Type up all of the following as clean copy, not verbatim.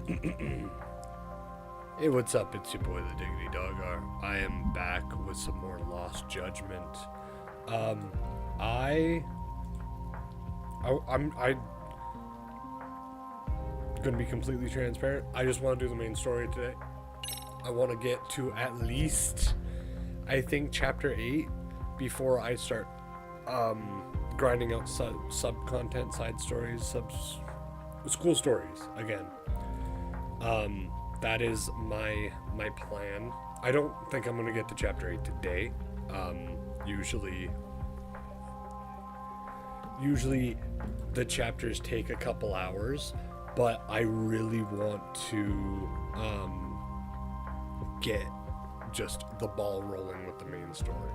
Hey, what's up? It's your boy, the Diggity Dog. I am back with some more Lost Judgment. Um, I, I'm gonna be completely transparent. I just want to do the main story today. I want to get to at least, I think, chapter 8 before I start grinding out sub content, side stories, school stories again. That is my plan. I don't think I'm gonna get to chapter 8 today. Usually the chapters take a couple hours, but I really want to get just the ball rolling with the main story.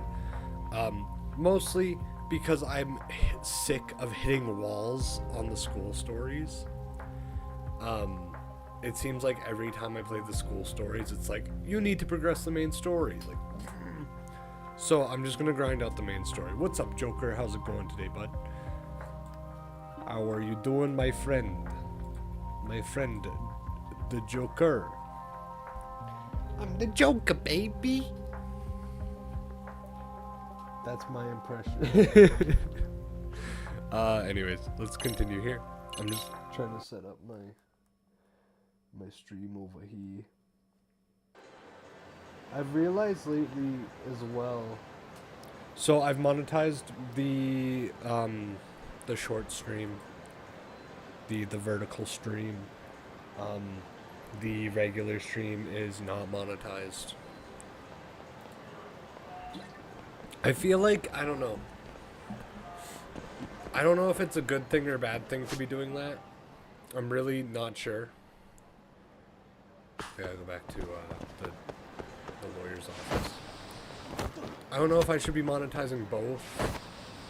Mostly because I'm sick of hitting walls on the school stories. It seems like every time I play the school stories, it's like, you need to progress the main story. Like, so I'm just gonna grind out the main story. What's up, Joker? How's it going today, bud? How are you doing, my friend? My friend, the Joker. I'm the Joker, baby. That's my impression. Anyways, let's continue here. I'm just trying to set up my stream over here. I've realized lately as well. So I've monetized the short stream, the vertical stream. The regular stream is not monetized. I feel like I don't know. I don't know if it's a good thing or a bad thing to be doing that. I'm really not sure. I gotta go back to the lawyer's office. I don't know if I should be monetizing both,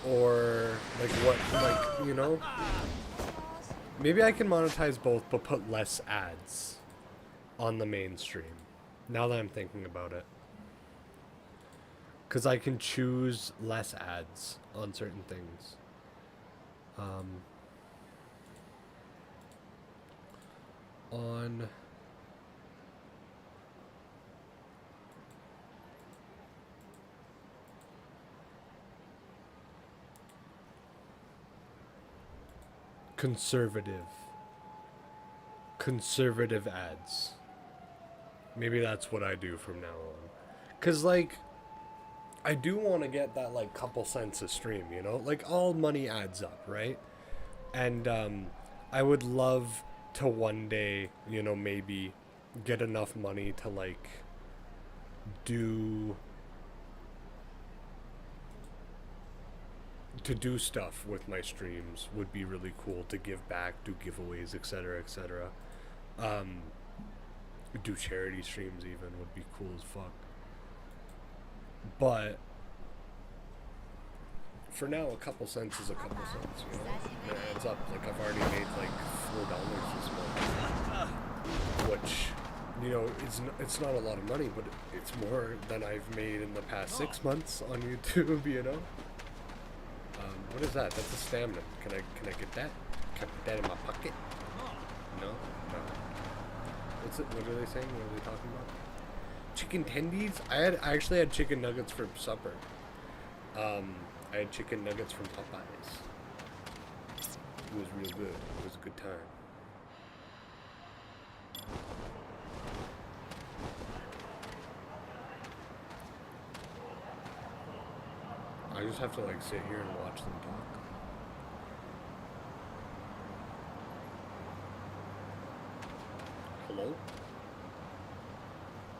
or like what, like, you know? Maybe I can monetize both, but put less ads on the main stream. Now that I'm thinking about it, because I can choose less ads on certain things. On conservative ads. Maybe that's what I do from now on. Cause like, I do want to get that like couple cents a stream, you know? Like, all money adds up, right? And I would love to one day, you know, maybe get enough money to like do stuff with my streams. Would be really cool to give back, do giveaways, etc., etc. Do charity streams even would be cool as fuck. But for now, a couple cents is a couple cents, you know? It adds up. Like, I've already made like $4 this month, which, you know, it's not a lot of money, but it's more than I've made in the past 6 months on YouTube, you know? What is that? That's a stamina. Can I get that? Can I put that in my pocket? No? No. What's it? What are they saying? What are they talking about? Chicken tendies? I actually had chicken nuggets for supper. I had chicken nuggets from Popeyes. It was real good. It was a good time. I just have to like sit here and watch them talk. Hello?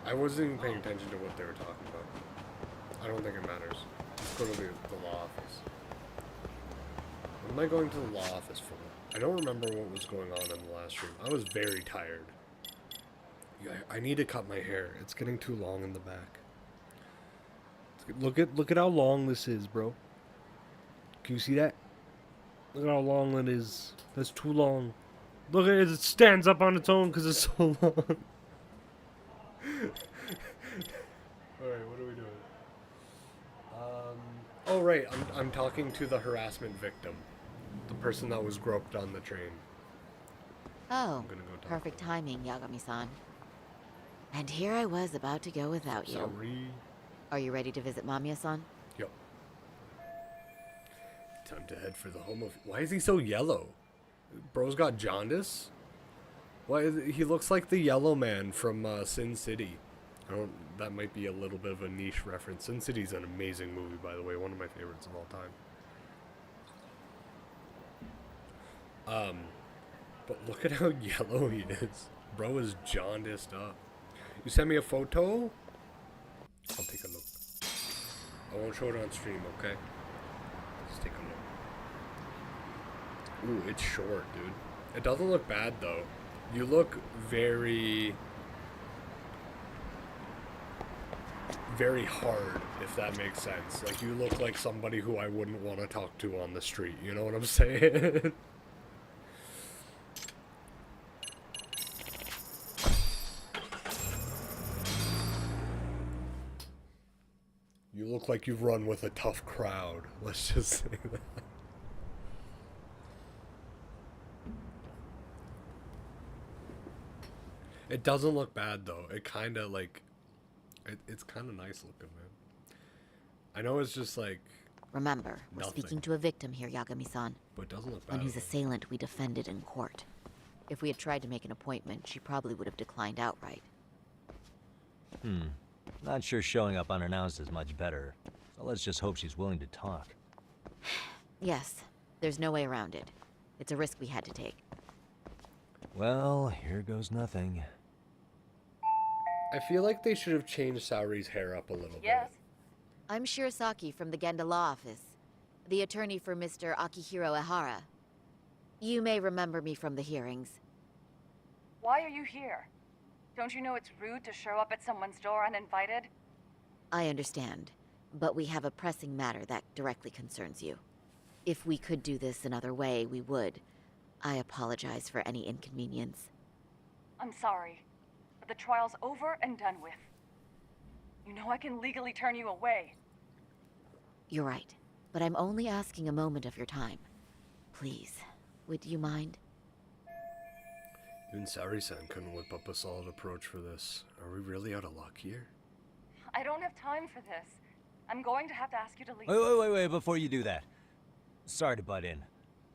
I wasn't even paying attention to what they were talking about. I don't think it matters. Let's go to the law office. What am I going to the law office for? I don't remember what was going on in the last room. I was very tired. Yeah, I need to cut my hair. It's getting too long in the back. Look at how long this is, bro. Can you see that? Look at how long that is. That's too long. Look at it. It stands up on its own because it's so long. Alright, what are we doing? Oh, right. I'm talking to the harassment victim. The person that was groped on the train. Oh, I'm gonna go talk perfect to her. timing, Yagami-san. And here I was about to go without you. Sorry. Are you ready to visit Mamiya-san? Yep. Time to head for the home of... Why is he so yellow? Bro's got jaundice? Why is he looks like the yellow man from Sin City. I don't... That might be a little bit of a niche reference. Sin City's an amazing movie, by the way. One of my favorites of all time. But look at how yellow he is. Bro is jaundiced up. You send me a photo? I'll take a look. I won't show it on stream, okay? Let's take a look. Ooh, it's short, dude. It doesn't look bad, though. You look very... very hard, if that makes sense. Like, you look like somebody who I wouldn't want to talk to on the street. You know what I'm saying? You look like you've run with a tough crowd. Let's just say that. It doesn't look bad, though. It kind of, like... It's kind of nice looking, man. I know it's just, like... Remember, we're speaking to a victim here, Yagami-san. But it doesn't look bad. One whose assailant we defended in court. If we had tried to make an appointment, she probably would have declined outright. Not sure showing up unannounced is much better. So let's just hope she's willing to talk. Yes, there's no way around it. It's a risk we had to take. Well, here goes nothing. I feel like they should have changed Saori's hair up a little bit. I'm Shirasaki from the Genda Law Office, the attorney for Mr. Akihiro Ehara. You may remember me from the hearings. Why are you here? Don't you know it's rude to show up at someone's door uninvited? I understand, but we have a pressing matter that directly concerns you. If we could do this another way, we would. I apologize for any inconvenience. I'm sorry, but the trial's over and done with. You know I can legally turn you away. You're right, but I'm only asking a moment of your time. Please, would you mind? Even Saori-san couldn't whip up a solid approach for this. Are we really out of luck here? I don't have time for this. I'm going to have to ask you to leave. Wait, before you do that. Sorry to butt in.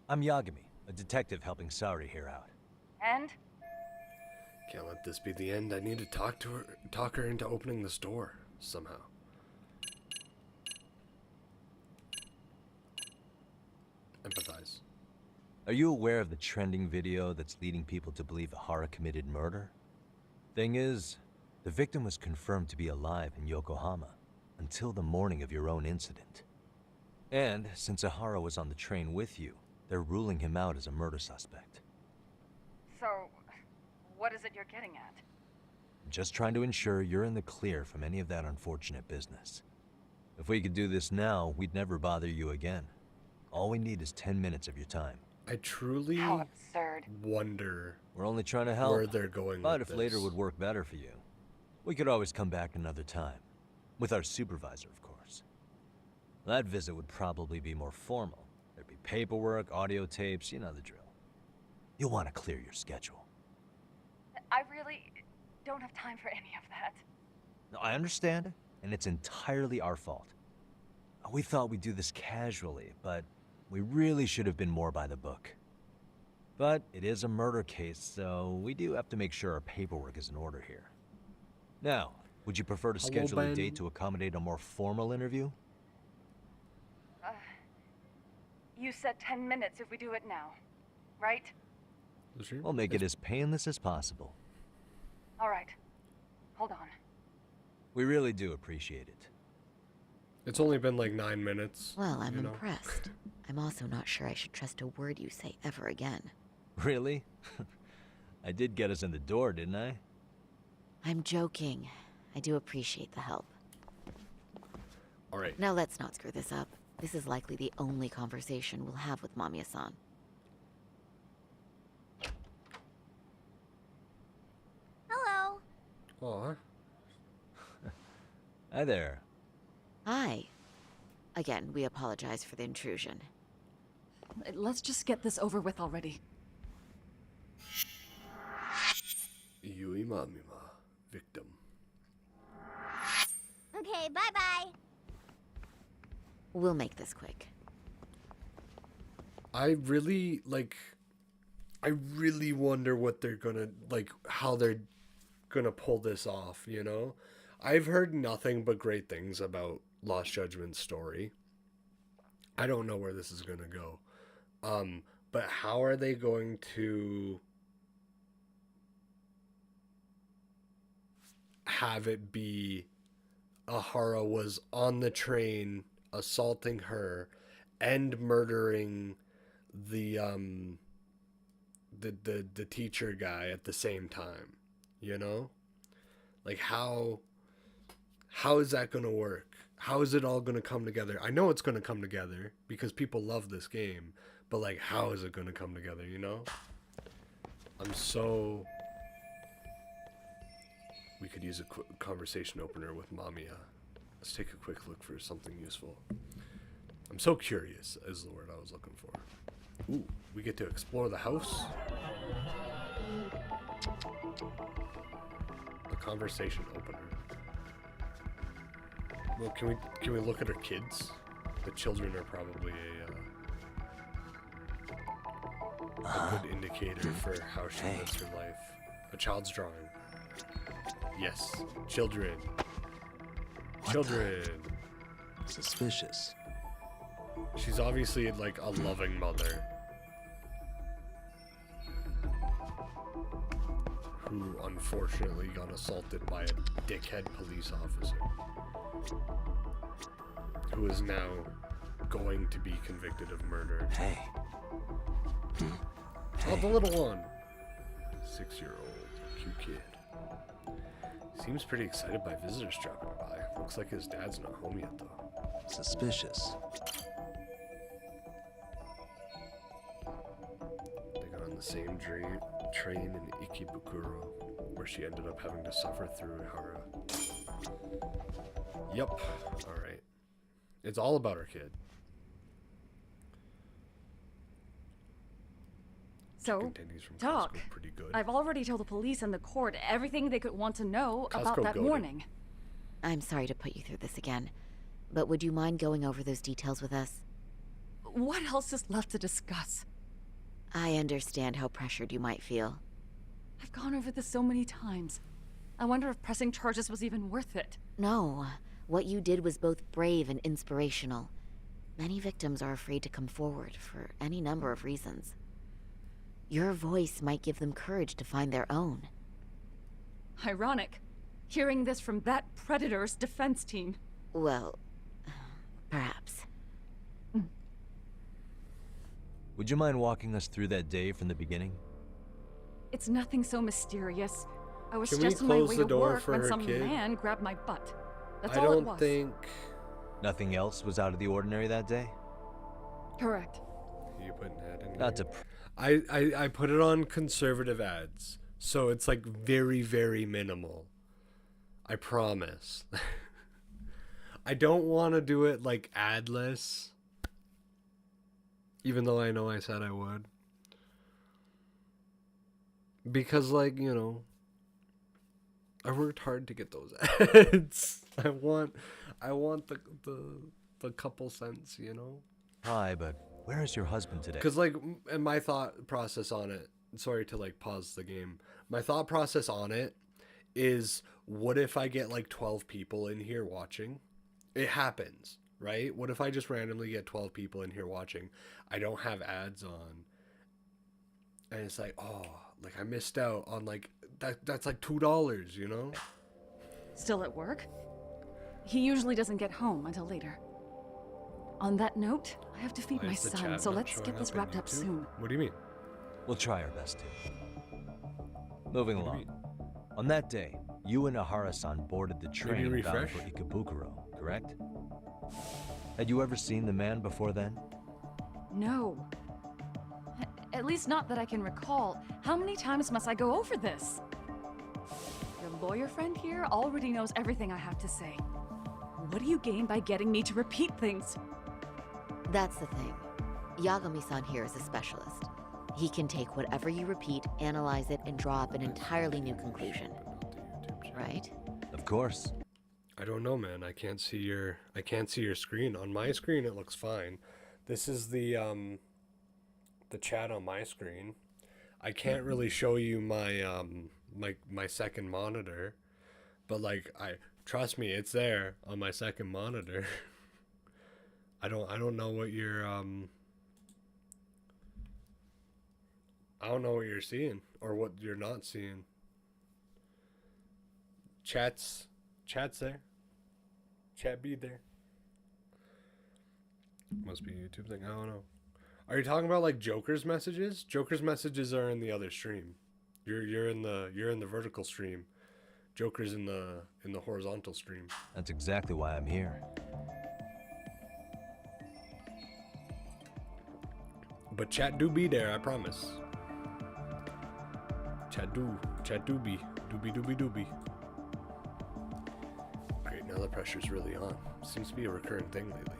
I'm Yagami, a detective helping Saori here out. And? Can't let this be the end. I need to talk her into opening this door somehow. Empathize. Are you aware of the trending video that's leading people to believe Ehara committed murder? Thing is, the victim was confirmed to be alive in Yokohama until the morning of your own incident. And since Ehara was on the train with you, they're ruling him out as a murder suspect. So, what is it you're getting at? Just trying to ensure you're in the clear from any of that unfortunate business. If we could do this now, we'd never bother you again. All we need is 10 minutes of your time. I truly How absurd. wonder We're only trying to help. where they're going But with if this. later would work better for you, we could always come back another time. With our supervisor, of course. That visit would probably be more formal. There'd be paperwork, audio tapes, you know the drill. You'll want to clear your schedule. I really don't have time for any of that. No, I understand, and it's entirely our fault. We thought we'd do this casually, but we really should have been more by the book. But it is a murder case, so we do have to make sure our paperwork is in order here. Now, would you prefer to schedule a date to accommodate a more formal interview? You said 10 minutes if we do it now, right? We'll make it as painless as possible. All right. Hold on. We really do appreciate it. It's only been like 9 minutes. Well, I'm you know? impressed. I'm also not sure I should trust a word you say ever again. Really? I did get us in the door, didn't I? I'm joking. I do appreciate the help. All right. Now let's not screw this up. This is likely the only conversation we'll have with Mamiya-san. Hello. Aw. Hi there. Hi. Again, we apologize for the intrusion. Let's just get this over with already. Mima, victim. Okay, bye-bye. We'll make this quick. I really wonder what they're gonna, like, how they're gonna pull this off, you know? I've heard nothing but great things about Lost Judgment's story. I don't know where this is gonna go. But how are they going to have it be Ahara was on the train assaulting her and murdering the teacher guy at the same time, you know? Like how is that going to work? How is it all going to come together? I know it's going to come together because people love this game, but like how is it going to come together, you know? We could use a conversation opener with Mamiya. Let's take a quick look for something useful. I'm so curious is the word I was looking for. Ooh, we get to explore the house. A conversation opener. Well, can we look at our kids? The children are probably a good indicator for how she lives her life. A child's drawing. Yes, children. Children. Suspicious. She's obviously like a loving mother who unfortunately got assaulted by a dickhead police officer who is now going to be convicted of murder. Hey. Oh, the little one. 6-year-old. Cute kid. Seems pretty excited by visitors dropping by. Looks like his dad's not home yet, though. Suspicious. They got on the same train in Ikebukuro, where she ended up having to suffer through Hara. Yep. Alright. It's all about her kid. So, Continues from Doc, Costco, pretty good. I've already told the police and the court everything they could want to know about Costco that goated. morning. I'm sorry to put you through this again, but would you mind going over those details with us? What else is left to discuss? I understand how pressured you might feel. I've gone over this so many times. I wonder if pressing charges was even worth it. No, what you did was both brave and inspirational. Many victims are afraid to come forward for any number of reasons. Your voice might give them courage to find their own. Ironic, hearing this from that predator's defense team. Well, perhaps. Would you mind walking us through that day from the beginning? It's nothing so mysterious. I was Can we just on my close way the to door work for when her some kid? man grabbed my butt. That's I all it don't was. think Nothing else was out of the ordinary that day? Correct. you put an ad in. Not to... I put it on conservative ads, so it's like very, very minimal. I promise. I don't want to do it like adless, even though I know I said I would. Because, like, you know, I worked hard to get those ads. I want the couple cents, you know? Hi, but where is your husband today? Because, like, and my thought process on it, sorry to, like, pause the game. My thought process on it is, what if I get, like, 12 people in here watching? It happens, right? What if I just randomly get 12 people in here watching? I don't have ads on. And it's like, oh, like, I missed out on, like, that's like $2, you know? Still at work? He usually doesn't get home until later. On that note, I have to feed Why my is the son, chat so not let's showing get this up in wrapped up YouTube? soon. What do you mean? We'll try our best to. Moving What do you along. On that day, you and Ahara-san boarded the train bound refresh? for Ikebukuro, correct? Had you ever seen the man before then? No. At least not that I can recall. How many times must I go over this? Your lawyer friend here already knows everything I have to say. What do you gain by getting me to repeat things? That's the thing. Yagami-san here is a specialist. He can take whatever you repeat, analyze it, and draw up an entirely new conclusion. Right? Of course. I don't know, man. I can't see your screen. On my screen it looks fine. This is the chat on my screen. I can't really show you my my second monitor, but like trust me, it's there on my second monitor. I don't know what you're I don't know what you're seeing or what you're not seeing. Chat's there. Chat be there. Must be a YouTube thing. I don't know. Are you talking about like Joker's messages? Joker's messages are in the other stream. You're in the vertical stream. Joker's in the horizontal stream. That's exactly why I'm here. But chat do be there, I promise. Chat do be. Doobie. Great, now the pressure's really on. Seems to be a recurring thing lately.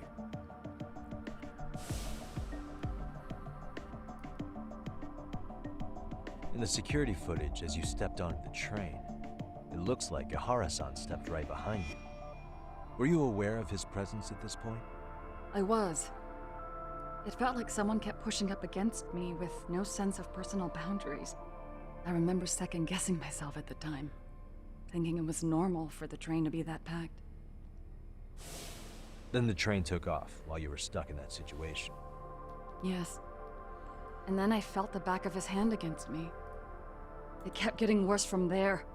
In the security footage, as you stepped onto the train, it looks like Ihara-san stepped right behind you. Were you aware of his presence at this point? I was. It felt like someone kept pushing up against me with no sense of personal boundaries. I remember second-guessing myself at the time, thinking it was normal for the train to be that packed. Then the train took off while you were stuck in that situation. Yes. And then I felt the back of his hand against me. It kept getting worse from there,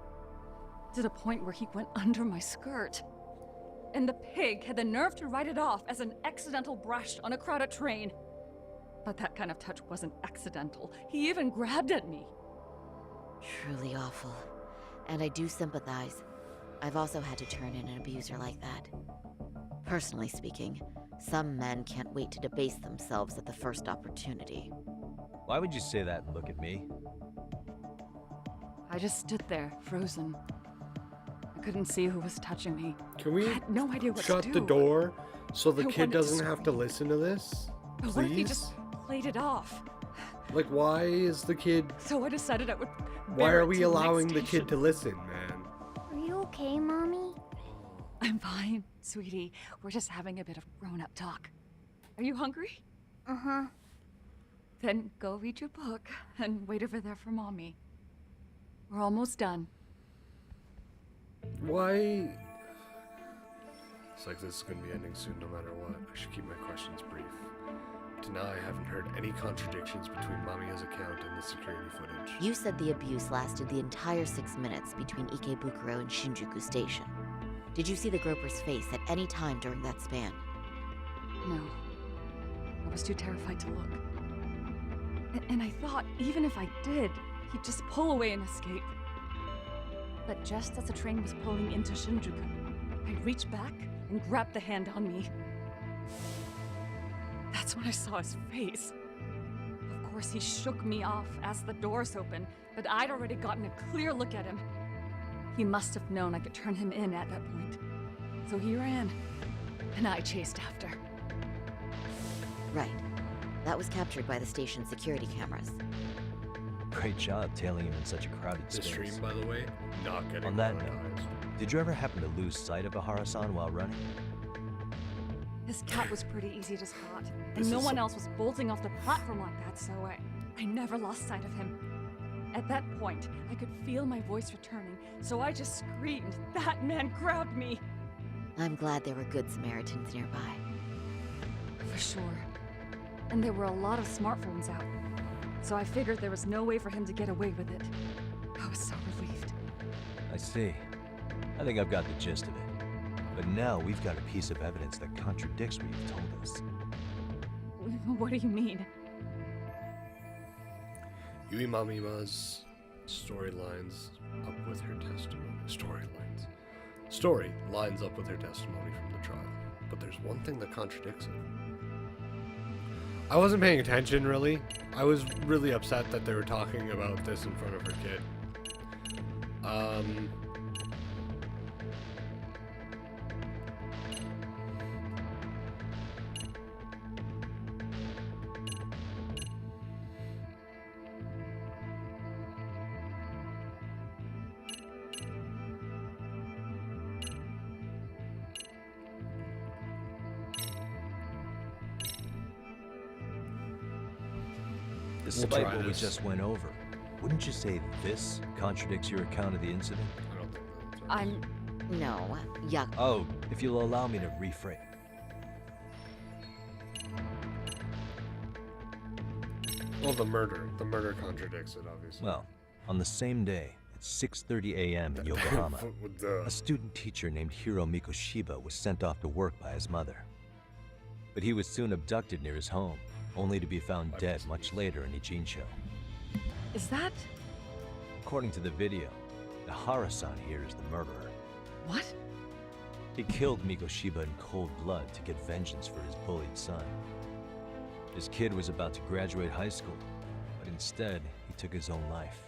to the point where he went under my skirt. And the pig had the nerve to write it off as an accidental brush on a crowded train. But that kind of touch wasn't accidental. He even grabbed at me. Truly awful. And I do sympathize. I've also had to turn in an abuser like that. Personally speaking, some men can't wait to debase themselves at the first opportunity. Why would you say that and look at me? I just stood there, frozen. I couldn't see who was touching me. Can we I had no idea what shut to the do. door so the I kid wanted to doesn't have to scream. listen to this? But what if he Please? just played it off? Like, why is the kid... So I decided I would Why bear are it we till the allowing next the kid station. to listen, man? Are you okay, Mommy? I'm fine, sweetie. We're just having a bit of grown-up talk. Are you hungry? Uh-huh. Then go read your book and wait over there for Mommy. We're almost done. Why... It's like this is going to be ending soon no matter what. I should keep my questions brief. To now, I haven't heard any contradictions between Mamiya's account and the security footage. You said the abuse lasted the entire 6 minutes between Ikebukuro and Shinjuku Station. Did you see the groper's face at any time during that span? No. I was too terrified to look. And I thought, even if I did, he'd just pull away and escape. But just as the train was pulling into Shinjuku, I reached back and grabbed the hand on me. That's when I saw his face. Of course, he shook me off as the doors opened, but I'd already gotten a clear look at him. He must have known I could turn him in at that point. So he ran, and I chased after. Right. That was captured by the station's security cameras. Great job tailing him in such a crowded This space. stream, by the way, not getting On that monetized. Did you ever happen to lose sight of Ihara-san while running? His cat was pretty easy to spot, and This no is one some- else was bolting off the platform like that, so I never lost sight of him. At that point, I could feel my voice returning, so I just screamed, "That man grabbed me!" I'm glad there were good Samaritans nearby. For sure. And there were a lot of smartphones out, so I figured there was no way for him to get away with it. I was so relieved. I see. I think I've got the gist of it. But now we've got a piece of evidence that contradicts what you've told us. What do you mean? Yui Mamima's storylines up with her testimony. Story lines up with her testimony from the trial. But there's one thing that contradicts it. I wasn't paying attention, really. I was really upset that they were talking about this in front of her kid. Despite try what we this. just went over, wouldn't you say this contradicts your account of the incident? I don't think that's I'm... No, yuck. Oh, if you'll allow me to rephrase. Well, the murder. The murder contradicts it, obviously. Well, on the same day, at 6:30 a.m. in Yokohama, With the... a student teacher named Hiro Mikoshiba was sent off to work by his mother. But he was soon abducted near his home, only to be found dead much later in Ijincho. Is that... According to the video, Nahara-san here is the murderer. what? He killed Mikoshiba in cold blood to get vengeance for his bullied son. His kid was about to graduate high school, but instead, he took his own life.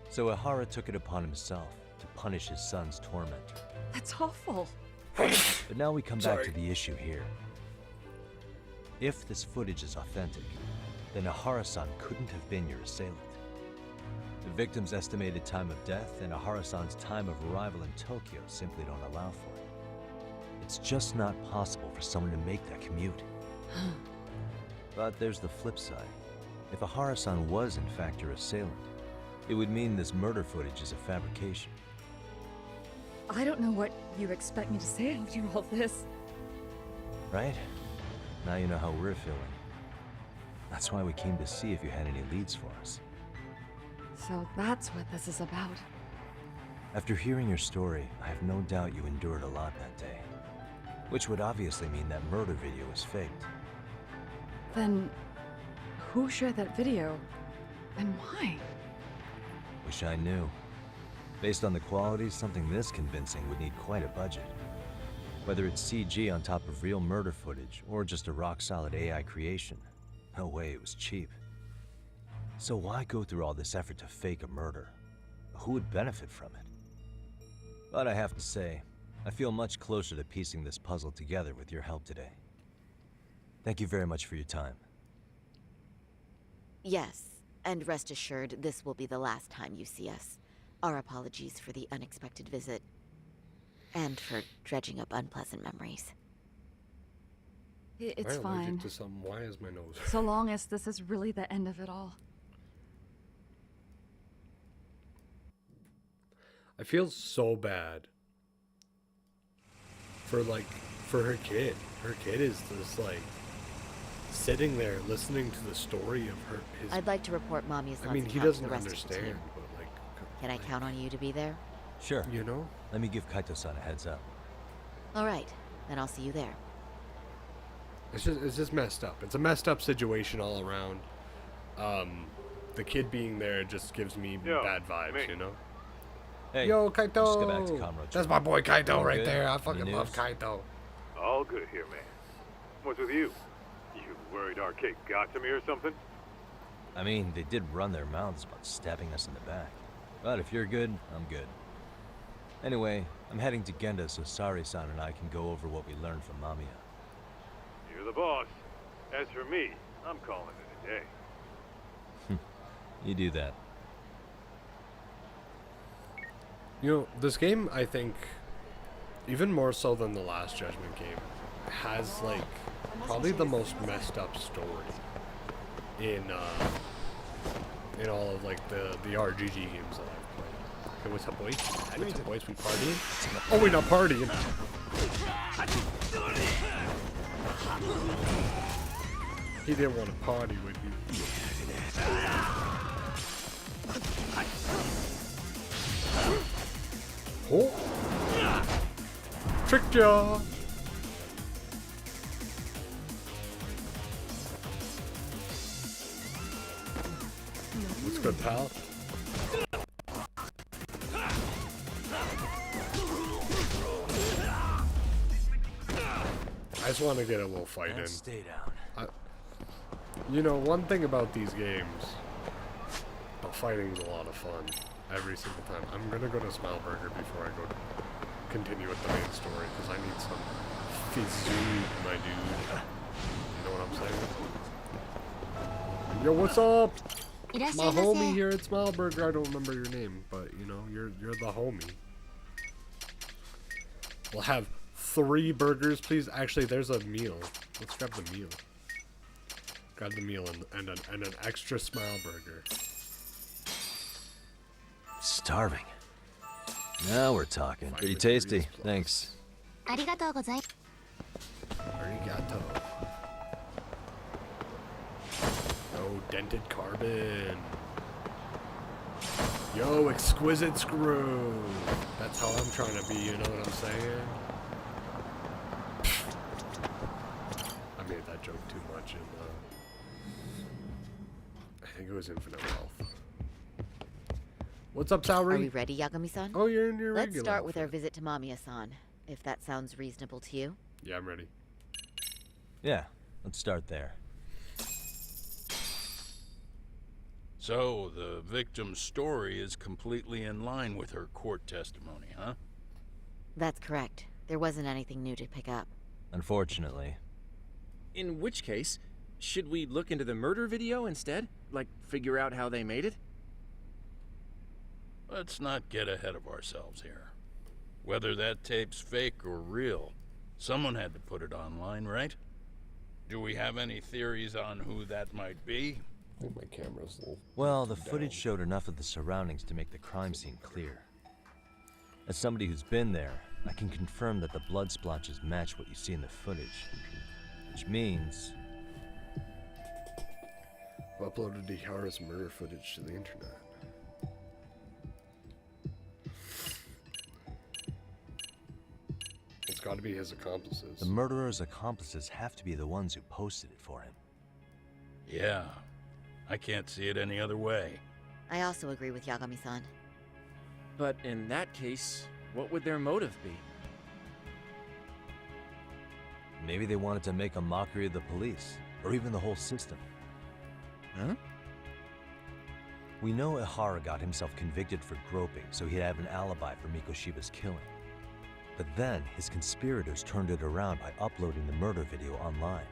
So Ihara took it upon himself to punish his son's tormentor. That's awful. But now we come back Sorry. to the issue here. If this footage is authentic, then Ihara-san couldn't have been your assailant. The victim's estimated time of death and Ihara-san's time of arrival in Tokyo simply don't allow for it. It's just not possible for someone to make that commute. But there's the flip side. If Ihara-san was in fact your assailant, it would mean this murder footage is a fabrication. I don't know what you expect me to say after all this. Right? Now you know how we're feeling. That's why we came to see if you had any leads for us. So that's what this is about. After hearing your story, I have no doubt you endured a lot that day. Which would obviously mean that murder video was faked. Then... who shared that video? And why? Wish I knew. Based on the quality, something this convincing would need quite a budget. Whether it's CG on top of real murder footage, or just a rock-solid AI creation, no way it was cheap. So why go through all this effort to fake a murder? Who would benefit from it? But I have to say, I feel much closer to piecing this puzzle together with your help today. Thank you very much for your time. Yes, and rest assured, this will be the last time you see us. Our apologies for the unexpected visit. And for dredging up unpleasant memories. It's I'm fine. allergic to something. Why is my nose? So long as this is really the end of it all. I feel so bad for her kid. Her kid is just like sitting there listening to the story of his. I'd like to report Mommy's I mean, lots he of help to doesn't the rest of the understand, team. but like. Can I count on you to be there? Sure. You know? Let me give Kaito-san a heads up. All right, then I'll see you there. It's just messed up. It's a messed up situation all around. The kid being there just gives me bad vibes, you know? Hey, Yo, let's go back to Kaito! Kamurocho. That's my boy Kaito All right good? there. I Any fucking love news? Kaito. All good here, man. What's with you? You worried Arcade got to me or something? I mean, they did run their mouths about stabbing us in the back. But if you're good, I'm good. Anyway, I'm heading to Genda so Sari-san and I can go over what we learned from Mamiya. You're the boss. As for me, I'm calling it a day. You do that. You know, this game, I think, even more so than the last Judgment game, has like probably the most messed up story in all of like the RGG games that I've played. Hey, what's up, boys? What's up, boys? We partying? Oh, we not partying. He didn't want to party with you. Oh! Tricked ya! What's good, pal? I just want to get a little fight in. And stay down. You know, one thing about these games, the fighting's a lot of fun every single time. I'm gonna go to Smileburger before I go to continue with the main story because I need some food, my dude. You know what I'm saying? Yo, what's up? My homie here at Smileburger. I don't remember your name, but you know, you're the homie. We'll have 3 burgers, please. Actually, there's a meal. Let's grab the meal. Got the meal and an extra smile burger. Starving. Now we're talking. Fine Pretty with tasty. Doritos Plus. Thanks. ありがとうござい Arigato. No dented carbon. Yo, exquisite screw. That's how I'm trying to be, you know what I'm saying? I made that joke too much in, I think it was Infinite Wealth. What's up, Are we Saori? ready, Yagami-san? Oh, you're in your Let's regular start with our outfit. visit to Mamiya-san, if that sounds reasonable to you. Yeah, I'm ready. Yeah, let's start there. So, the victim's story is completely in line with her court testimony, huh? That's correct. There wasn't anything new to pick up. Unfortunately. In which case, should we look into the murder video instead? Like, figure out how they made it? Let's not get ahead of ourselves here. Whether that tape's fake or real, someone had to put it online, right? Do we have any theories on who that might be? I think my camera's a little... Well, the footage showed enough of the surroundings to make the crime scene clear. As somebody who's been there, I can confirm that the blood splotches match what you see in the footage. Which means... Who uploaded Ihara's murder footage to the internet? It's gotta be his accomplices. the murderer's accomplices have to be the ones who posted it for him. Yeah, I can't see it any other way. I also agree with Yagami-san. But in that case, what would their motive be? Maybe they wanted to make a mockery of the police, or even the whole system. Huh? We know Ihara got himself convicted for groping, so he'd have an alibi for Mikoshiba's killing. But then, his conspirators turned it around by uploading the murder video online.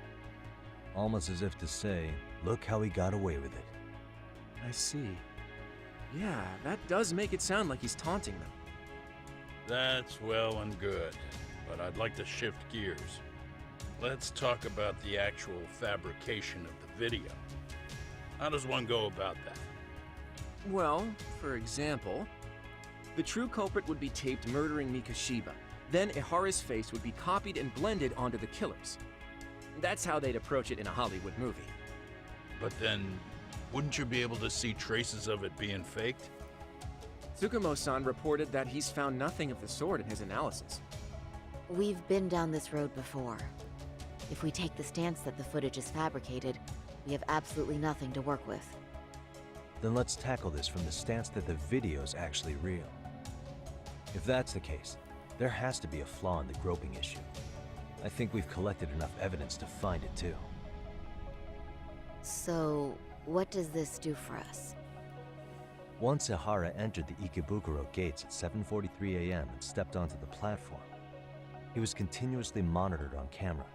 Almost as if to say, look how he got away with it. I see. Yeah, that does make it sound like he's taunting them. That's well and good, but I'd like to shift gears. Let's talk about the actual fabrication of the video. How does one go about that? Well, for example, the true culprit would be taped murdering Mikoshiba. Then Ihara's face would be copied and blended onto the killers. That's how they'd approach it in a Hollywood movie. But then, wouldn't you be able to see traces of it being faked? Tsukumo-san reported that he's found nothing of the sort in his analysis. We've been down this road before. If we take the stance that the footage is fabricated, we have absolutely nothing to work with. Then let's tackle this from the stance that the video's actually real. If that's the case, there has to be a flaw in the groping issue. I think we've collected enough evidence to find it too. So, what does this do for us? Once Ihara entered the Ikebukuro gates at 7:43 a.m. and stepped onto the platform, he was continuously monitored on camera.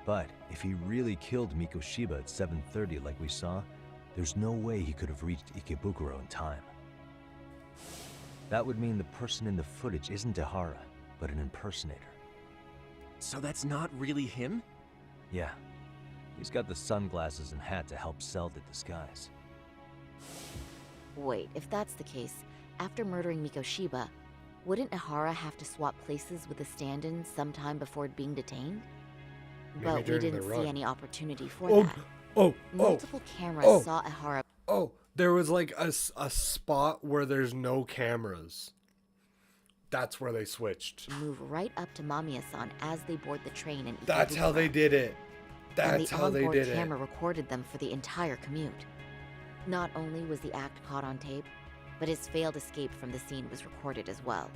But if he really killed Mikoshiba at 7:30 like we saw, there's no way he could have reached Ikebukuro in time. That would mean the person in the footage isn't Ihara, but an impersonator. So that's not really him? Yeah, he's got the sunglasses and hat to help sell the disguise. Wait, if that's the case, after murdering Mikoshiba, wouldn't Ihara have to swap places with the stand-in sometime before being detained? Maybe But we during the didn't see run. any opportunity for Oh, that. oh, Multiple cameras oh. saw Ihara. Oh, there was like a spot where there's no cameras. That's where they switched. Move right up to Mamiya-san as they board the train in That's how they Ikebukuro. did it. And That's the how they onboard did it. camera recorded them for the entire commute. Not only was the act caught on tape, but his failed escape from the scene was recorded as well.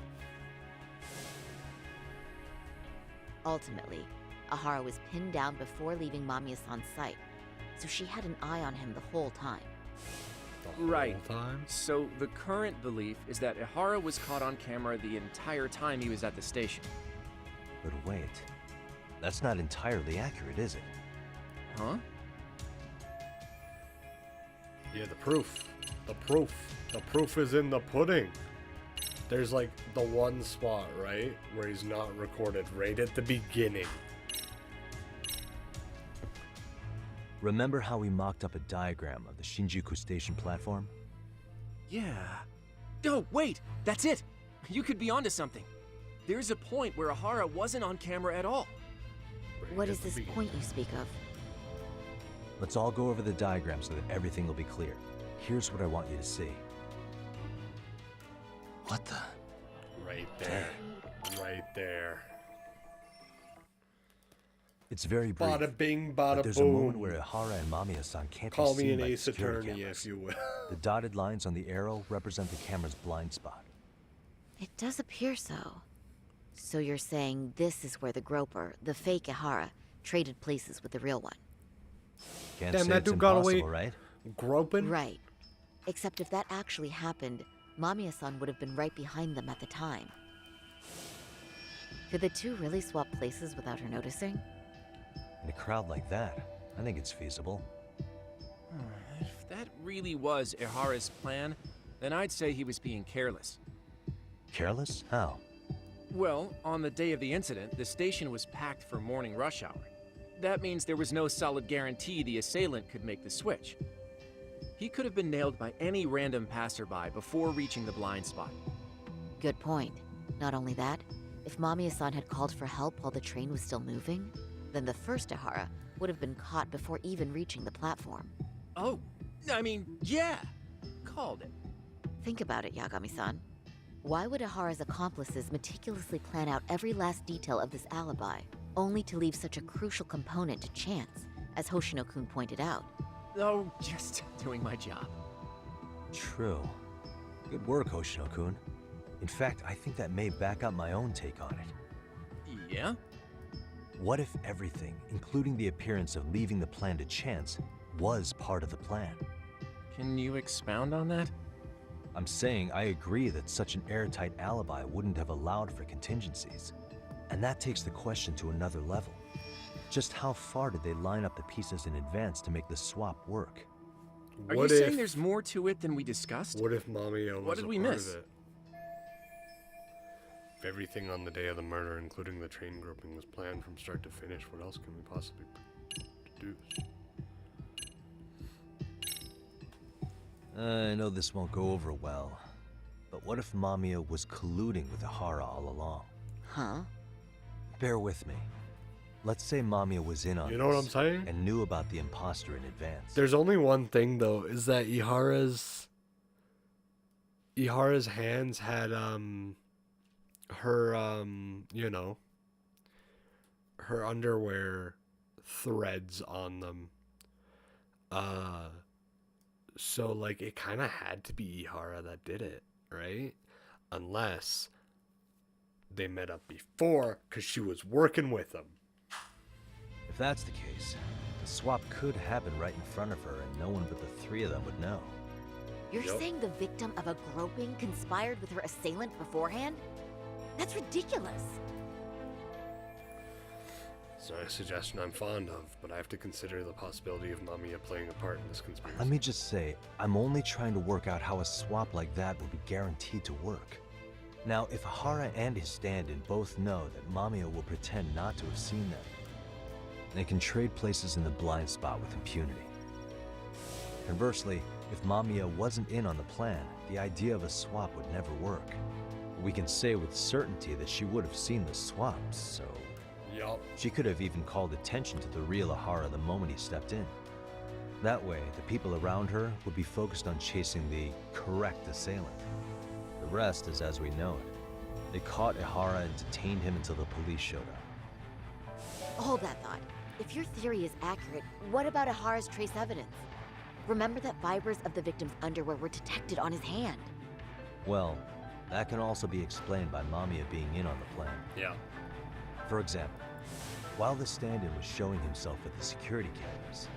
Ultimately, Ihara was pinned down before leaving Mamiya-san's sight, so she had an eye on him the whole time. The Right. whole time? So the current belief is that Ihara was caught on camera the entire time he was at the station. But wait, that's not entirely accurate, is it? Huh? Yeah, the proof. The proof. The proof is in the pudding. There's like the one spot, right, where he's not recorded right at the beginning. Remember how we mocked up a diagram of the Shinjuku station platform? Yeah. Oh, wait! That's it! You could be onto something. There's a point where Ahara wasn't on camera at all. What is this point you speak of? Let's all go over the diagram so that everything will be clear. Here's what I want you to see. What the? Right there. Right there. It's very brief. Bada bing, but bada there's a moment boom. where Ahara and Mamiya-san can't Call be me seen an by the ace security attorney, cameras. if you will. The dotted lines on the arrow represent the camera's blind spot. It does appear so. So you're saying this is where the groper, the fake Ihara, traded places with the real one. Can't Damn, say that it's dude got away. impossible, right? Groping? Right. Except if that actually happened, Mamiya-san would have been right behind them at the time. Could the two really swap places without her noticing? In a crowd like that, I think it's feasible. If that really was Ihara's plan, then I'd say he was being careless. Careless? How? Well, on the day of the incident, the station was packed for morning rush hour. That means there was no solid guarantee the assailant could make the switch. He could have been nailed by any random passerby before reaching the blind spot. Good point. Not only that, if Mamiya-san had called for help while the train was still moving, then the first Ihara would have been caught before even reaching the platform. Oh, I mean, yeah! Called it. Think about it, Yagami-san. Why would Ihara's accomplices meticulously plan out every last detail of this alibi, only to leave such a crucial component to chance, as Hoshino-kun pointed out? Oh, just doing my job. True. Good work, Hoshino-kun. In fact, I think that may back up my own take on it. Yeah? What if everything, including the appearance of leaving the plan to chance, was part of the plan? Can you expound on that? I'm saying I agree that such an airtight alibi wouldn't have allowed for contingencies. And that takes the question to another level. Just how far did they line up the pieces in advance to make the swap work? Are you saying there's more to it than we discussed? What if Mamiya was What did a we part miss? of it? If everything on the day of the murder, including the train groping, was planned from start to finish, what else can we possibly deduce? I know this won't go over well, but what if Mamiya was colluding with Ihara all along? Huh? Bear with me. Let's say Mamiya was in on You know what this I'm saying? and knew about the imposter in advance. There's only one thing though, is that Ihara's hands had her you know, her underwear threads on them. So like it kind of had to be Ihara that did it, right? Unless they met up before cuz she was working with him. If that's the case, the swap could happen right in front of her and no one but the three of them would know. You're Yep. saying the victim of a groping conspired with her assailant beforehand? That's ridiculous. It's not a suggestion I'm fond of, but I have to consider the possibility of Mamiya playing a part in this conspiracy. Let me just say, I'm only trying to work out how a swap like that would be guaranteed to work. Now, if Ihara and his stand-in both know that Mamiya will pretend not to have seen them, they can trade places in the blind spot with impunity. Conversely, if Mamiya wasn't in on the plan, the idea of a swap would never work. We can say with certainty that she would have seen the swaps, so Yup. she could have even called attention to the real Ihara the moment he stepped in. That way, the people around her would be focused on chasing the correct assailant. The rest is as we know it. They caught Ihara and detained him until the police showed up. Hold that thought. If your theory is accurate, what about Ihara's trace evidence? Remember that fibers of the victim's underwear were detected on his hand. Well, that can also be explained by Mamiya being in on the plan. Yeah. For example, while the stand-in was showing himself at the security cameras,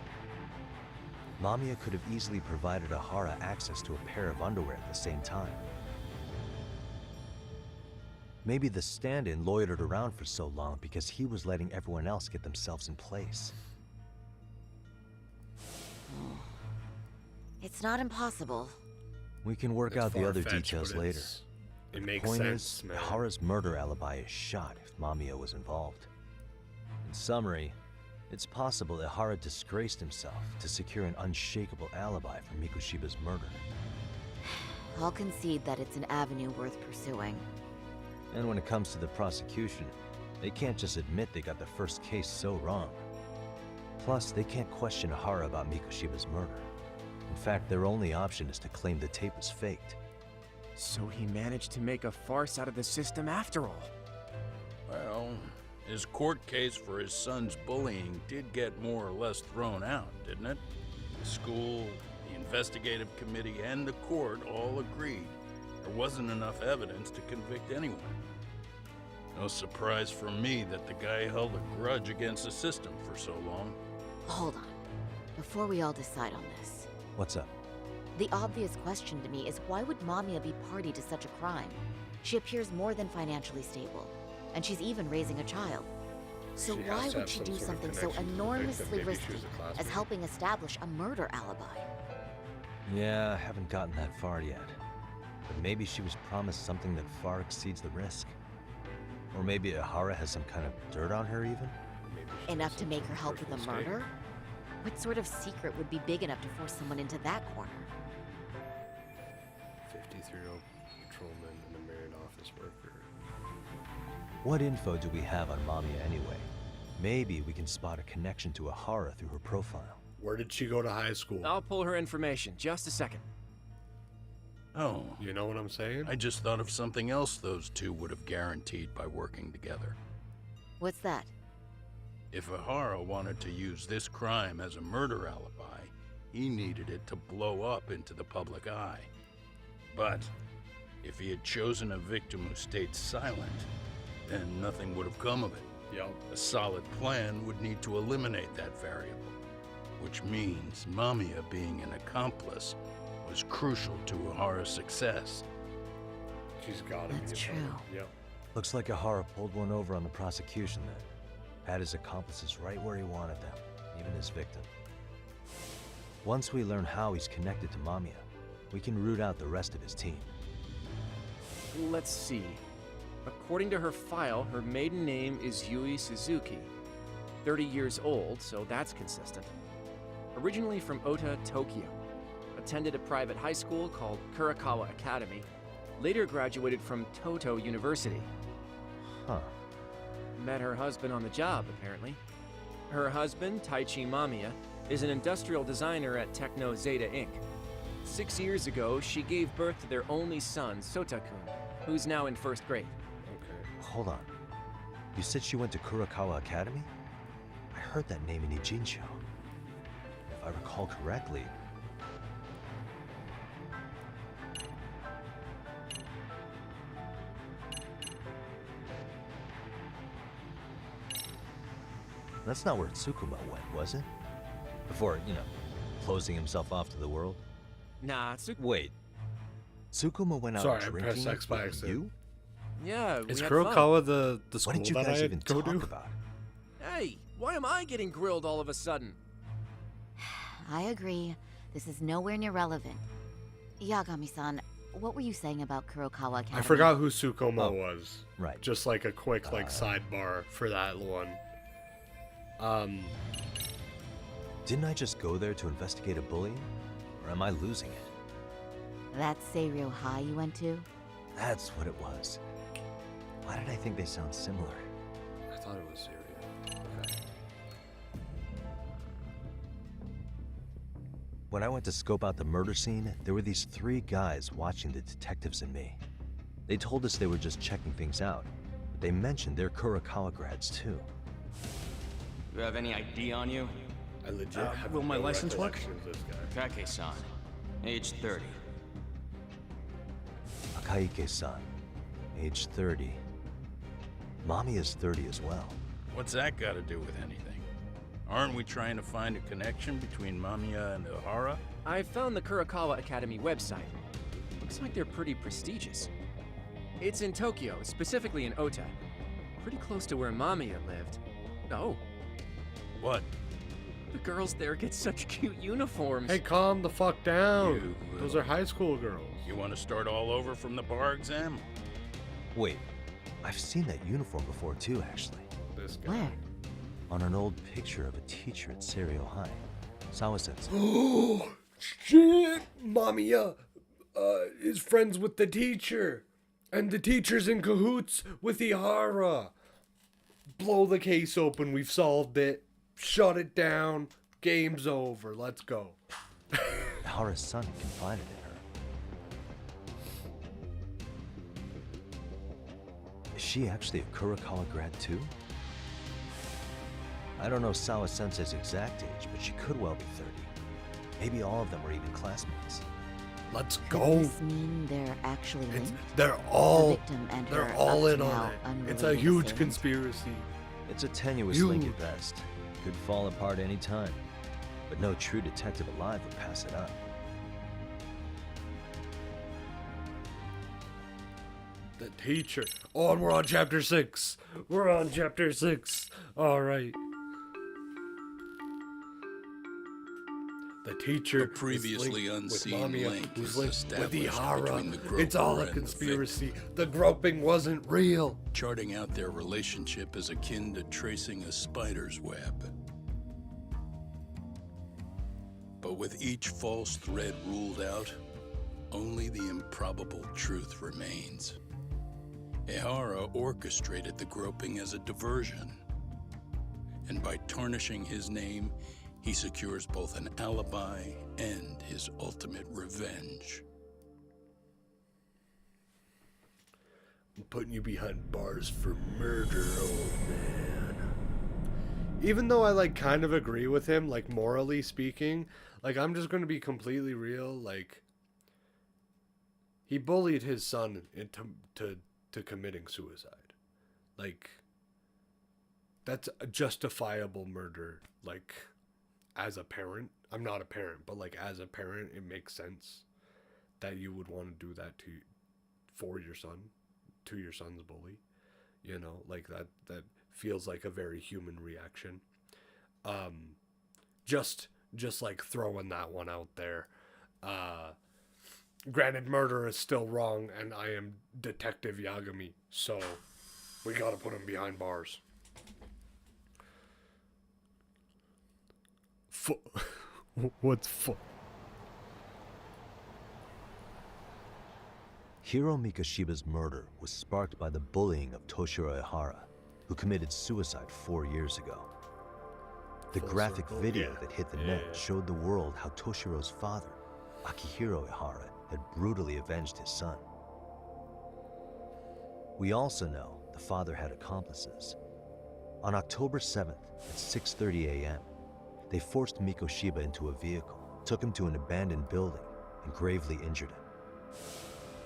Mamiya could have easily provided Ihara access to a pair of underwear at the same time. Maybe the stand-in loitered around for so long because he was letting everyone else get themselves in place. It's not impossible. We can work It's out the other far-fetched, details but later. It The makes point sense, is, man. Ihara's murder alibi is shot if Mamiya was involved. In summary, It's possible Ihara disgraced himself to secure an unshakable alibi for Mikushiba's murder. I'll concede that it's an avenue worth pursuing. And when it comes to the prosecution, they can't just admit they got the first case so wrong. Plus, they can't question Ihara about Mikushiba's murder. In fact, their only option is to claim the tape was faked. So he managed to make a farce out of the system after all. Well, his court case for his son's bullying did get more or less thrown out, didn't it? The school, the investigative committee, and the court all agreed there wasn't enough evidence to convict anyone. No surprise for me that the guy held a grudge against the system for so long. Hold on. Before we all decide on this, What's up? the obvious question to me is why would Mamiya be party to such a crime? She appears more than financially stable, and she's even raising a child. So She has why to would have she some do sort of something so connection to the victim. enormously Maybe she risky was a as classmate. helping establish a murder alibi? Yeah, I haven't gotten that far yet. But maybe she was promised something that far exceeds the risk. Or maybe Ihara has some kind of dirt on her even? Maybe she Enough has to some make sort her of help with a personal escape. murder? What sort of secret would be big enough to force someone into that corner? 53-year-old patrolman and a married office worker. What info do we have on Mamiya anyway? Maybe we can spot a connection to Ihara through her profile. Where did she go to high school? I'll pull her information. Just a second. Oh, You know what I'm saying? I just thought of something else those two would have guaranteed by working together. What's that? If Ihara wanted to use this crime as a murder alibi, he needed it to blow up into the public eye. But if he had chosen a victim who stayed silent, then nothing would have come of it. Yep. A solid plan would need to eliminate that variable, which means Mamiya being an accomplice was crucial to Ihara's success. She's gotta be. That's a true. problem. Yep. Looks like Ihara pulled one over on the prosecution then. Had his accomplices right where he wanted them, even his victim. Once we learn how he's connected to Mamiya, we can root out the rest of his team. Let's see. According to her file, her maiden name is Yui Suzuki. 30 years old, so that's consistent. Originally from Ota, Tokyo. Attended a private high school called Kurakawa Academy. Later graduated from Toto University. Huh. Met her husband on the job, apparently. Her husband, Taichi Mamiya, is an industrial designer at Techno Zeta Inc. 6 years ago, she gave birth to their only son, Sota-kun, who's now in first grade. Okay. Hold on. You said she went to Kurakawa Academy? I heard that name in Ijincho. If I recall correctly... That's not where Tsukuma went, was it? Before, closing himself off to the world? Nah, Wait. Tsukuma went out Sorry, I drinking pressed X by with accident. you? yeah, Is we had fun. Kurokawa the What school did you that guys I even go talk to? about? Hey, why am I getting grilled all of a sudden? I agree. This is nowhere near relevant. Yagami-san, what were you saying about Kurokawa Academy? I forgot who Sukoma Oh. was. Right. Just like a quick sidebar for that one. Didn't I just go there to investigate a bullying? Or am I losing it? That Seiryo High you went to? That's what it was. Why did I think they sound similar? I thought it was Syria. Okay. When I went to scope out the murder scene, there were these 3 guys watching the detectives and me. They told us they were just checking things out, but they mentioned they're Kurakawa grads too. You have any ID on you? I legit have will my no license work? recollection of this guy. Kake-san, age 30. Akaike-san, age 30. Mommy is 30 as well. What's that got to do with anything? Aren't we trying to find a connection between Mamiya and Ihara? I found the Kurakawa Academy website. Looks like they're pretty prestigious. It's in Tokyo, specifically in Ota. Pretty close to where Mamiya lived. Oh, What? the girls there get such cute uniforms. Hey, calm the fuck down. You Those will. are high school girls. You want to start all over from the bar exam? Wait, I've seen that uniform before too, actually. This guy. Where? on an old picture of a teacher at Serio High, Sawa-sensei. Oh, shit! Mamiya is friends with the teacher. And the teacher's in cahoots with Ihara. Blow the case open. We've solved it. Shut it down. Game's over. Let's go. Ihara's son confided in her. Is she actually a Kurokawa grad too? I don't know Sawa-sensei's exact age, but she could well be 30. Maybe all of them were even classmates. Let's Could go. this mean they're actually linked? They're The all victim and they're her all up in to on now it. It's a unrelated huge assailants? conspiracy. It's a tenuous link at best. Could fall apart any time. But no true detective alive would pass it up. The teacher. Oh, and we're on chapter 6. We're on chapter 6. All right. The teacher A previously is linked unseen with Mamiya, link who's is linked with established Ihara. between the It's all groper a and the conspiracy. The groping wasn't real. Charting out their relationship is akin to tracing a spider's web. But with each false thread ruled out, only the improbable truth remains. Ihara orchestrated the groping as a diversion. And by tarnishing his name, he secures both an alibi and his ultimate revenge. I'm putting you behind bars for murder, old man. Even though I like kind of agree with him, like morally speaking, like I'm just gonna be completely real. Like he bullied his son into to committing suicide. Like that's a justifiable murder. Like as a parent, I'm not a parent, but like as a parent, it makes sense that you would want to do that for your son, to your son's bully. You know, like that feels like a very human reaction. Just like throwing that one out there. Granted, murder is still wrong, and I am Detective Yagami, so we gotta put him behind bars. What's Hiro Mikoshiba's murder was sparked by the bullying of Toshiro Ihara, who committed suicide 4 years ago. The Full graphic circle, video yeah. that hit the net showed the world how Toshiro's father, Akihiro Ihara, had brutally avenged his son. We also know the father had accomplices. On October 7th at 6:30 a.m., they forced Mikoshiba into a vehicle, took him to an abandoned building, and gravely injured him.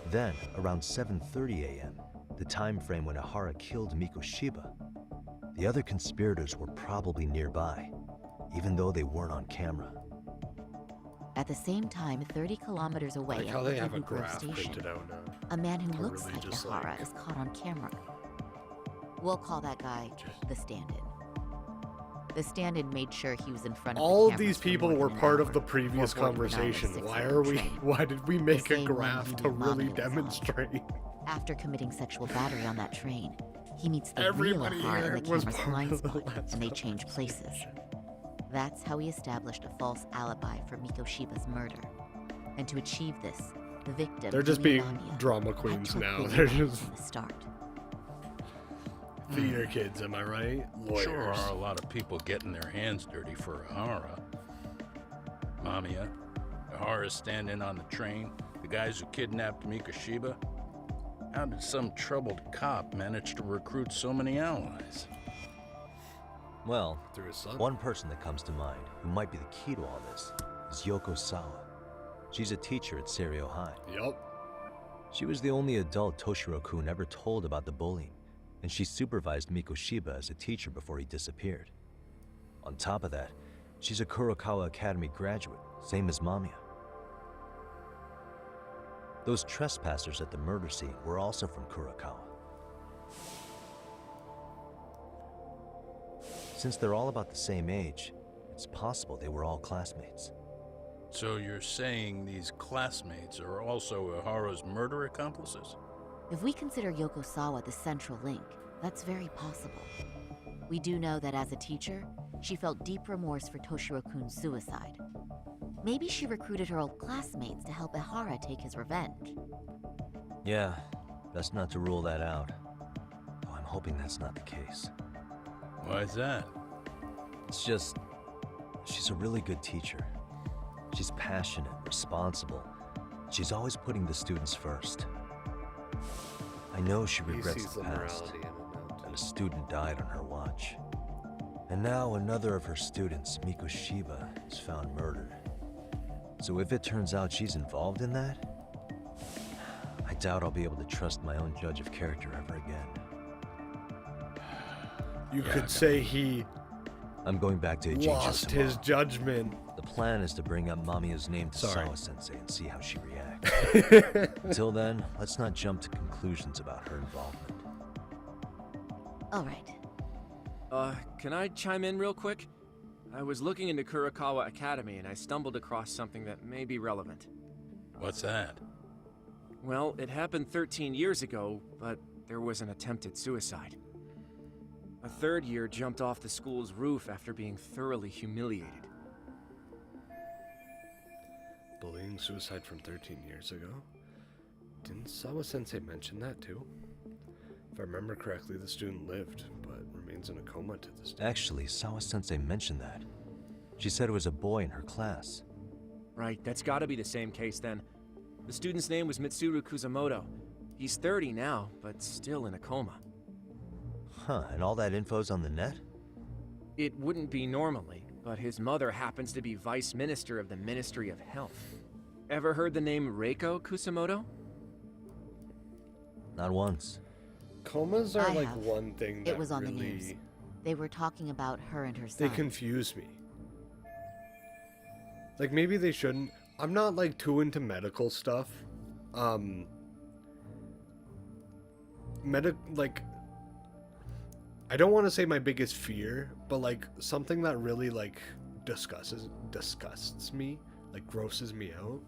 Then, around 7:30 a.m., the time frame when Ihara killed Mikoshiba, the other conspirators were probably nearby, even though they weren't on camera. At the same time, 30 kilometers away like at how they have a Hidden Grove graph Station, printed out now. a man who To looks really like just, Ihara like, is caught on camera. We'll call that guy the stand-in. The stand-in made sure he was in front of All the of these cameras for people more were than an part of hour the previous before boarding the conversation. 906 Why are we? train. Why did we make a same one graph who to knew really Mamiya was on. demonstrate? After committing sexual battery on that train, he meets the Everybody real Ihara here in the was camera's part blind of the spot, last and they change places. That's how he established a false alibi for Mikoshiba's murder. And to achieve this, the victim, They're just Julia being Mamiya, drama had queens to have now. been They're there just from the start. theater kids, am I right? Lawyers. Sure are a lot of people getting their hands dirty for Ihara. Mamiya, Ihara's standing on the train, the guys who kidnapped Mikoshiba. How did some troubled cop manage to recruit so many allies? Well, Through his son. one person that comes to mind who might be the key to all this is Yoko Sawa. She's a teacher at Serio High. Yup. She was the only adult Toshiro-kun ever told about the bullying, and she supervised Mikoshiba as a teacher before he disappeared. On top of that, she's a Kurokawa Academy graduate, same as Mamiya. Those trespassers at the murder scene were also from Kurokawa. Since they're all about the same age, it's possible they were all classmates. So you're saying these classmates are also Ihara's murder accomplices? If we consider Yoko Sawa the central link, that's very possible. We do know that as a teacher, she felt deep remorse for Toshiro-kun's suicide. Maybe she recruited her old classmates to help Ihara take his revenge. Yeah, best not to rule that out. Though I'm hoping that's not the case. Why's that? It's just, she's a really good teacher. She's passionate, responsible. She's always putting the students first. I know she He regrets sees the the past, morality in it. that a student died on her watch. And now another of her students, Mikoshiba, is found murdered. So if it turns out she's involved in that, I doubt I'll be able to trust my own judge of character ever again. You could say he I'm going back to Ijincho lost his tomorrow. judgment. The plan is to bring up Mamiya's name to Sorry. Sawa-sensei and see how she reacts. Until then, let's not jump to conclusions about her involvement. All right. Can I chime in real quick? I was looking into Kurakawa Academy and I stumbled across something that may be relevant. What's that? Well, it happened 13 years ago, but there was an attempted suicide. A third year jumped off the school's roof after being thoroughly humiliated. Bullying suicide from 13 years ago? Didn't Sawa-sensei mention that too? If I remember correctly, the student lived, but remains in a coma to this day. Actually, Sawa-sensei mentioned that. She said it was a boy in her class. Right, that's gotta be the same case then. The student's name was Mitsuru Kusamoto. He's 30 now, but still in a coma. Huh, and all that info's on the net? It wouldn't be normally, but his mother happens to be Vice Minister of the Ministry of Health. Ever heard the name Reiko Kusamoto? Not once. Comas are I like have. one thing that It was on the really, news. They were talking about her and her son. they confuse me. Like maybe they shouldn't. I'm not like too into medical stuff. Like I don't want to say my biggest fear, but like something that really like disgusts me, like grosses me out,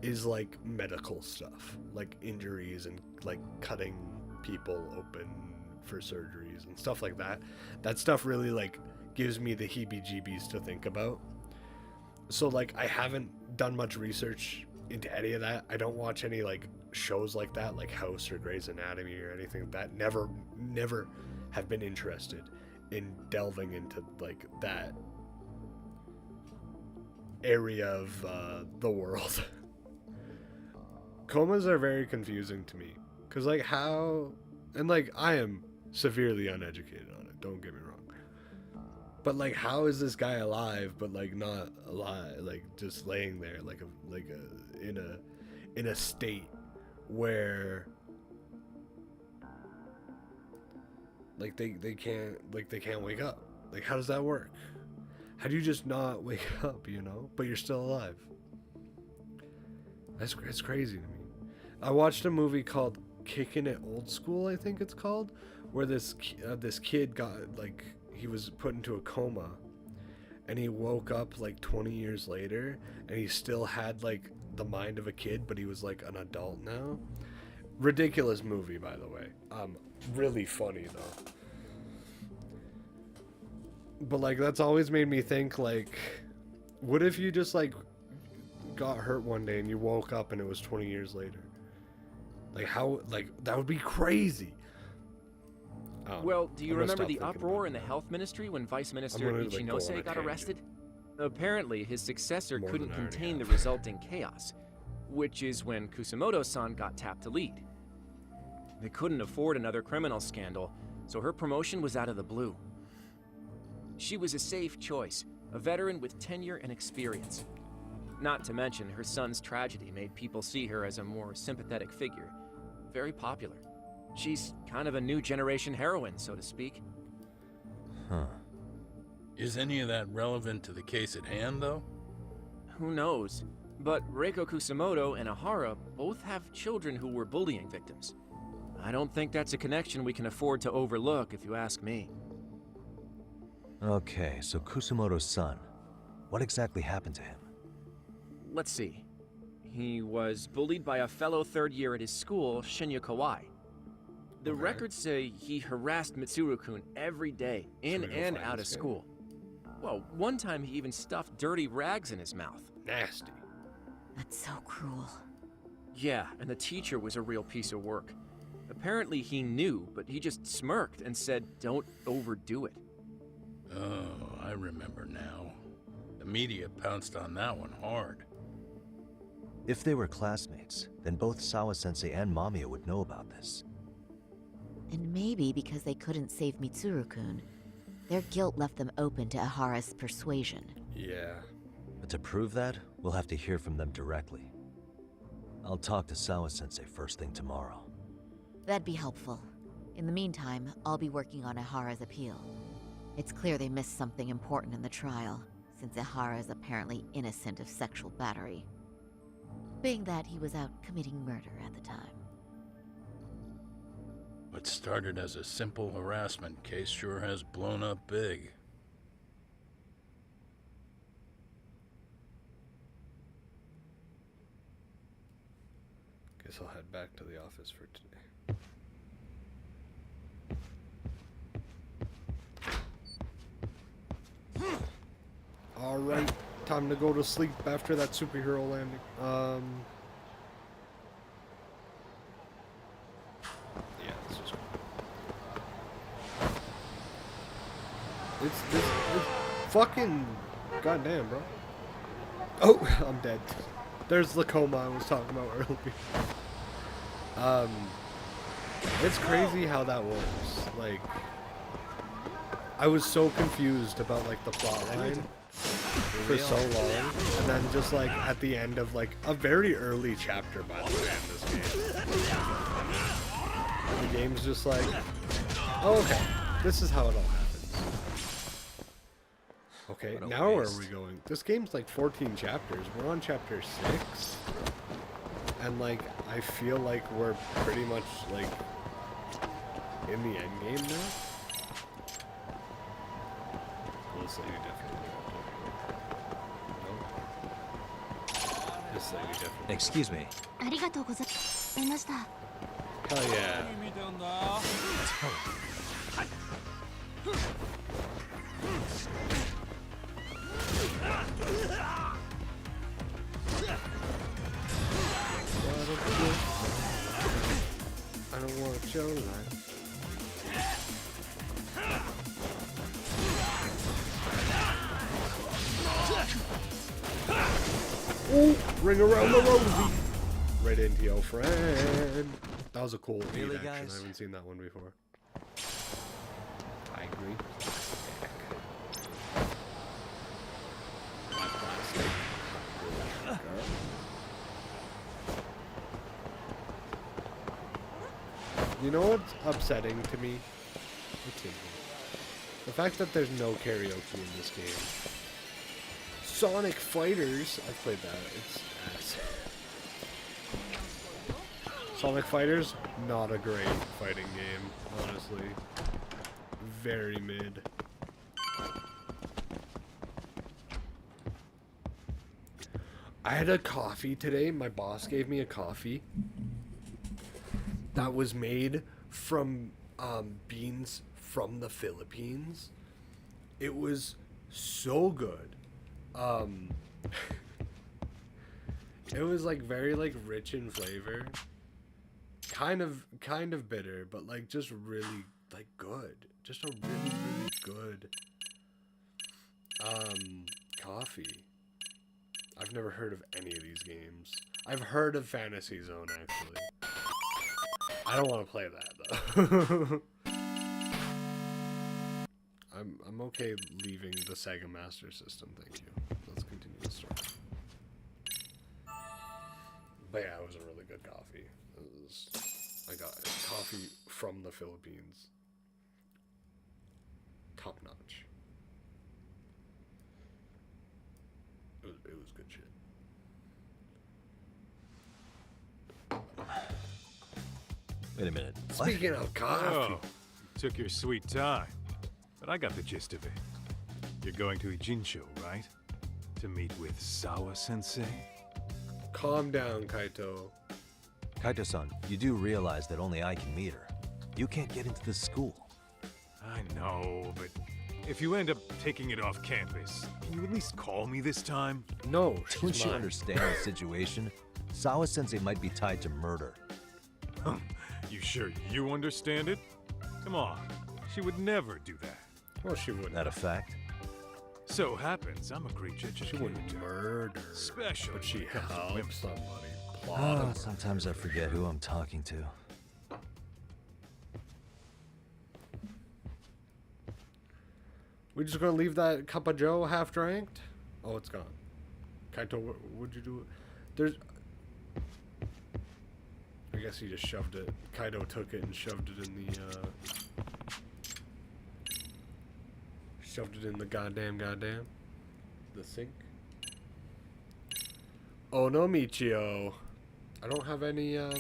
is like medical stuff, like injuries and like cutting people open for surgeries and stuff like that. That stuff really like gives me the heebie-jeebies to think about. So like I haven't done much research into any of that. I don't watch any like shows like that, like House or Grey's Anatomy or anything like that. Never have been interested in delving into like that area of the world. Comas are very confusing to me, cause like how, and like I am severely uneducated on it, don't get me wrong, but like how is this guy alive but like not alive, like just laying there like in a state where like they can't wake up? Like how does that work? How do you just not wake up, you know, but you're still alive? It's crazy to me. I watched a movie called Kicking It Old School, I think it's called, where this kid got like, he was put into a coma and he woke up like 20 years later and he still had like the mind of a kid, but he was like an adult now. Ridiculous movie, by the way. Really funny though. But like that's always made me think, like, what if you just like got hurt one day and you woke up and it was 20 years later? Like how, like that would be crazy. Well, do you I'm gonna remember stop the thinking uproar about in the it. health ministry when Vice Minister gonna, like, go on a Ichinose got tangent. arrested? Apparently, his successor More couldn't than I already contain the have. resulting chaos, which is when Kusamoto-san got tapped to lead. They couldn't afford another criminal scandal, so her promotion was out of the blue. She was a safe choice, a veteran with tenure and experience. Not to mention, her son's tragedy made people see her as a more sympathetic figure. Very popular. She's kind of a new generation heroine, so to speak. Huh. Is any of that relevant to the case at hand, though? Who knows? But Reiko Kusamoto and Ihara both have children who were bullying victims. I don't think that's a connection we can afford to overlook, if you ask me. Okay, so Kusamoto's son. What exactly happened to him? Let's see. He was bullied by a fellow third year at his school, Shinya Kawai. The Okay. records say he harassed Mitsuru-kun every day, in we go and find out of this guy? school. Well, one time he even stuffed dirty rags in his mouth. Nasty. That's so cruel. Yeah, and the teacher was a real piece of work. Apparently he knew, but he just smirked and said, "Don't overdo it." Oh, I remember now. The media pounced on that one hard. If they were classmates, then both Sawa-sensei and Mamiya would know about this. And maybe because they couldn't save Mitsuru-kun, their guilt left them open to Ihara's persuasion. Yeah. But to prove that, we'll have to hear from them directly. I'll talk to Sawa-sensei first thing tomorrow. That'd be helpful. In the meantime, I'll be working on Ihara's appeal. It's clear they missed something important in the trial, since Ihara is apparently innocent of sexual battery. Being that he was out committing murder at the time. What started as a simple harassment case sure has blown up big. Guess I'll head back to the office for today. Alright, time to go to sleep after that superhero landing. Yeah, this is cool. It's fucking goddamn, bro. Oh, I'm dead. There's the coma I was talking about earlier. It's crazy how that works. Like, I was so confused about like the plot line for so long, and then just like at the end of like a very early chapter, by the way, in this game, the game's just like, oh, okay, this is how it all happens. Okay, What a now where waste. are we going? This game's like 14 chapters. We're on chapter 6, and like I feel like we're pretty much like in the end game now. This lady definitely no. This lady definitely. Excuse me. ありがとうございました。 Hell yeah. I don't want your life. Ooh, ring around the rosy. Right into your friend. That was a cool lead Really, action. guys? I haven't seen that one before. I agree. Black plastic. Girl. You know what's upsetting to me? What's in here? The fact that there's no karaoke in this game. Sonic Fighters. I've played that. It's ass. Sonic Fighters, not a great fighting game, honestly. Very mid. I had a coffee today. My boss gave me a coffee that was made from beans from the Philippines. It was so good. It was like very like rich in flavor. Kind of bitter, but like just really like good. Just a really good coffee. I've never heard of any of these games. I've heard of Fantasy Zone actually. I don't want to play that though. I'm okay leaving the Sega Master System, thank you. Let's continue the story. But yeah, it was a really good coffee. I got coffee from the Philippines. Top notch. It was good shit. Wait a minute. What? Speaking of coffee. Oh, you took your sweet time. But I got the gist of it. You're going to Ijincho, right? To meet with Sawa-sensei? Calm down, Kaito. Kaito-san, you do realize that only I can meet her. You can't get into the school. I know, but if you end up taking it off campus, can you at least call me this time? No, Don't she's you mine. understand the situation? Sawa-sensei might be tied to murder. You sure you understand it? Come on, she would never do that. Well, she wouldn't. That a fact? So happens, I'm a great judge. She wouldn't murder. Special But she when it comes to women. helps somebody. Plot of Sometimes I forget who I'm talking to. We just gonna leave that cup of Joe half dranked? Oh, it's gone. Kaito, what'd you do? There's. I guess he just shoved it. Kaido took it and shoved it in the. Shoved it in the goddamn. The sink. Oh no, Michio. I don't have any. I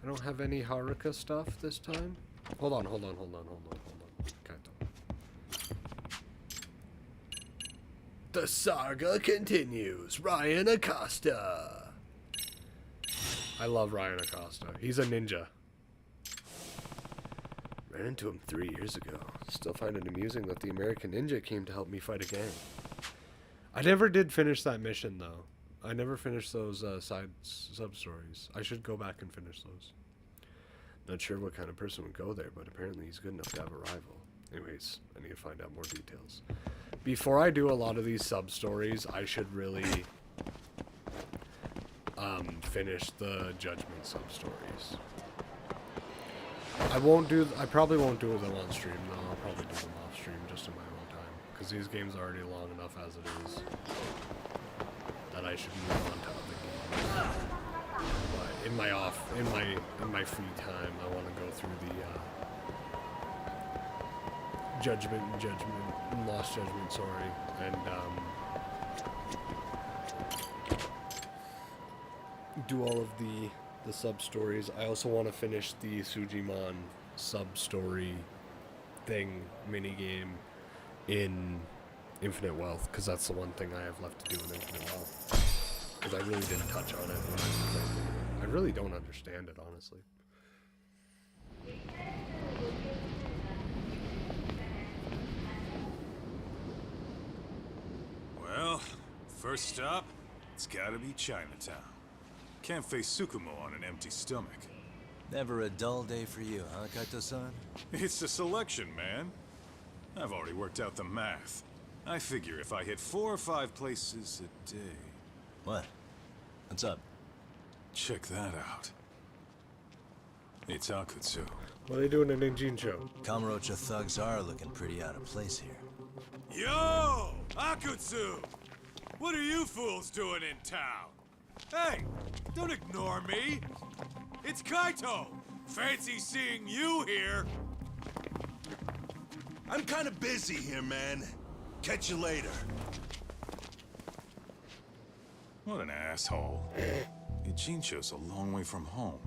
don't have any Haruka stuff this time. Hold on. Kaito. The saga continues. Ryan Acosta. I love Ryan Acosta. He's a ninja. Ran into him 3 years ago. Still find it amusing that the American Ninja came to help me fight a gang. I never did finish that mission though. I never finished those side sub-stories. I should go back and finish those. Not sure what kind of person would go there, but apparently he's good enough to have a rival. Anyways, I need to find out more details. Before I do a lot of these sub-stories, I should really finish the Judgment sub-stories. I probably won't do them on stream though. I'll probably do them off stream just in my own time. Because these games are already long enough as it is. That I should move on to other games. But in my free time, I want to go through the Judgment, Lost Judgment, sorry, and do all of the sub stories. I also want to finish the Sujimon sub story thing minigame in Infinite Wealth, because that's the one thing I have left to do in Infinite Wealth. Because I really didn't touch on it when I played it. I really don't understand it, honestly. Well, first stop, it's gotta be Chinatown. Can't face Tsukumo on an empty stomach. Never a dull day for you, huh, Kaito-san? It's the selection, man. I've already worked out the math. I figure if I hit 4 or 5 places a day... What? What's up? Check that out. It's Akutsu. What are they doing in Injincho? Kamurocho thugs are looking pretty out of place here. Yo! Akutsu! What are you fools doing in town? Hey! Don't ignore me! It's Kaito! Fancy seeing you here! I'm kinda busy here, man. Catch you later. What an asshole. Ichincho's a long way from home.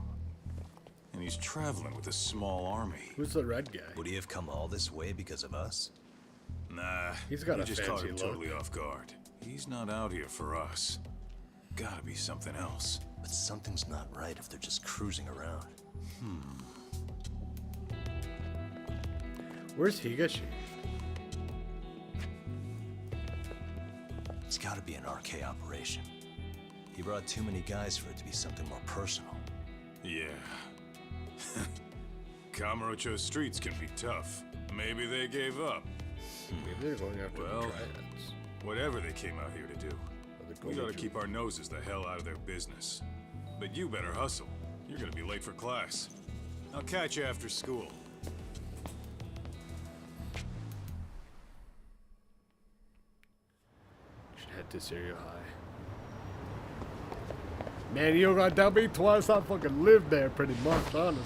And he's traveling with a small army. Who's the red guy? Would he have come all this way because of us? Nah, He's got you a just caught fancy him look. totally off guard. He's not out here for us. Gotta be something else. But something's not right if they're just cruising around. Where's Higashi? It's gotta be an RK operation. He brought too many guys for it to be something more personal. Yeah. Kamurocho streets can be tough. Maybe they gave up. Maybe they're going after Well, the triads. Whatever they came out here to do. Or they're We going gotta to- keep our noses the hell out of their business. But you better hustle. You're gonna be late for class. I'll catch you after school. Should head to Serio High. Man, you don't gotta tell me twice. I fucking live there pretty much, honestly.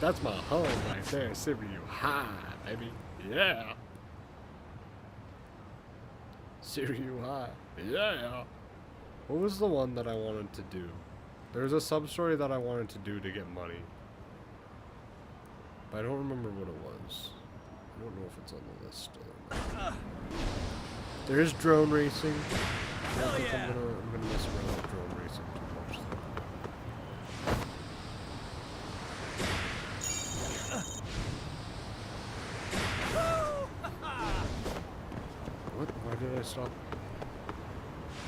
That's my home right there, Serio High, baby. Yeah. Serio High. Yeah. What was the one that I wanted to do? There was a sub-story that I wanted to do to get money. But I don't remember what it was. I don't know if it's on the list still or not. There is drone racing. I don't think I'm gonna mess around with drone racing too much though. stop?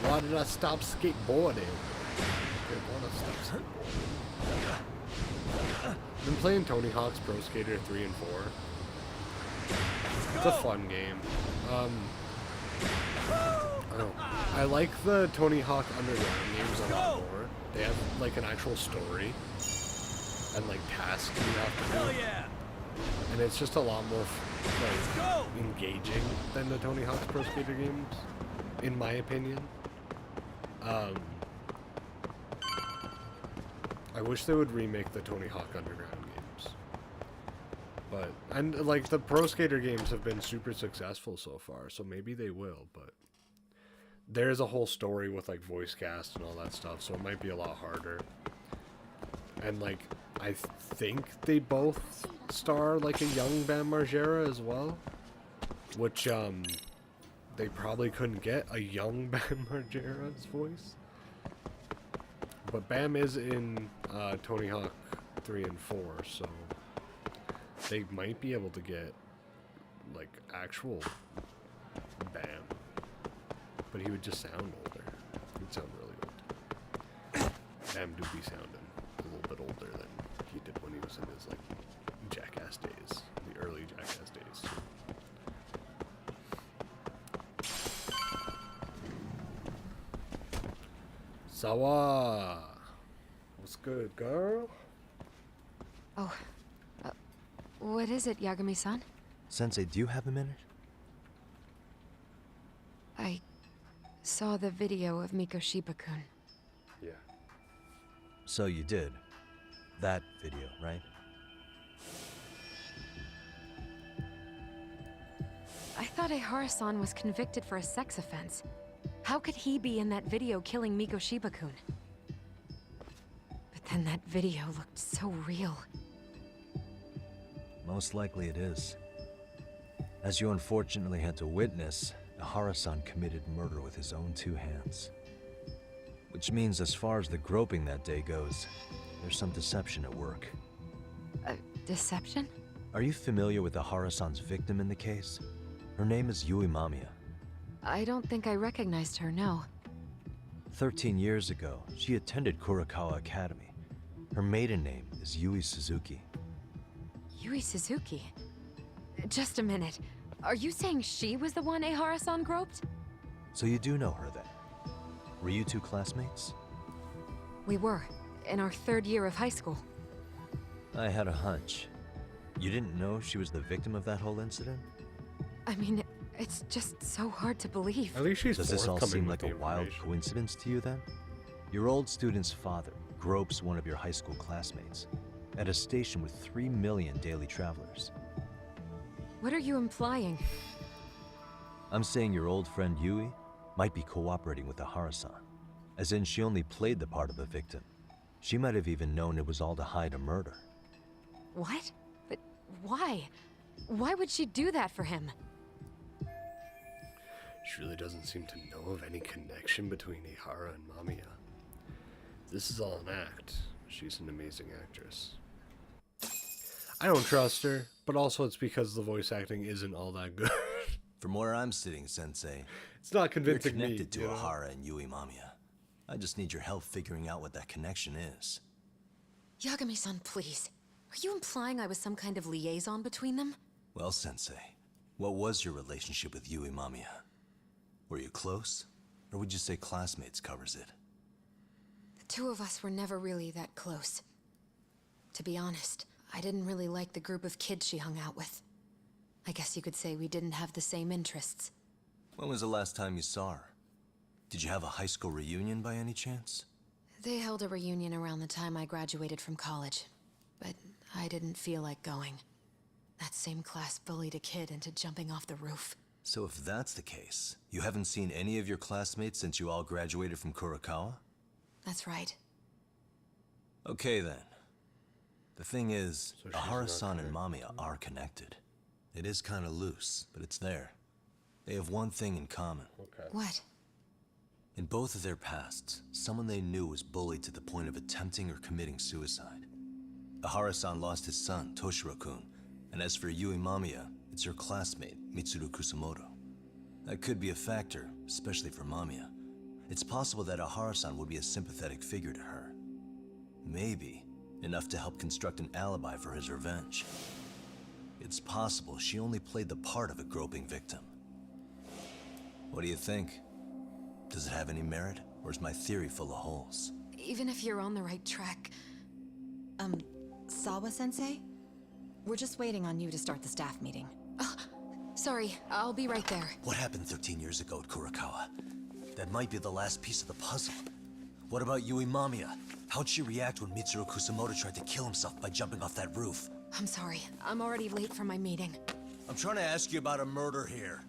Why did I stop skateboarding? I didn't want to stop skateboarding. I've been playing Tony Hawk's Pro Skater 3 and 4. It's a fun game. I like the Tony Hawk Underground games a lot more. They have like an actual story and like tasks you have to do. And it's just a lot more like engaging than the Tony Hawk's Pro Skater games, in my opinion. I wish they would remake the Tony Hawk Underground games. But, and like the Pro Skater games have been super successful so far, so maybe they will, but there's a whole story with like voice cast and all that stuff, so it might be a lot harder. And like, I think they both star like a young Bam Margera as well, which they probably couldn't get a young Bam Margera's voice. But Bam is in Tony Hawk 3 and 4, so they might be able to get like actual Bam. But he would just sound older. He'd sound really old. Bam do be sounding a little bit older than he did when he was in his like Jackass days, the early Jackass days. Sawa, what's good, girl? Oh, what is it, Yagami-san? Sensei, do you have a minute? I saw the video of Mikoshiba-kun. Yeah. So you did. That video, right? I thought Ehara-san was convicted for a sex offense. How could he be in that video killing Mikoshiba-kun? But then that video looked so real. Most likely it is. As you unfortunately had to witness, Ehara-san committed murder with his own two hands. Which means as far as the groping that day goes, there's some deception at work. Deception? Are you familiar with Ehara-san's victim in the case? Her name is Yui Mamiya. I don't think I recognized her, no. 13 years ago, she attended Kurakawa Academy. Her maiden name is Yui Suzuki. Yui Suzuki? Just a minute. Are you saying she was the one Ehara-san groped? So you do know her then? Were you two classmates? We were, in our third year of high school. I had a hunch. You didn't know she was the victim of that whole incident? I mean, it's just so hard to believe. At least she's Does this all seem like with a the wild information. coincidence to you then? Your old student's father gropes one of your high school classmates at a station with 3 million daily travelers. What are you implying? I'm saying your old friend Yui might be cooperating with Ehara-san, as in she only played the part of a victim. She might have even known it was all to hide a murder. What? But why? Why would she do that for him? She really doesn't seem to know of any connection between Ehara and Mamiya. This is all an act. She's an amazing actress. I don't trust her, but also it's because the voice acting isn't all that good. From where I'm sitting, Sensei, It's not convincing you're me. connected to you know? Ehara and Yui Mamiya. I just need your help figuring out what that connection is. Yagami-san, please. Are you implying I was some kind of liaison between them? Well, Sensei, what was your relationship with Yui Mamiya? Were you close? Or would you say classmates covers it? The two of us were never really that close. To be honest, I didn't really like the group of kids she hung out with. I guess you could say we didn't have the same interests. When was the last time you saw her? Did you have a high school reunion by any chance? They held a reunion around the time I graduated from college, but I didn't feel like going. That same class bullied a kid into jumping off the roof. So if that's the case, you haven't seen any of your classmates since you all graduated from Kurakawa? That's right. Okay then. The thing is, So she's Ehara-san not and Mamiya are connected. It is kind of loose, but it's there. They have one thing in common. Okay. What? In both of their pasts, someone they knew was bullied to the point of attempting or committing suicide. Ehara-san lost his son, Toshiro-kun, and as for Yui Mamiya, it's her classmate, Mitsuru Kusamoto. That could be a factor, especially for Mamiya. It's possible that Ahara-san would be a sympathetic figure to her. Maybe enough to help construct an alibi for his revenge. It's possible she only played the part of a groping victim. What do you think? Does it have any merit, or is my theory full of holes? Even if you're on the right track... Sawa-sensei? We're just waiting on you to start the staff meeting. Sorry, I'll be right there. What happened 13 years ago at Kurakawa? That might be the last piece of the puzzle. What about Yui Mamiya? How'd she react when Mitsuru Kusamoto tried to kill himself by jumping off that roof? I'm sorry. I'm already late for my meeting. I'm trying to ask you about a murder here.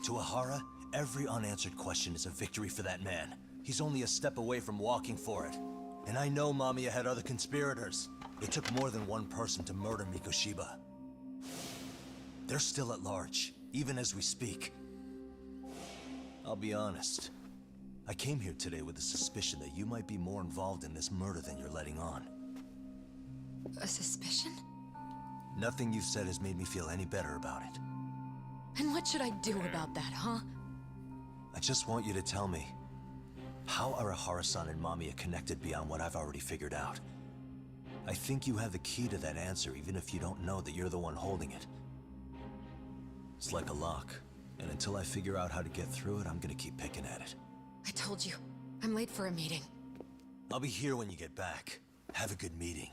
To Ahara, every unanswered question is a victory for that man. He's only a step away from walking for it. And I know Mamiya had other conspirators. It took more than one person to murder Mikoshiba. They're still at large, even as we speak. I'll be honest. I came here today with a suspicion that you might be more involved in this murder than you're letting on. A suspicion? Nothing you've said has made me feel any better about it. And what should I do about that, huh? I just want you to tell me, how are Ahara-san and Mamiya connected beyond what I've already figured out? I think you have the key to that answer, even if you don't know that you're the one holding it. It's like a lock, and until I figure out how to get through it, I'm gonna keep picking at it. I told you, I'm late for a meeting. I'll be here when you get back. Have a good meeting.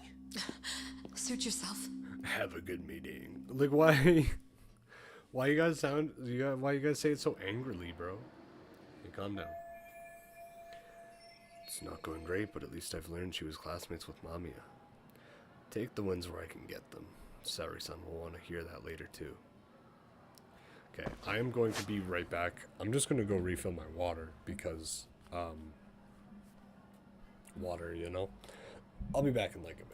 Suit yourself. Have a good meeting. Like, why? Why you guys sound? Why you guys say it so angrily, bro? Hey, calm down. It's not going great, but at least I've learned she was classmates with Mamiya. Take the wins where I can get them. Saori-san will want to hear that later too. Okay, I am going to be right back. I'm just going to go refill my water because, water, you know? I'll be back in like a minute.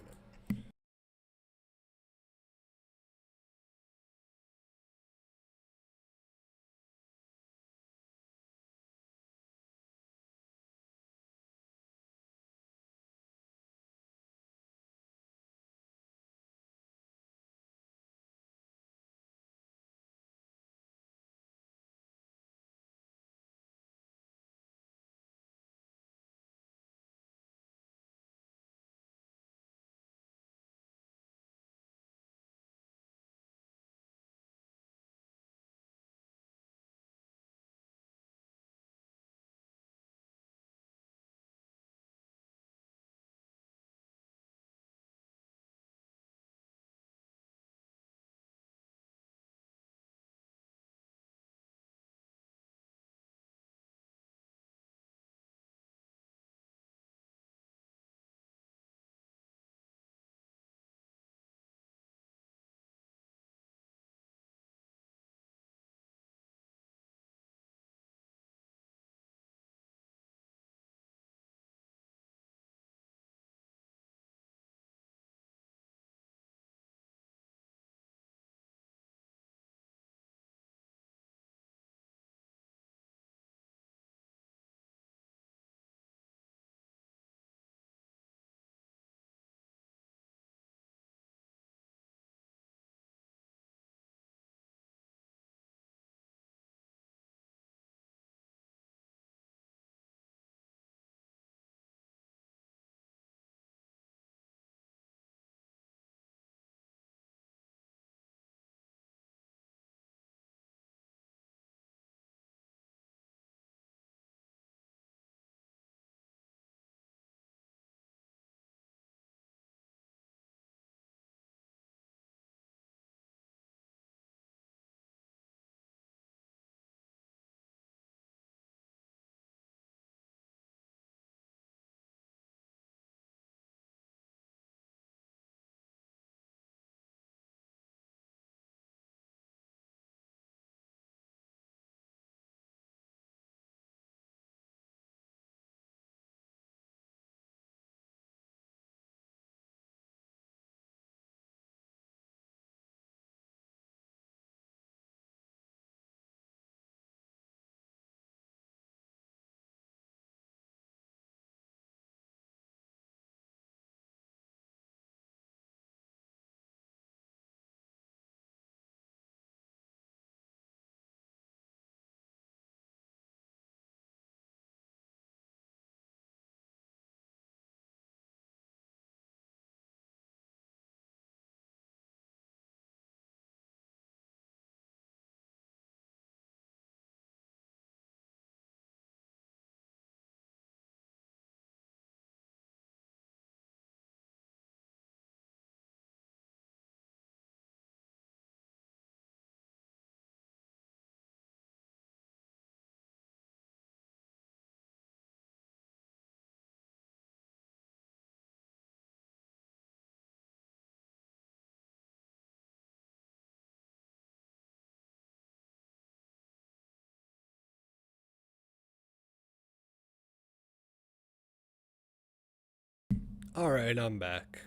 Alright, I'm back.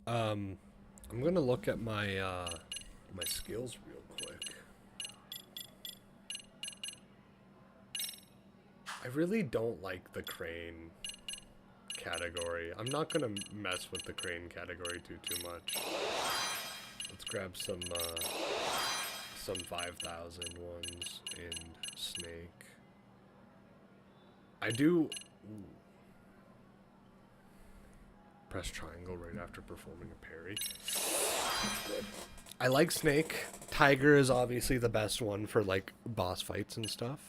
I'm gonna look at my my skills real quick. I really don't like the crane category. I'm not gonna mess with the crane category too much. Let's grab some 5,000 ones in Snake. I do... Ooh. Press triangle right after performing a parry. Good. I like Snake. Tiger is obviously the best one for like boss fights and stuff.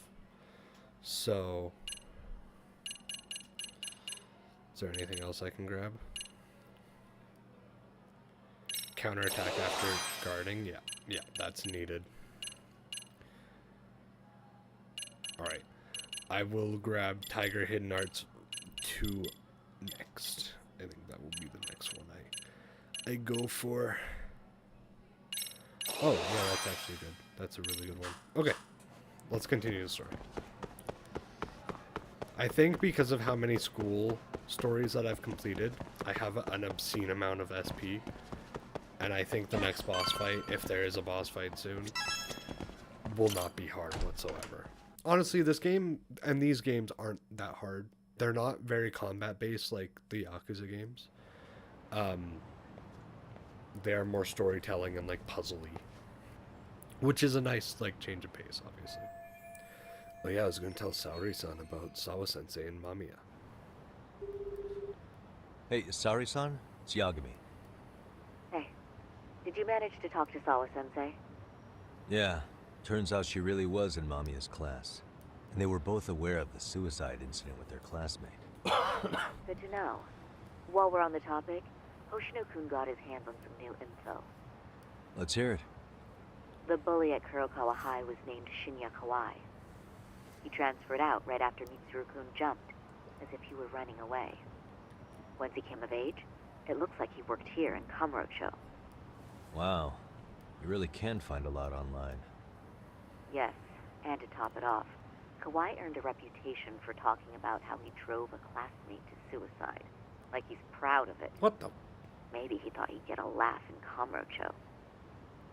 So, is there anything else I can grab? Counterattack after guarding. Yeah, that's needed. Alright. I will grab Tiger Hidden Arts 2 next. I think that will be the next one I go for. Oh, yeah, that's actually good. That's a really good one. Okay, let's continue the story. I think because of how many school stories that I've completed, I have an obscene amount of SP. And I think the next boss fight, if there is a boss fight soon, will not be hard whatsoever. Honestly, this game and these games aren't that hard. They're not very combat based like the Yakuza games. They are more storytelling and like puzzly, which is a nice like change of pace, obviously. Oh yeah, I was gonna tell Saori-san about Sawa-sensei and Mamiya. Hey, Saori-san, it's Yagami. Hey, did you manage to talk to Sawa-sensei? Yeah, turns out she really was in Mamiya's class. And they were both aware of the suicide incident with their classmate. Good to know. While we're on the topic, Hoshino-kun got his hands on some new info. Let's hear it. The bully at Kurokawa High was named Shinya Kawai. He transferred out right after Mitsuru-kun jumped, as if he were running away. Once he came of age, it looks like he worked here in Kamurocho. Wow, you really can find a lot online. Yes, and to top it off, Kawai earned a reputation for talking about how he drove a classmate to suicide. Like he's proud of it. What the? Maybe he thought he'd get a laugh in Kamurocho.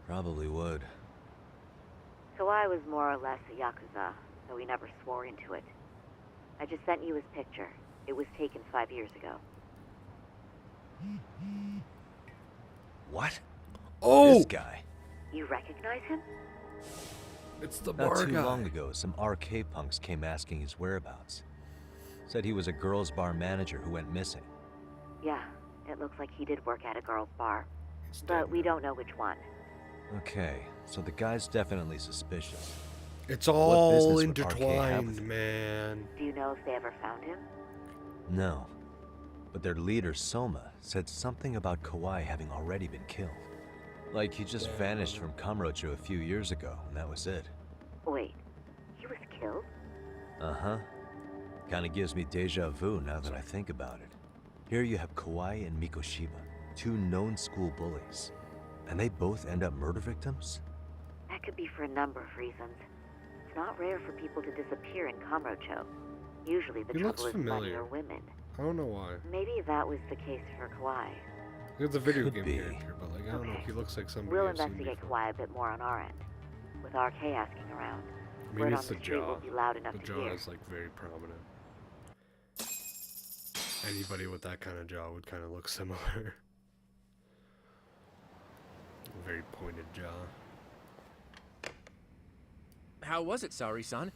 Probably would. Kawai was more or less a Yakuza, though he never swore into it. I just sent you his picture. It was taken 5 years ago. What? Oh! This guy. You recognize him? It's the Not bar too guy. long ago, some RK punks came asking his whereabouts. Said he was a girls' bar manager who went missing. Yeah, it looks like he did work at a girl's bar. But we don't know which one. Okay, so the guy's definitely suspicious. It's What all business would RK have with intertwined, him? man. Do you know if they ever found him? No. But their leader, Soma, said something about Kawai having already been killed. Like he just vanished from Kamurocho a few years ago, and that was it. Wait, he was killed? Uh-huh. Kinda gives me deja vu now that I think about it. Here you have Kawai and Mikoshiba, two known school bullies. And they both end up murder victims? That could be for a number of reasons. It's not rare for people to disappear in Kamurocho. Usually the He looks trouble is money familiar. or women. I don't know why. Maybe that was the case for Kawai. It's a video Could game be. character, but like I don't know. He looks like somebody We'll I've seen investigate before. Kawhi a bit more on our end. With RK asking around. Maybe Word it's on the street jaw. will be loud enough The to jaw hear. is like very prominent. Anybody with that kind of jaw would kind of look similar. Very pointed jaw. How was it, Saori-san?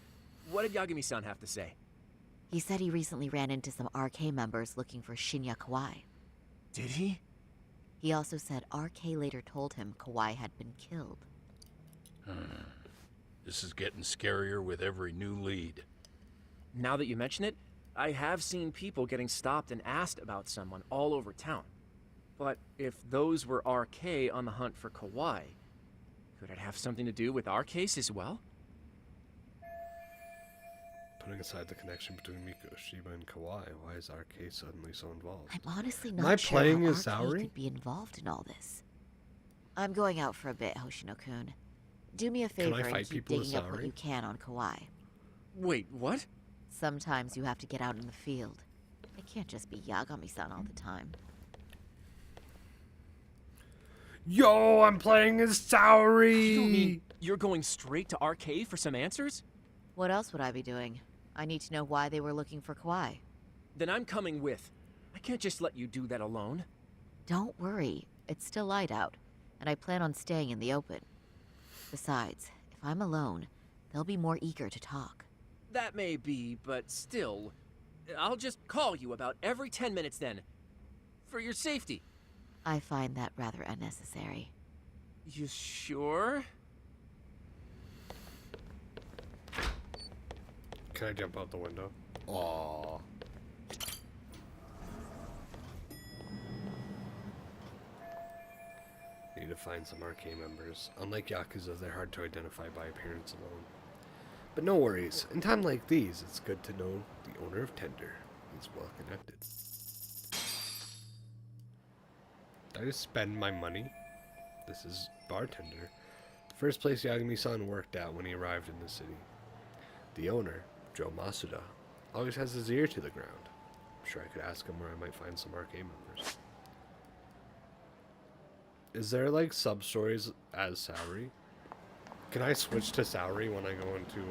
What did Yagami-san have to say? He said he recently ran into some RK members looking for Shinya Kawai. Did he? He also said RK later told him Kawai had been killed. This is getting scarier with every new lead. Now that you mention it, I have seen people getting stopped and asked about someone all over town. But if those were RK on the hunt for Kawai, could it have something to do with our case as well? Putting aside the connection between Mikoshiba and Kawai, why is RK suddenly so involved? I'm honestly Am not I sure playing how as RK Saori? could be involved in all this. I'm going out for a bit, Hoshino-kun. Do me a Can I favor and fight keep people as digging up what Saori? you can on Kawai. Wait, what? Sometimes you have to get out in the field. It can't just be Yagami-san all the time. Yo, I'm playing as Saori! You don't mean you're going straight to RK for some answers? What else would I be doing? I need to know why they were looking for Kawhi. Then I'm coming with. I can't just let you do that alone. Don't worry, it's still light out, and I plan on staying in the open. Besides, if I'm alone, they'll be more eager to talk. That may be, but still, I'll just call you about every 10 minutes then. For your safety. I find that rather unnecessary. You sure? Can I jump out the window? Aww. Need to find some arcade members. Unlike Yakuza, they're hard to identify by appearance alone. But no worries. In time like these, it's good to know the owner of Tender is well connected. Did I just spend my money? This is Bartender. The first place Yagami-san worked at when he arrived in the city. The owner, Joe Masuda, always has his ear to the ground. I'm sure I could ask him where I might find some arcade members. Is there like sub-stories as Saori? Can I switch to Saori when I go into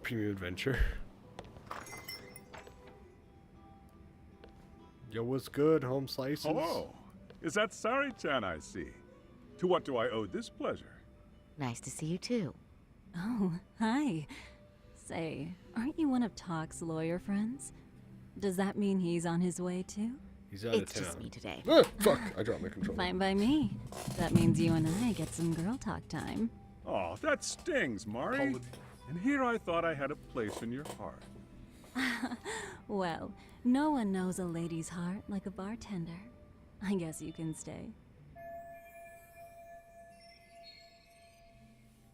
Premium Adventure? Yo, what's good, home slices? Hello. Is that Saori-chan I see? To what do I owe this pleasure? Nice to see you too. Oh, hi. Say, aren't you one of Talk's lawyer friends? Does that mean he's on his way too? He's out of town. It's just me today. Ah, fuck, I dropped my controller. Fine by me. That means you and I get some girl talk time. Oh, that stings, Mari. And here I thought I had a place in your heart. Well, no one knows a lady's heart like a bartender. I guess you can stay.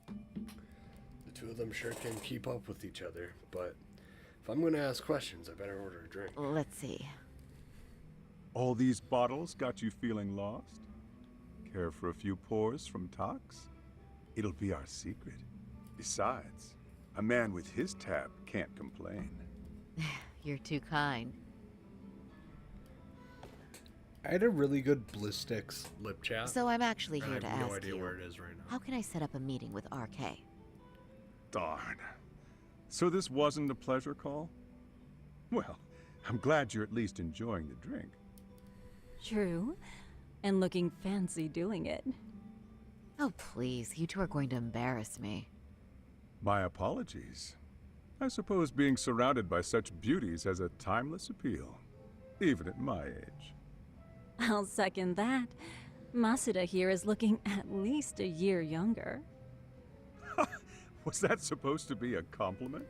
The two of them sure can keep up with each other, but if I'm gonna ask questions, I better order a drink. Let's see. All these bottles got you feeling lost? Care for a few pours from Tox? It'll be our secret. Besides, a man with his tab can't complain. You're too kind. I had a really good Blissticks lip chat. So I'm actually and here to I have ask no idea you, where it is right now. how can I set up a meeting with RK? Darn. So this wasn't a pleasure call? Well, I'm glad you're at least enjoying the drink. True. And looking fancy doing it. Oh, please. You two are going to embarrass me. My apologies. I suppose being surrounded by such beauties has a timeless appeal, even at my age. I'll second that. Masuda here is looking at least a year younger. Was that supposed to be a compliment?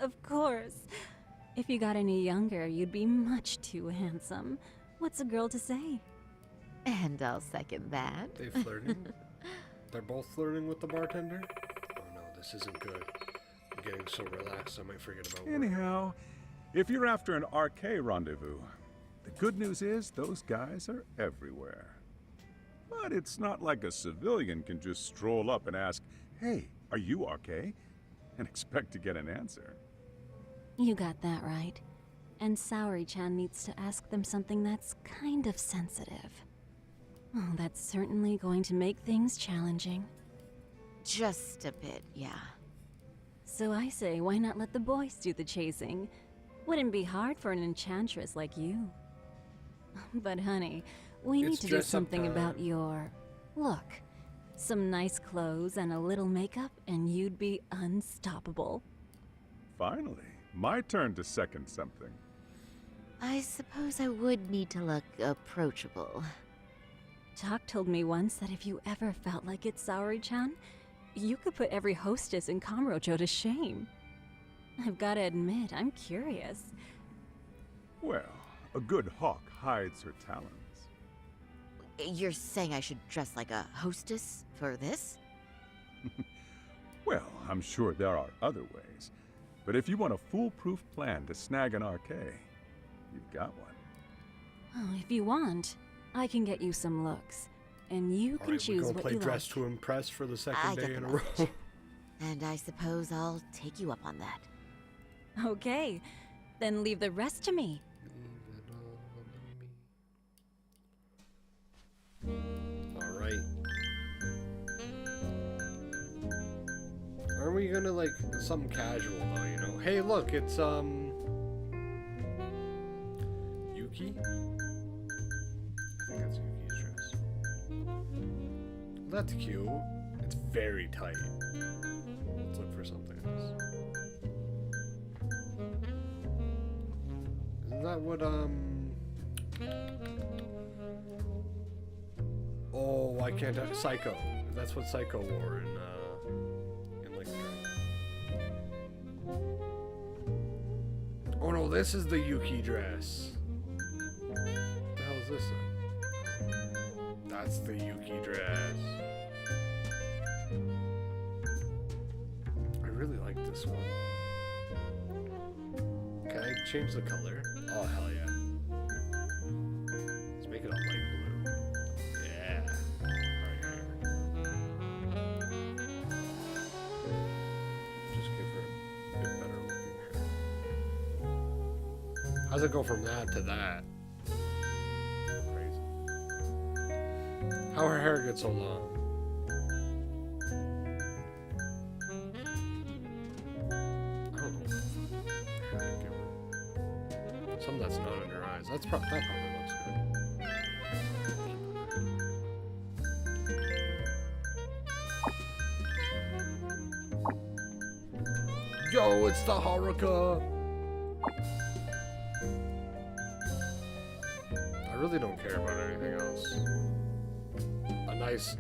Of course. If you got any younger, you'd be much too handsome. What's a girl to say? And I'll second that. They flirting? They're both flirting with the bartender? Oh no, this isn't good. I'm getting so relaxed I might forget about work. Anyhow, if you're after an RK rendezvous, the good news is those guys are everywhere. But it's not like a civilian can just stroll up and ask, "Hey, are you RK?" and expect to get an answer. You got that right. And Saori-chan needs to ask them something that's kind of sensitive. Oh, that's certainly going to make things challenging. Just a bit, yeah. So I say, why not let the boys do the chasing? Wouldn't be hard for an enchantress like you. But honey, we need to do something about your look. Some nice clothes and a little makeup, and you'd be unstoppable. Finally, my turn to second something. I suppose I would need to look approachable. Talk told me once that if you ever felt like it, Saori-chan, you could put every hostess in Kamurocho to shame. I've got to admit, I'm curious. Well, a good hawk hides her talons. You're saying I should dress like a hostess for this? Well, I'm sure there are other ways. But if you want a foolproof plan to snag an RK, you've got one. Oh, if you want, I can get you some looks. And you can choose what play you Dress like. to Impress for the I second get day the in a row. message. And I suppose I'll take you up on that. Okay, then leave the rest to me. you gonna like something casual though, you know? Hey, look, it's Yuki? I think that's Yuki's dress. That's cute. It's very tight. Let's look for something else. Isn't that what oh, I can't. Psycho. That's what Psycho wore in like. Oh no, this is the Yuki dress. What the hell is this then? That's the Yuki dress. I really like this one. Can I change the color? Oh hell yeah. Let's make it a light blue. Yeah. Right here. Just give her a bit better looking hair. How's it go from that to that? Crazy. How her hair gets so long? I don't know. Hair to give her. Something that's not in her eyes. That probably looks good. Yo, it's the Haruka! I really don't care about anything else. A nice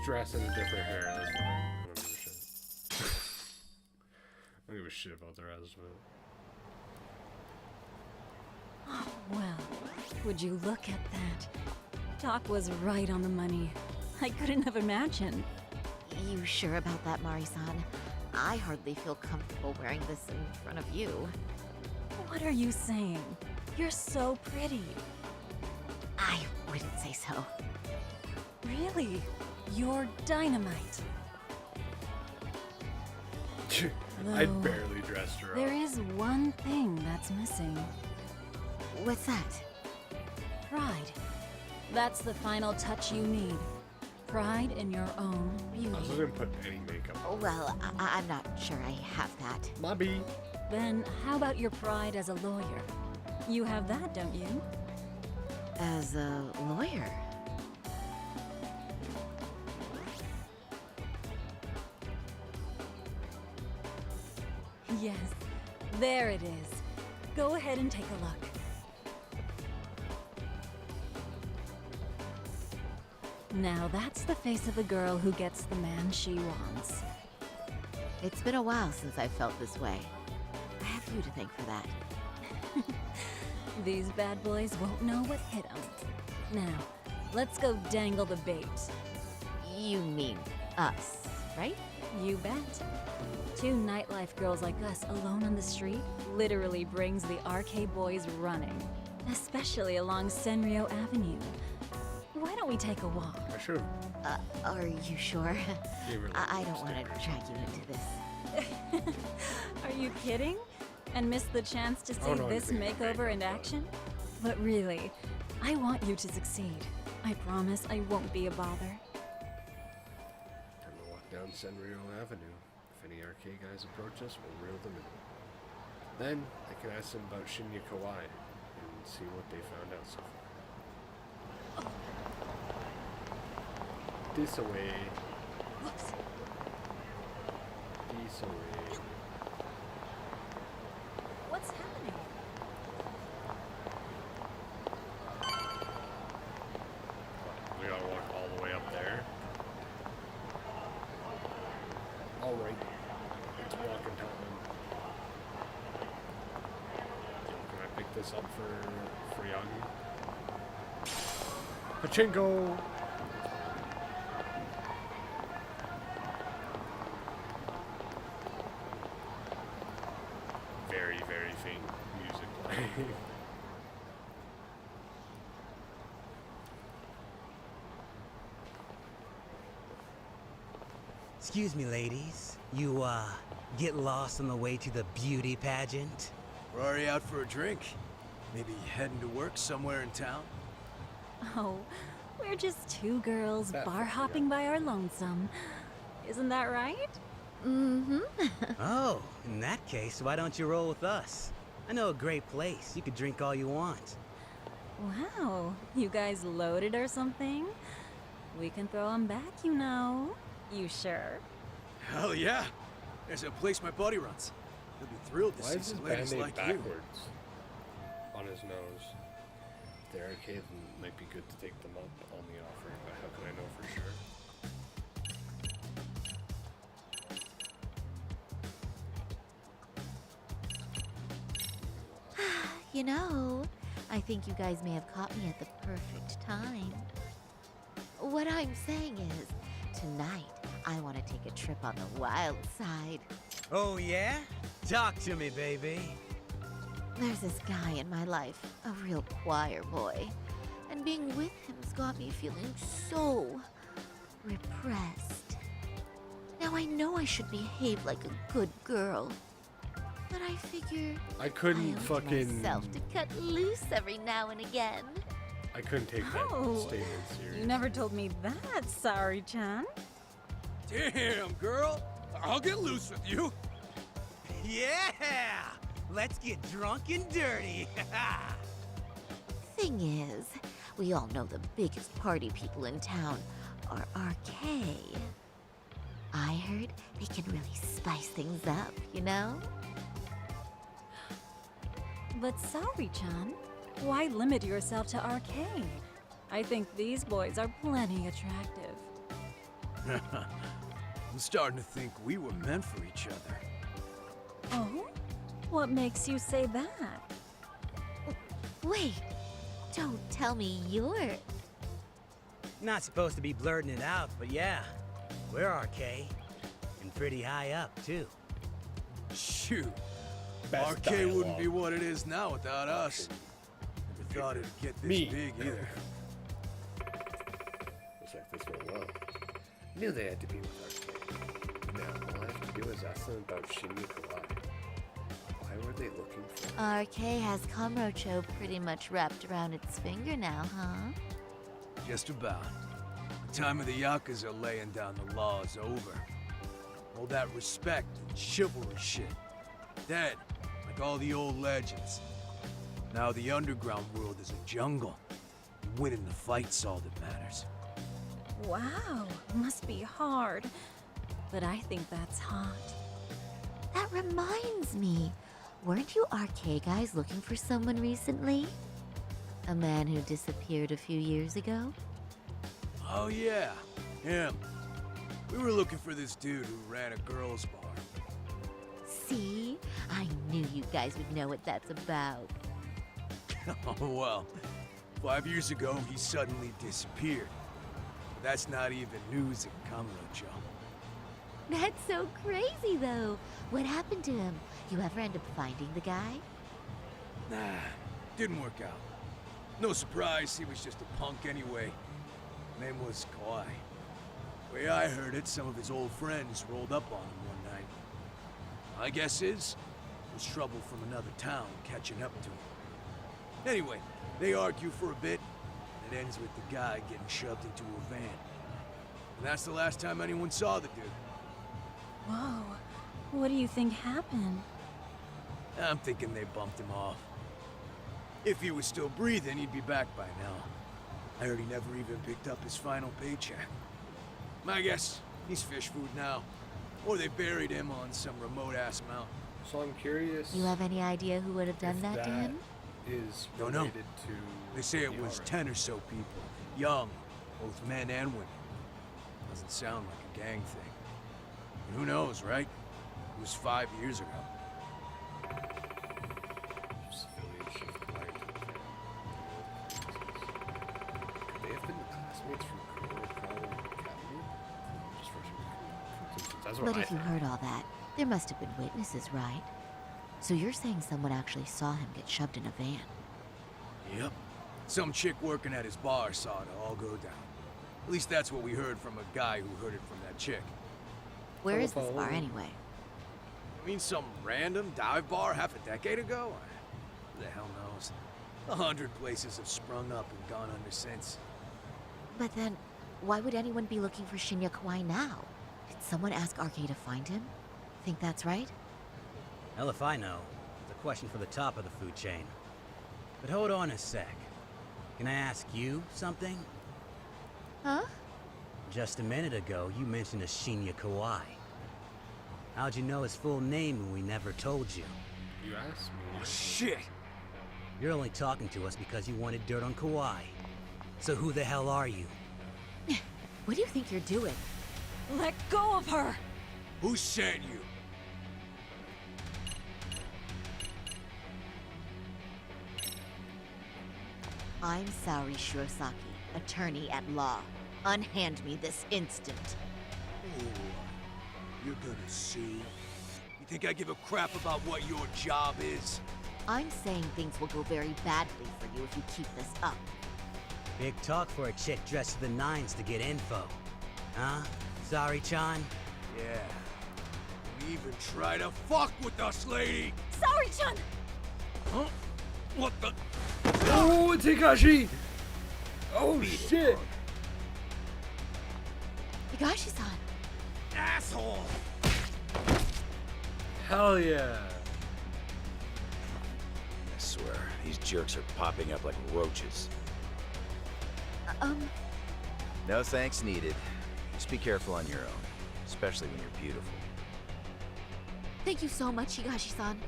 dress and a different hair, that's fine. I don't give a shit. I don't give a shit about the rest of it. Oh, well, would you look at that? Doc was right on the money. I couldn't have imagined. You sure about that, Mari-san? I hardly feel comfortable wearing this in front of you. What are you saying? You're so pretty. I wouldn't say so. Really? You're dynamite. I barely dressed her up. There is one thing that's missing. What's that? Pride. That's the final touch you need. Pride in your own beauty. I was gonna put any makeup on. Well, I'm not sure I have that. Mobby. Then how about your pride as a lawyer? You have that, don't you? As a lawyer? Yes, there it is. Go ahead and take a look. Now that's the face of a girl who gets the man she wants. It's been a while since I felt this way. I have you to thank for that. These bad boys won't know what hit them. Now, let's go dangle the bait. You mean us, right? You bet. Two nightlife girls like us alone on the street literally brings the RK boys running. Especially along Senryo Avenue. Why don't we take a walk? I should've. Are you sure? I don't want to drag you into this. Are you kidding? And miss the chance to see this makeover in action? But really, I want you to succeed. I promise I won't be a bother. I'm gonna walk down Senryo Avenue. If any arcade guys approach us, we'll reel them in. Then I can ask them about Shinya Kawai and see what they found out so far. This away. Whoops. This away. What's happening? We gotta walk all the way up there. Alright. It's walking time. Can I pick this up for Yagi? Pachinko! Very, very faint music playing. Excuse me, ladies. You, get lost on the way to the beauty pageant? We're already out for a drink. Maybe heading to work somewhere in town? Oh, we're just two girls bar hopping by our lonesome. Isn't that right? Mm-hmm. Oh, in that case, why don't you roll with us? I know a great place. You could drink all you want. Wow, you guys loaded or something? We can throw them back, you know. You sure? Hell yeah! There's a place my buddy runs. He'll be thrilled to Why see is his some ladies band-aid like you. backwards on his nose? If they're okay, then it might be good to take them up on the offer, but how can I know for sure? You know, I think you guys may have caught me at the perfect time. What I'm saying is, tonight, I want to take a trip on the wild side. Oh, yeah? Talk to me, baby. There's this guy in my life, a real choir boy. And being with him's got me feeling so repressed. Now I know I should behave like a good girl. But I figure I couldn't I owe it to fucking. myself to cut loose every now and again. I couldn't take that Oh, statement serious. You never told me that, Sari-chan. Damn, girl! I'll get loose with you. Yeah! Let's get drunk and dirty. Thing is, we all know the biggest party people in town are RK. I heard they can really spice things up, you know? But Sari-chan, why limit yourself to RK? I think these boys are plenty attractive. I'm starting to think we were meant for each other. Oh? What makes you say that? Wait, don't tell me you're... Not supposed to be blurting it out, but yeah, we're RK. And pretty high up, too. Shoot. Best RK dialogue. wouldn't be what it is now without us. Never thought it'd get this big either. Looks like this went well. Knew they had to be with RK. Now, all I have to do is ask them about Shinya Kawai. Why were they looking for RK has Kamurocho pretty much wrapped around its finger now, huh? Just about. The time of the Yakuza laying down the law is over. All that respect and chivalry shit. Dead, like all the old legends. Now the underground world is a jungle. Winning the fight's all that matters. Wow, must be hard. But I think that's hot. That reminds me. Weren't you RK guys looking for someone recently? A man who disappeared a few years ago? Oh yeah, him. We were looking for this dude who ran a girls' bar. See? I knew you guys would know what that's about. Oh well. 5 years ago, he suddenly disappeared. But that's not even news in Kamurocho. That's so crazy, though. What happened to him? You ever end up finding the guy? Nah, didn't work out. No surprise, he was just a punk anyway. Name was Kawhi. Way I heard it, some of his old friends rolled up on him one night. My guess is, it was trouble from another town catching up to him. Anyway, they argue for a bit, and it ends with the guy getting shoved into a van. And that's the last time anyone saw the dude. Whoa, what do you think happened? I'm thinking they bumped him off. If he was still breathing, he'd be back by now. I heard he never even picked up his final paycheck. My guess, he's fish food now. Or they buried him on some remote-ass mountain. So I'm curious. You have any idea who would have done that to him? Is Don't know. related to. They say it was Yara. 10 or so people. Young, both men and women. Doesn't sound like a gang thing. And who knows, right? It was 5 years ago. Civilian shift right. Could they have been the classmates from Colorado Academy? Just for some conclusions. That's what But I if you think. heard all that, there must have been witnesses, right? So you're saying someone actually saw him get shoved in a van? Yep. Some chick working at his bar saw it all go down. At least that's what we heard from a guy who heard it from that chick. Where is this bar anyway? I mean, some random dive bar half a decade ago? Who the hell knows? 100 places have sprung up and gone under since. But then, why would anyone be looking for Shinya Kawai now? Did someone ask RK to find him? Think that's right? Hell if I know. It's a question for the top of the food chain. But hold on a sec. Can I ask you something? Huh? Just a minute ago, you mentioned a Shinya Kawai. How'd you know his full name when we never told you? You asked me. Oh, shit! You're only talking to us because you wanted dirt on Kawhi. So who the hell are you? What do you think you're doing? Let go of her! Who sent you? I'm Saori Shirosaki, attorney at law. Unhand me this instant. Ooh, you're gonna sue? You think I give a crap about what your job is? I'm saying things will go very badly for you if you keep this up. Big talk for a chick dressed to the nines to get info. Huh? Sorry, Chan? Yeah. You even try to fuck with us, lady! Sorry, Chan! Huh? What the? Oh, it's Hikashi! Oh, shit! Higashi-san! Asshole! Hell yeah! I swear, these jerks are popping up like roaches. No thanks needed. Just be careful on your own, especially when you're beautiful. Thank you so much, Higashi-san.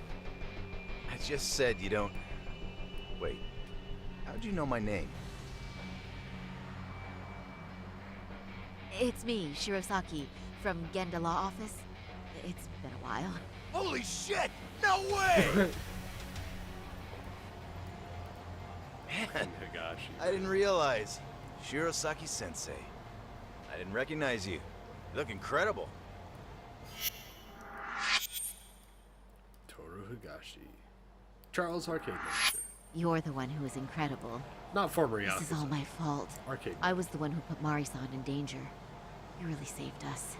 I just said you don't... Wait, how'd you know my name? It's me, Shirosaki, from Genda Law Office. It's been a while. Holy shit! No way! Man, I didn't realize. Shirosaki-sensei. I didn't recognize you. You look incredible. Toru Higashi. Charles Arcade Master. You're the one who is incredible. Not former Yakuza. This is all my fault. Arcade. I was the one who put Mari-san in danger. You really saved us.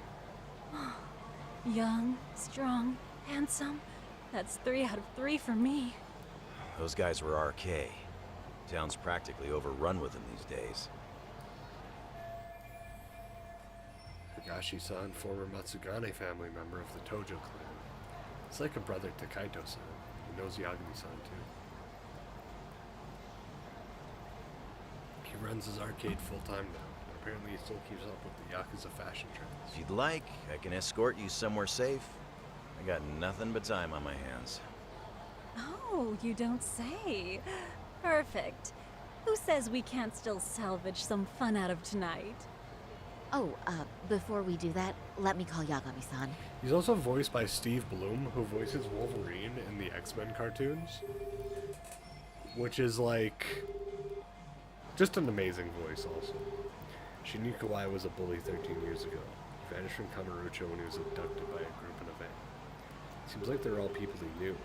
Young, strong, handsome. That's 3 out of 3 for me. Those guys were RK. Town's practically overrun with them these days. Higashi-san, former Matsugane family member of the Tojo clan. It's like a brother to Kaito-san. He knows Yagami-san too. He runs his arcade full-time now. Apparently he still keeps up with the Yakuza fashion trends. If you'd like, I can escort you somewhere safe. I got nothing but time on my hands. Oh, you don't say. Perfect. Who says we can't still salvage some fun out of tonight? Oh, before we do that, let me call Yagami-san. He's also voiced by Steve Bloom, who voices Wolverine in the X-Men cartoons. Which is like... just an amazing voice also. Shinya Kawai was a bully 13 years ago. He vanished from Kamurocho when he was abducted by a group in a van. Seems like they're all people he knew.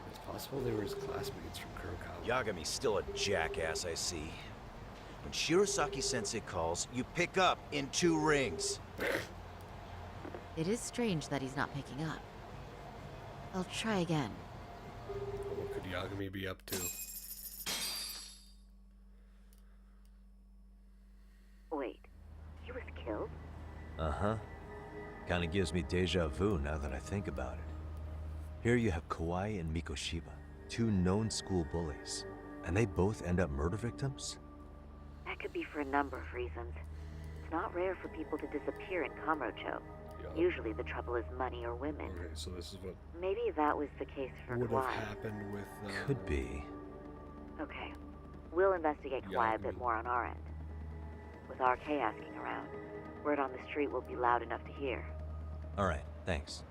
It's possible they were his classmates from Kurokawa. Yagami's still a jackass, I see. When Shirosaki-sensei calls, you pick up in 2 rings. It is strange that he's not picking up. I'll try again. What could Yagami be up to? Wait, he was killed? Uh-huh. Kinda gives me deja vu now that I think about it. Here you have Kawai and Mikoshiba, 2 known school bullies, and they both end up murder victims? That could be for a number of reasons. It's not rare for people to disappear in Kamurocho. Usually the trouble is money or women. Okay, so this is what Maybe that was the case for would Kawhi. have happened with... Could be. Okay. We'll investigate Kawhi a bit more on our end. With RK asking around, word on the street will be loud enough to hear. Alright, thanks.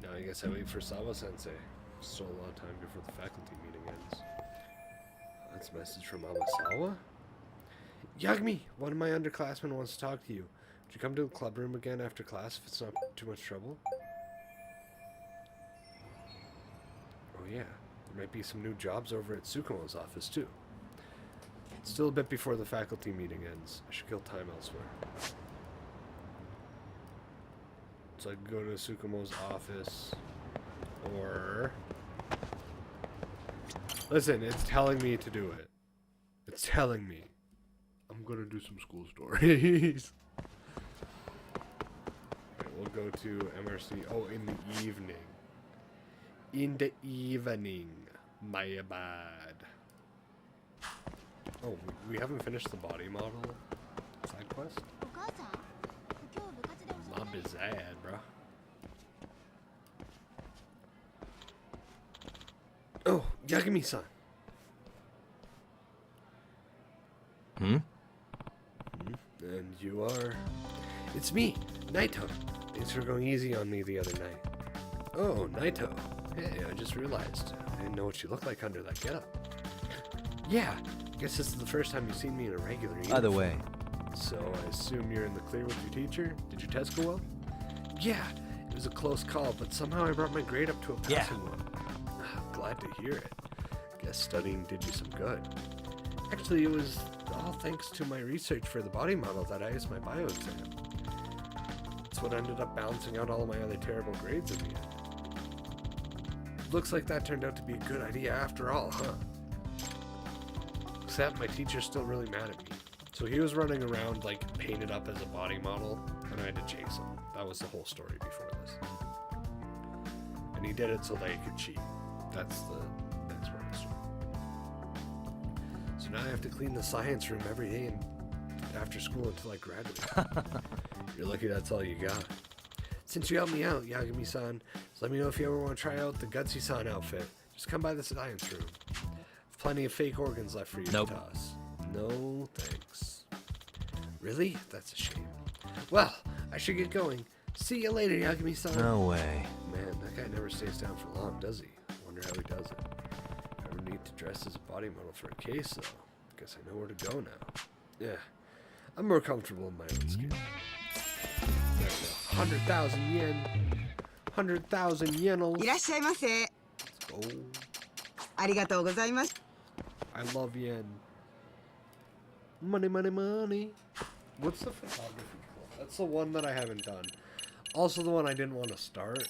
Now I guess I wait for Sawa-sensei. Still a lot of time before the faculty meeting ends. That's a message from Amasawa? Yagami! One of my underclassmen wants to talk to you. Would you come to the club room again after class if it's not too much trouble? Oh yeah, there might be some new jobs over at Tsukumo's office too. It's still a bit before the faculty meeting ends. I should kill time elsewhere. So I can go to Tsukumo's office, or... Listen, it's telling me to do it. telling me I'm gonna do some school stories. Okay, we'll go to MRC. Oh, in the evening. In the evening. My bad. Oh, we haven't finished the body model side quest? My bizad, bro. Oh, Yagami-san. Hmm? And you are... It's me, Naito. Thanks for going easy on me the other night. Oh, Naito. Hey, I just realized. I didn't know what you looked like under that getup. Yeah, I guess this is the first time you've seen me in a regular uniform. By the way... So, I assume you're in the clear with your teacher? Did your test go well? Yeah, it was a close call, but somehow I brought my grade up to a passing one. Glad to hear it. Guess studying did you some good. Actually, it was all thanks to my research for the body model that I aced my bio exam. That's what ended up balancing out all of my other terrible grades in the end. Looks like that turned out to be a good idea after all, huh? Except my teacher's still really mad at me. So he was running around like painted up as a body model, and I had to chase him. That was the whole story before this. And he did it so that he could cheat. That's the next part of the story. So now I have to clean the science room every day and after school until I graduate. You're lucky that's all you got. Since you helped me out, Yagami-san, just let me know if you ever want to try out the Gutsy-san outfit. Just come by the science room. I've plenty of fake organs left for you to toss. No thanks. Really? That's a shame. Well, I should get going. See you later, Yagami-san. No way. Man, that guy never stays down for long, does he? Wonder how he does it. Never need to dress as a body model for a case, though. Guess I know where to go now. Yeah, I'm more comfortable in my own skin. There we go. 100,000 yen. 100,000 yenals. いらっしゃいませ。 Oh, ありがとうございます。 I love yen. Money, money, money. What's the photography club? That's the one that I haven't done. Also the one I didn't want to start.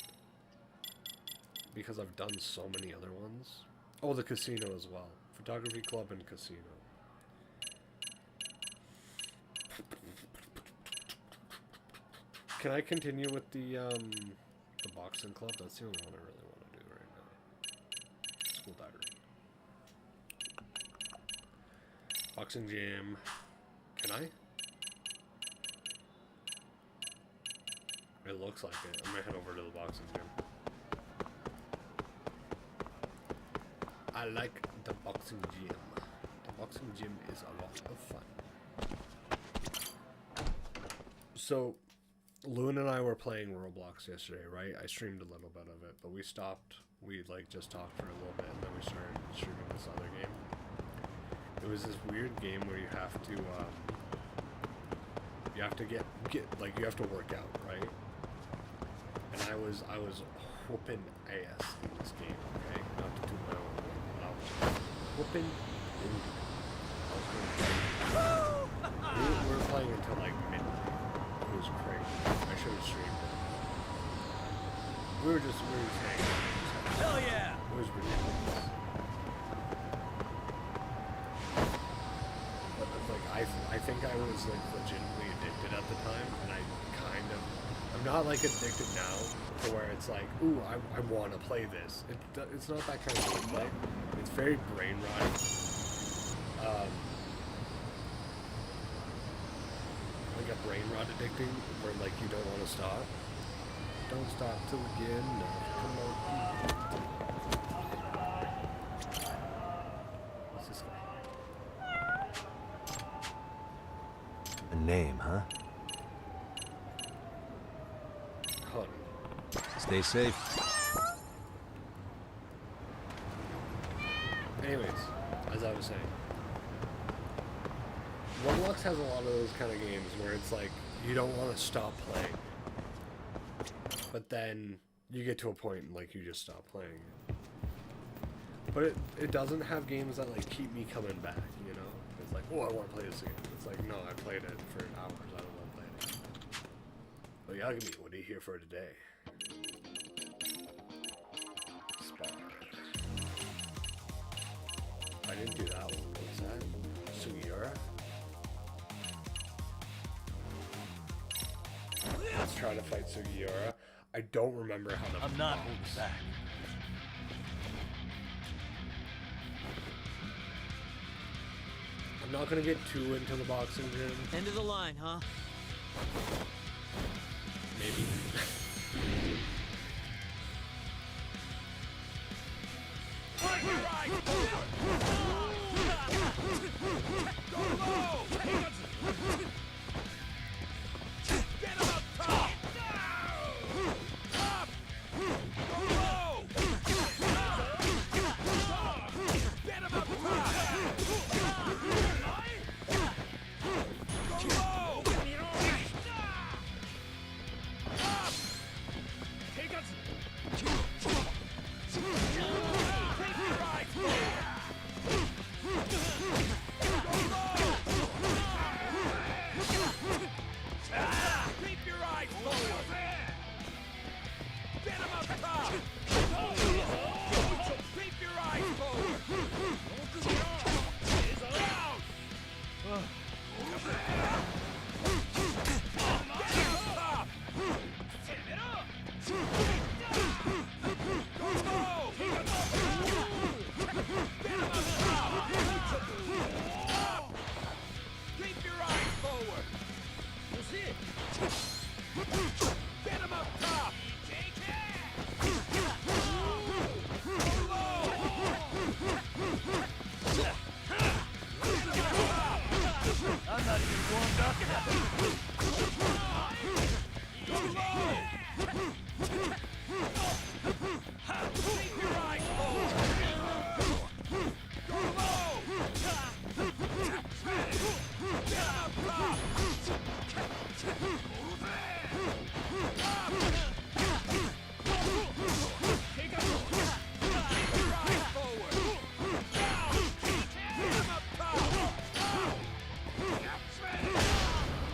Because I've done so many other ones. Oh, the casino as well. Photography club and casino. Can I continue with the boxing club? That's the only one I really want to do right now. School diary. Boxing gym. Can I? It looks like it. I'm gonna head over to the boxing gym. I like the boxing gym. The boxing gym is a lot of fun. So, Loon and I were playing Roblox yesterday, right? I streamed a little bit of it, but we stopped. We like just talked for a little bit, and then we started streaming this other game. It was this weird game where you have to get like you have to work out, right? And I was whooping ass in this game, okay? Not to toot my own horn, but I was whooping. We were playing until like midnight. It was crazy. I should have streamed it. We were just hanging out. Hell yeah! It was ridiculous. But like I think I was like legitimately addicted at the time, and I'm not like addicted now to where it's like, ooh, I want to play this. It's not that kind of gameplay. It's very brain rotting. Like a brain rot addicting, where like you don't want to stop. Don't stop till we get enough. Come on. What's this guy? A name, huh? Honey. Stay safe. Anyways, as I was saying, Roblox has a lot of those kind of games where it's like you don't want to stop playing, but then you get to a point and like you just stop playing. But it doesn't have games that like keep me coming back, you know? It's like, oh, I want to play this again. It's like, no, I played it for hours. I don't want to play it again. But Yagami, what are you here for today? Spar. I didn't do that one. What's that? Sugiura. Let's try to fight Sugiura. I don't remember how to. I'm not holding back. I'm not gonna get too into the boxing gym. End of the line, huh? Maybe.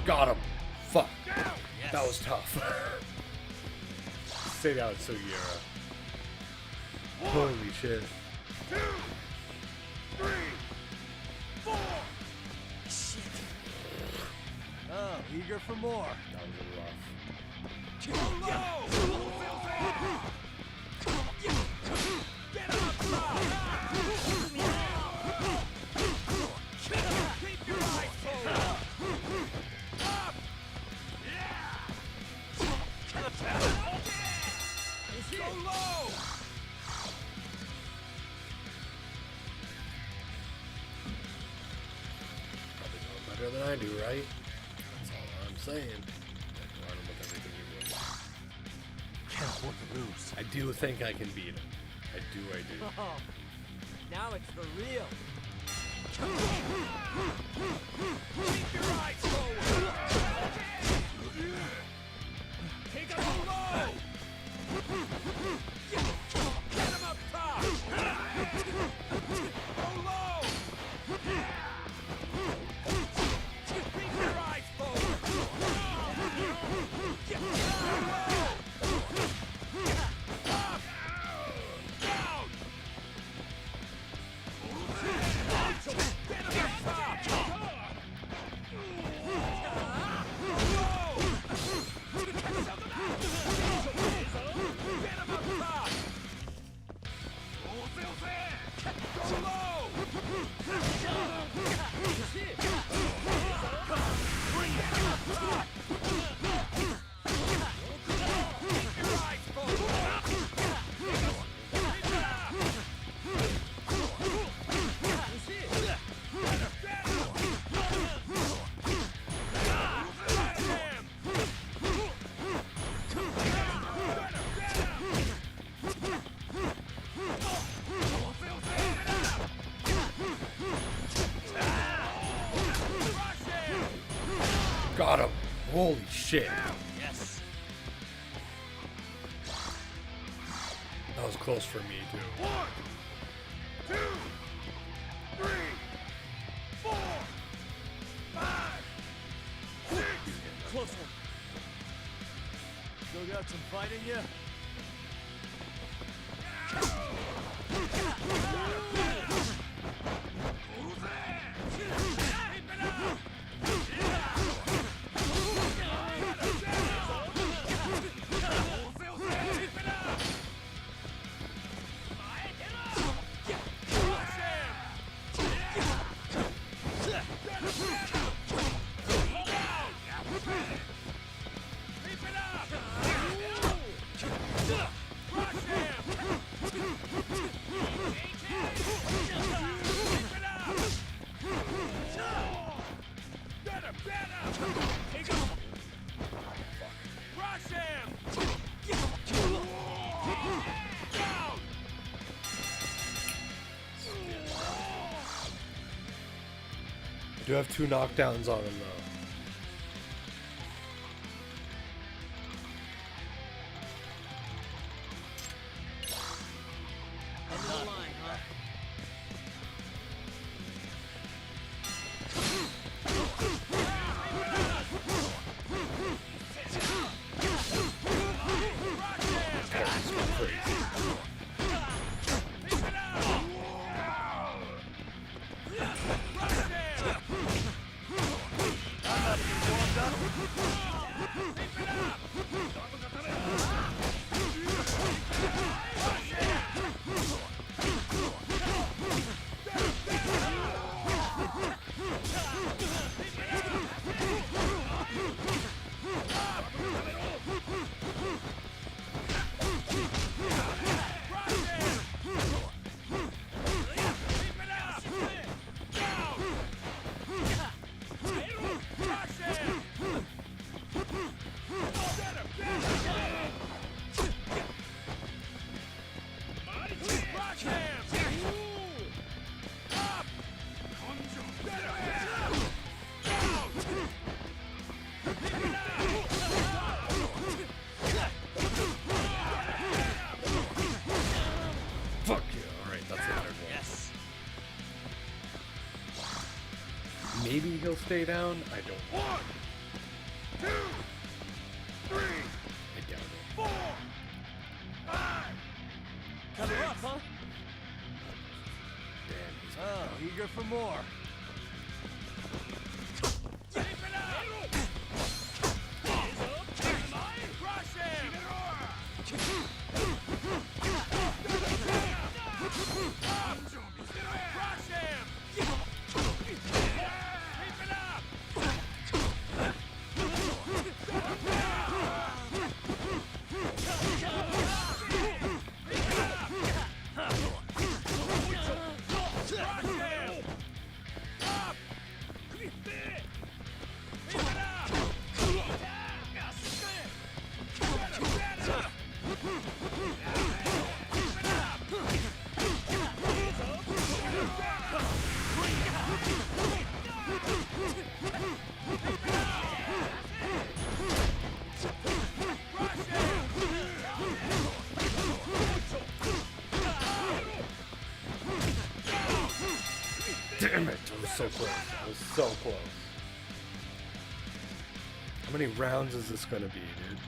Got him. Fuck. That was tough. Say that with Sugiura. Holy shit. 2, 3, 4. Shit. Oh, eager for more. That was rough. Get up top. Keep your eyes forward. Up. Go low. Probably know better than I do, right? That's all I'm saying. Run him with everything you do. Can't afford to lose. I do think I can beat him. I do. Oh, now it's for real. Keep your eyes forward. Take up low. Get him up top. Go low. Keep your eyes forward. Get low. Up. Down. Get him up top. Got him. Holy shit. Yes. That was close for me, too. 1, 2, 3, 4, 5, 6. Close one. Still got some fight in ya? I do have 2 knockdowns on him though. End of the line, huh? Fuck you. Alright, that's the third one. Yes. Maybe he'll stay down? I don't know. 1, 2, 3, I doubt it. 4, 5. Cover up, huh? Damn, he's Oh, eager for more. Damn it! I was so close. I was so close. How many rounds is this gonna be, dude?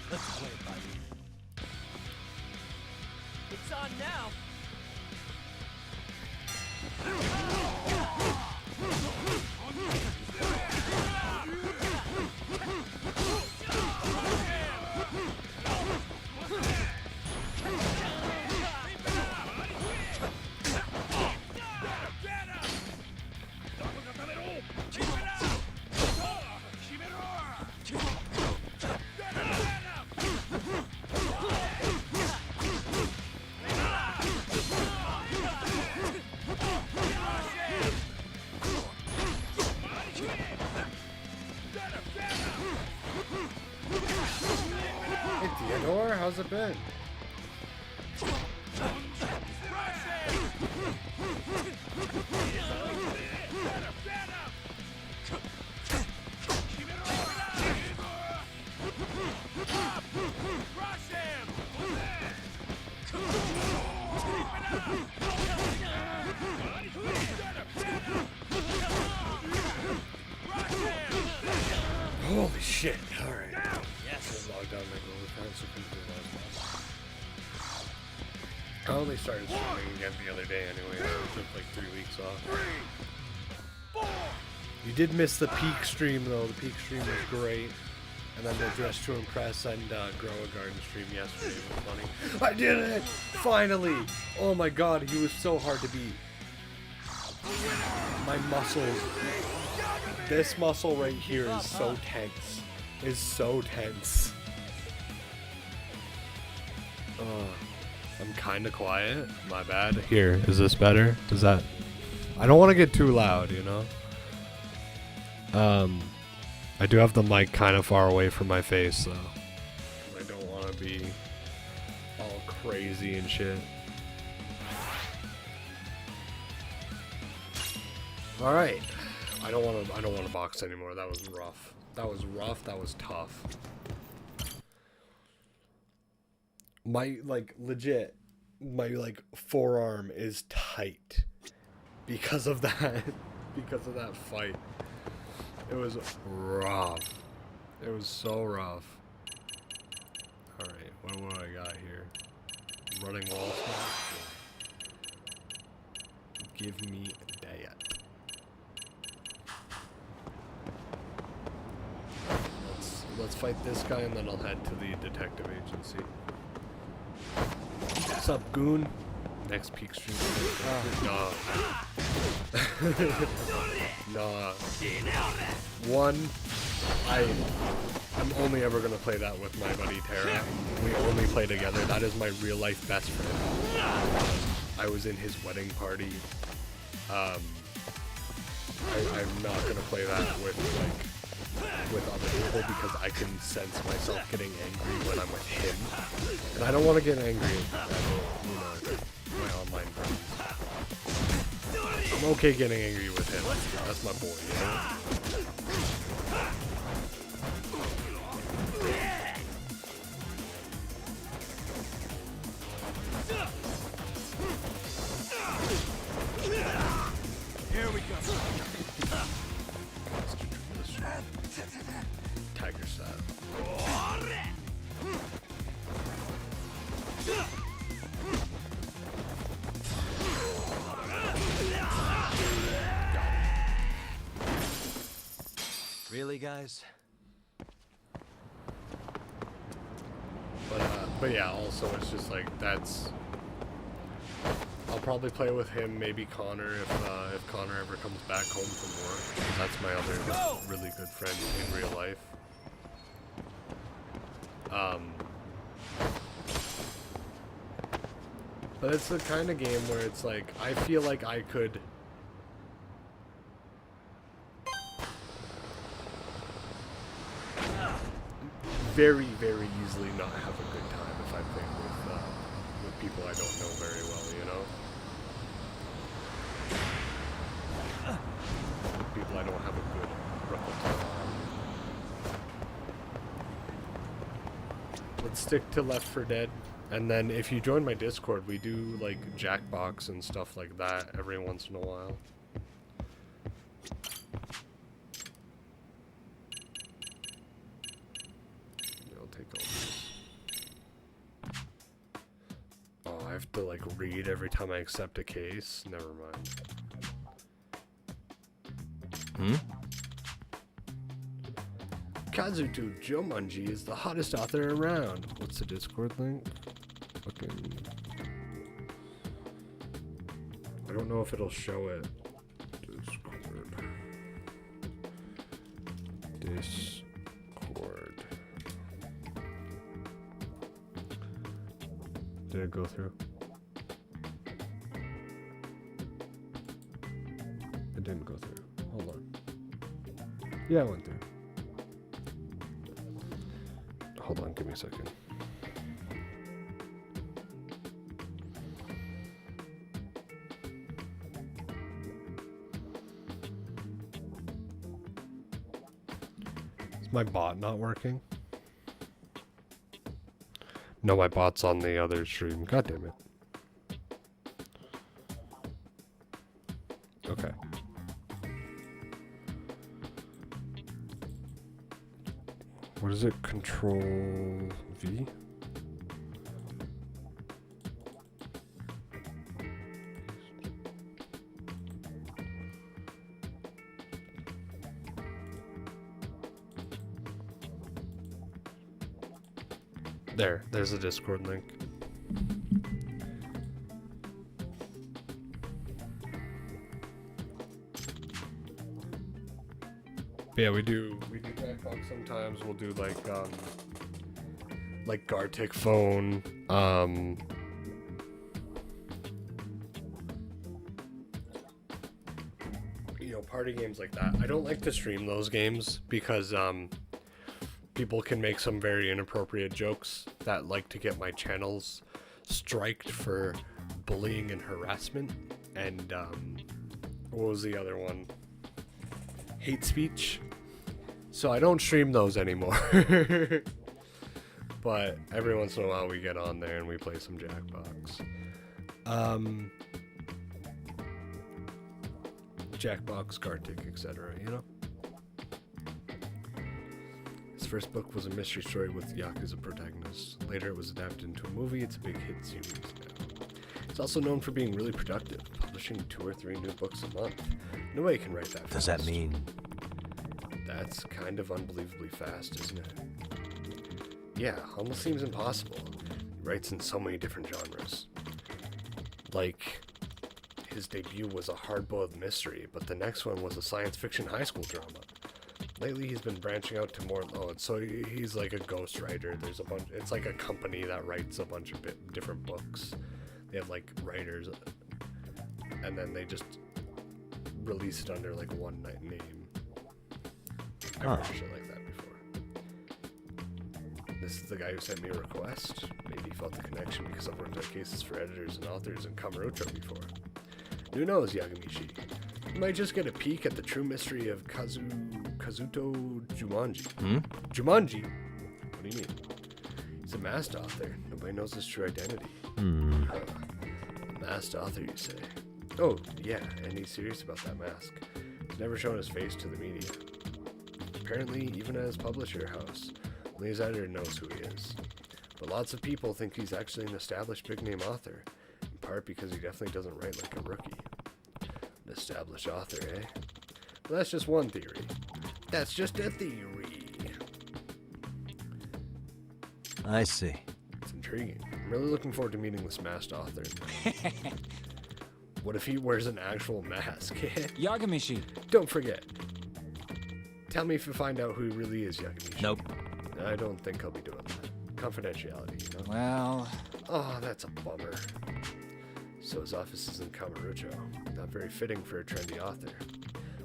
Let's play it by ear. It's on now. Hey Theodore, how's it been? Holy shit! All right. Yes. I logged out my Google account so couldn't do that. I only started streaming again the other day anyway. I took like 3 weeks off. You did miss the peak stream though. The peak stream was great. And then the Dress to Impress and Grow a Garden stream yesterday was funny. I did it! Finally! Oh my god, he was so hard to beat. My muscles. This muscle right here is so tense. Is so tense. I'm kind of quiet. My bad. Here, is this better? Does that... I don't want to get too loud, you know? I do have the mic kind of far away from my face, though. I don't want to be all crazy and shit. All right. I don't want to box anymore. That was rough. That was rough. That was tough. My, like, legit, my, like, forearm is tight because of that, because of that fight. It was rough. It was so rough. Alright, what do I got here? Running wall smash? Give me that. Let's fight this guy and then I'll head to the detective agency. What's up, goon? Next peak stream. Nah. Nah. One, I'm only ever gonna play that with my buddy Tara. We only play together. That is my real life best friend. I was in his wedding party. I'm not gonna play that with other people because I can sense myself getting angry when I'm with him, and I don't want to get angry at my online friends. I'm okay getting angry with him. That's my boy, you know? Here we go. Tiger style. Really, guys? But yeah, also it's just like that's. I'll probably play with him, maybe Connor if Connor ever comes back home from work. 'Cause that's my other really good friend in real life. But it's the kind of game where it's like I feel like I could. Very, very easily not have a good time if I play with people I don't know very well, you know? People I don't have a good repertoire on. Let's stick to Left 4 Dead. And then if you join my Discord, we do like Jackbox and stuff like that every once in a while. I have to like read every time I accept a case. Never mind. Kazuto Jomunji is the hottest author around. What's the Discord link? Fucking. I don't know if it'll show it. Discord. Did it go through? It didn't go through. Hold on. Yeah, it went through. Hold on, give me a second. Is my bot not working? No, my bot's on the other stream. God damn it. Okay. What is it? Control V? There's a Discord link. But yeah, we do Jackbox sometimes. We'll do like Gartic Phone. You know, party games like that. I don't like to stream those games because people can make some very inappropriate jokes that like to get my channels striked for bullying and harassment. And what was the other one? Hate speech. So I don't stream those anymore. But every once in a while we get on there and we play some Jackbox. Jackbox, Gartic, etc., you know? His first book was a mystery story with Yakuza protagonists. Later it was adapted into a movie. It's a big hit series now. He's also known for being really productive, publishing 2 or 3 new books a month. Nobody can write that fast. Does that mean? That's kind of unbelievably fast, isn't it? Yeah, almost seems impossible. He writes in so many different genres. Like, his debut was a hard-boiled mystery, but the next one was a science fiction high school drama. Lately, he's been branching out to more. Oh, so he's like a ghostwriter. There's a bunch. It's like a company that writes a bunch of different books. They have like writers, and then they just release it under like one name. I've heard shit like that before. This is the guy who sent me a request. Maybe he felt the connection because I've worked on cases for editors and authors in Kamurocho before. Who knows, Yagamishi? You might just get a peek at the true mystery of Kazuto Jumanji. Jumanji? What do you mean? He's a masked author. Nobody knows his true identity. A masked author, you say? Oh, yeah, and he's serious about that mask. He's never shown his face to the media. Apparently, even at his publisher house, only his editor knows who he is. But lots of people think he's actually an established big-name author, in part because he definitely doesn't write like a rookie. An established author, eh? Well, that's just one theory. That's just a theory. I see. It's intriguing. I'm really looking forward to meeting this masked author. What if he wears an actual mask? Yagamishi. Don't forget. Tell me if you find out who he really is, Yagamishi. Nope. I don't think he'll be doing that. Confidentiality, you know? Well... Oh, that's a bummer. So his office is in Kamurocho. Not very fitting for a trendy author.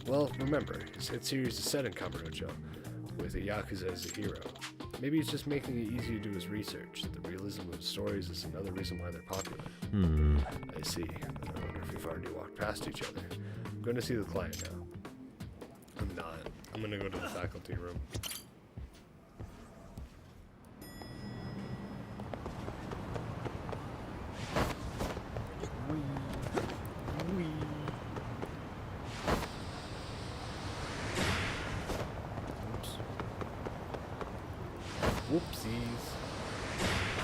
Well, remember, his hit series is set in Kamurocho, with a Yakuza as a hero. Maybe he's just making it easy to do his research. The realism of his stories is another reason why they're popular. I see. I wonder if we've already walked past each other. I'm going to see the client now. I'm not. I'm going to go to the faculty room. Whoopsies.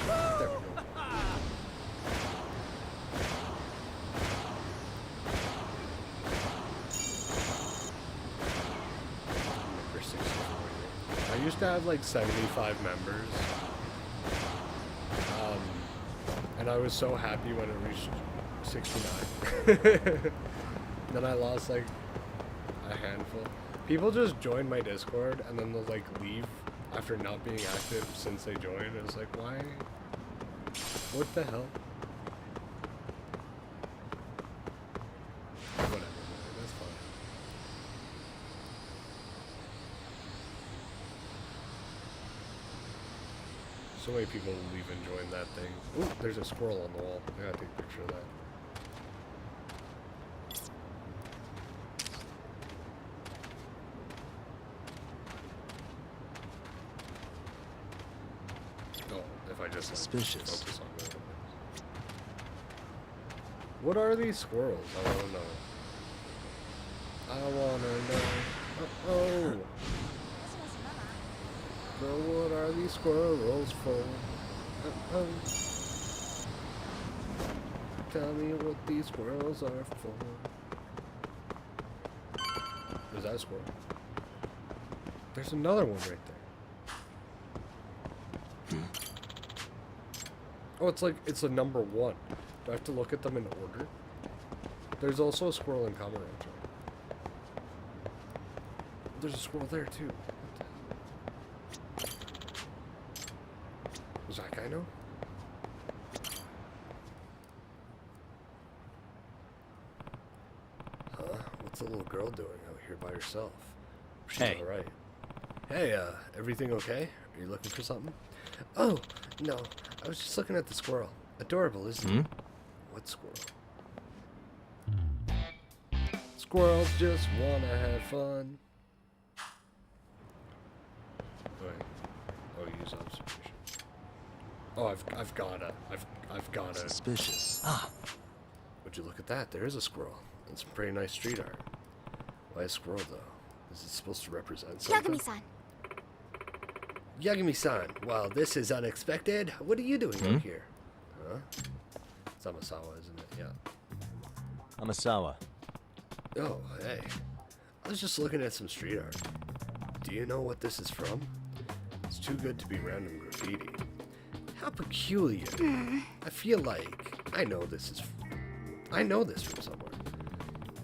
There we go. Number 64. I used to have like 75 members. And I was so happy when it reached 69. Then I lost like a handful. People just join my Discord and then they'll like leave after not being active since they joined. It's like, why? What the hell? Whatever, man. That's fine. So many people leave and join that thing. Ooh, there's a squirrel on the wall. I gotta take a picture of that. Suspicious. Focus on that. What are these squirrels? I want to know. I want to know. Uh-oh. Girl, what are these squirrels for? Uh-oh. Tell me what these squirrels are for. Is that a squirrel? There's another one right there. Oh, it's a number 1. Do I have to look at them in order? There's also a squirrel in Kamurocho. There's a squirrel there too. Does that guy know? Huh? What's the little girl doing out here by herself? She's Hey. alright. Hey, everything okay? Are you looking for something? Oh, no. I was just looking at the squirrel. Adorable, isn't it? What squirrel? Squirrels just wanna have fun. Wait. Oh, use observation. Oh, I've gotta. Suspicious. Would you look at that? There is a squirrel. And some pretty nice street art. Why a squirrel, though? Is it supposed to represent something? Yagami-san. Yagami-san, wow, this is unexpected. What are you doing out here? Huh? It's Amasawa, isn't it? Yeah. Amasawa. Oh, hey. I was just looking at some street art. Do you know what this is from? It's too good to be random graffiti. How peculiar. I feel like I know this from somewhere.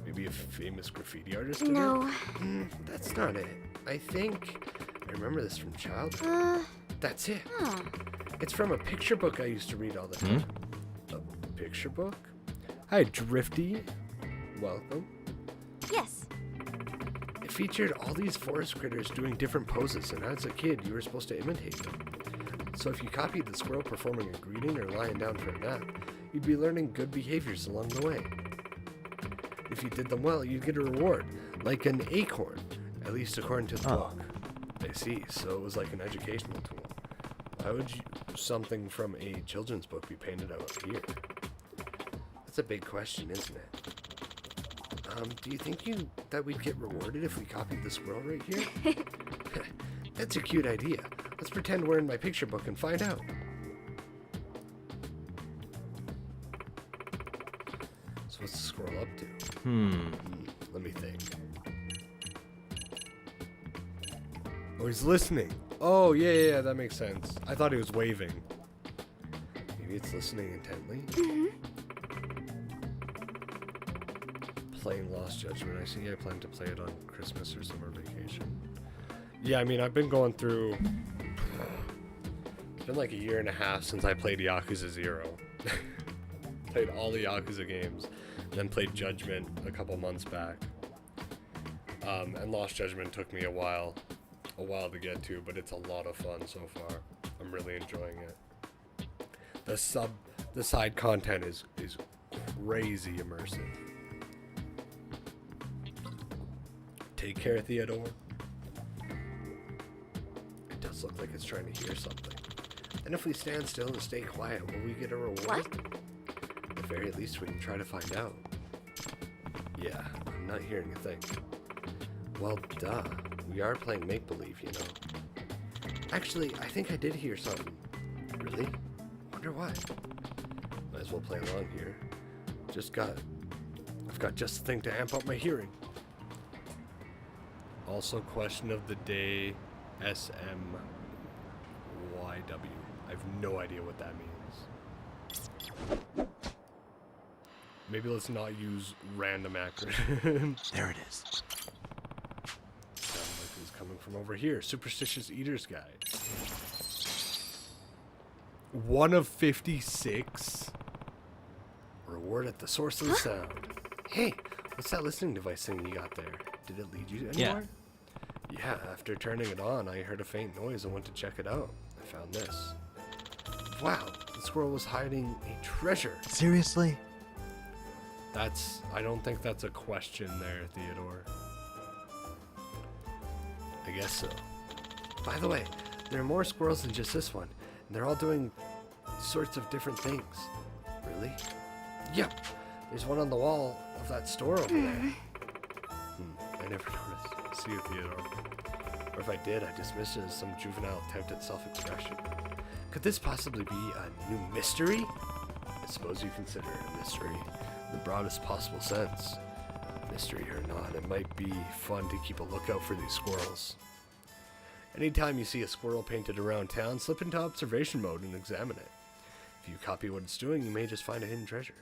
Maybe a famous graffiti artist did No. it? That's not it. I think I remember this from childhood. That's it. It's from a picture book I used to read all the time. A picture book? Hi, Drifty. Welcome. Yes. It featured all these forest critters doing different poses, and as a kid, you were supposed to imitate them. So if you copied the squirrel performing a greeting or lying down for a nap, you'd be learning good behaviors along the way. If you did them well, you'd get a reward, like an acorn, at least according to the book. I see, so it was like an educational tool. Why would something from a children's book be painted out here? That's a big question, isn't it? Do you think that we'd get rewarded if we copied the squirrel right here? That's a cute idea. Let's pretend we're in my picture book and find out. So what's the squirrel up to? Let me think. Oh, he's listening. Oh, yeah, that makes sense. I thought he was waving. Maybe it's listening intently? Playing Lost Judgment. I see I plan to play it on Christmas or summer vacation. Yeah, I mean, I've been going through... It's been like a year and a half since I played Yakuza 0. Played all the Yakuza games. Then played Judgment a couple months back. And Lost Judgment took me a while to get to, but it's a lot of fun so far. I'm really enjoying it. The side content is crazy immersive. Take care, Theodore. It does look like it's trying to hear something. And if we stand still and stay quiet, will we get a reward? What? At the very least, we can try to find out. Yeah, I'm not hearing a thing. Well, duh. We are playing make-believe, you know. Actually, I think I did hear something. Really? Wonder what? Might as well play along here. I've got just the thing to amp up my hearing. Also, question of the day, SMYW. I have no idea what that means. Maybe let's not use random acronyms. There it is. Sounds like it's coming from over here. Superstitious Eater's Guide. 1 of 56. Reward at the source of the sound. Hey, what's that listening device thing you got there? Did it lead you anywhere? Yeah, after turning it on, I heard a faint noise and went to check it out. I found this. Wow, the squirrel was hiding a treasure. Seriously? I don't think that's a question there, Theodore. I guess so. By the way, there are more squirrels than just this one, and they're all doing sorts of different things. Really? Yep. There's one on the wall of that store over there. I never noticed. See you, Theodore. Or if I did, I dismissed it as some juvenile attempt at self-expression. Could this possibly be a new mystery? I suppose you consider it a mystery in the broadest possible sense. Mystery or not, it might be fun to keep a lookout for these squirrels. Anytime you see a squirrel painted around town, slip into observation mode and examine it. If you copy what it's doing, you may just find a hidden treasure.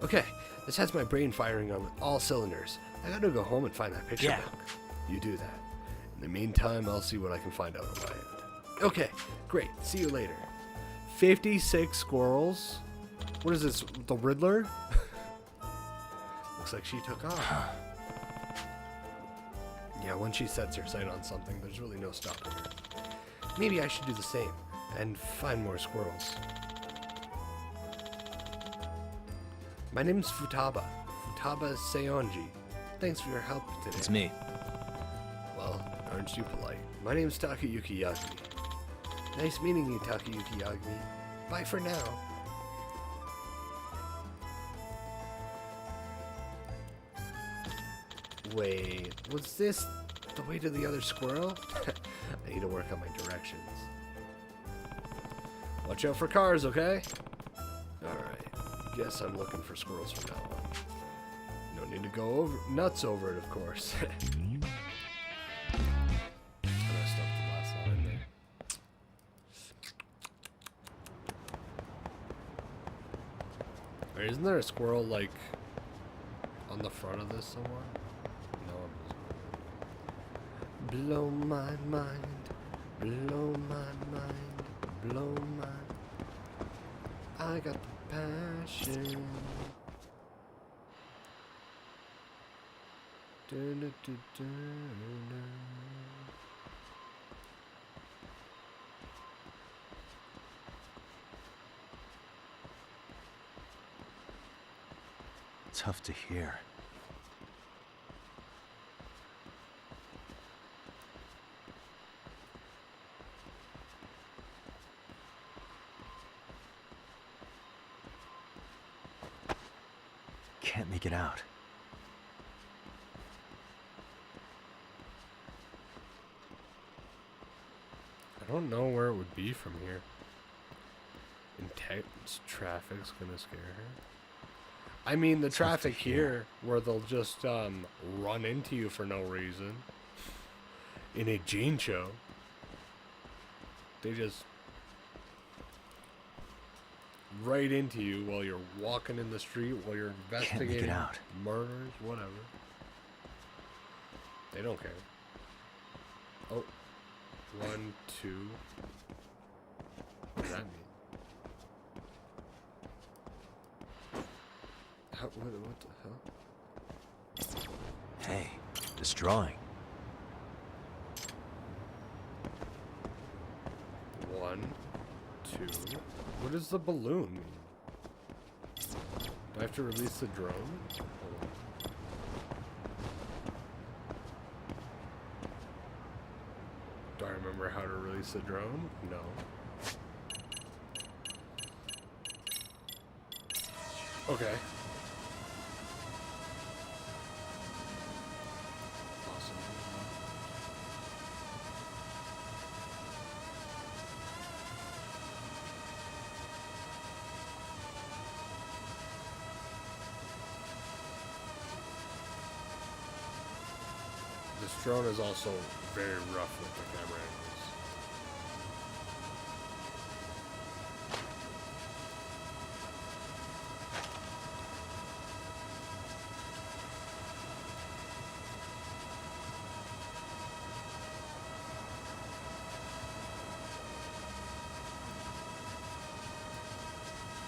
Okay, this has my brain firing on all cylinders. I gotta go home and find that picture book. You do that. In the meantime, I'll see what I can find out on my end. Okay, great. See you later. 56 squirrels? What is this, the Riddler? Looks like she took off. Yeah, once she sets her sight on something, there's really no stopping her. Maybe I should do the same and find more squirrels. My name's Futaba. Futaba Seonji. Thanks for your help today. It's me. Well, aren't you polite? My name's Takayuki Yagami. Nice meeting you, Takayuki Yagami. Bye for now. Wait, was this the way to the other squirrel? I need to work on my directions. Watch out for cars, okay? Alright, guess I'm looking for squirrels from now on. No need to go nuts over it, of course. I messed up the last line there. Wait, isn't there a squirrel, like, on the front of this somewhere? Blow my mind, blow my mind, blow my... I got the passion. Tough to hear. Can't make it out. I don't know where it would be from here. Intense traffic's gonna scare her. I mean, the traffic here, where they'll just run into you for no reason. In a Gene show. They just right into you while you're walking in the street, while you're investigating murders, whatever. They don't care. Oh. 1, 2. What does that mean? What the hell? Hey, this drawing. 1, 2. What does the balloon mean? Do I have to release the drone? Do I remember how to release the drone? No. Okay. Awesome. This drone is also very rough with the camera angles.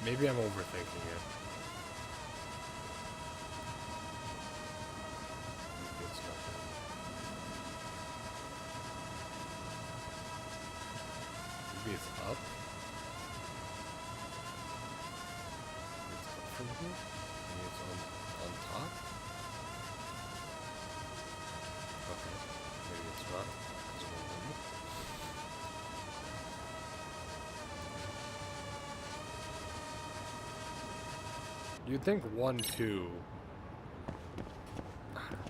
Maybe I'm overthinking it. Maybe it's not. Maybe it's up. It's up from here. Maybe it's on top. Okay. Maybe it's not. It's over. You'd think 1, 2. I don't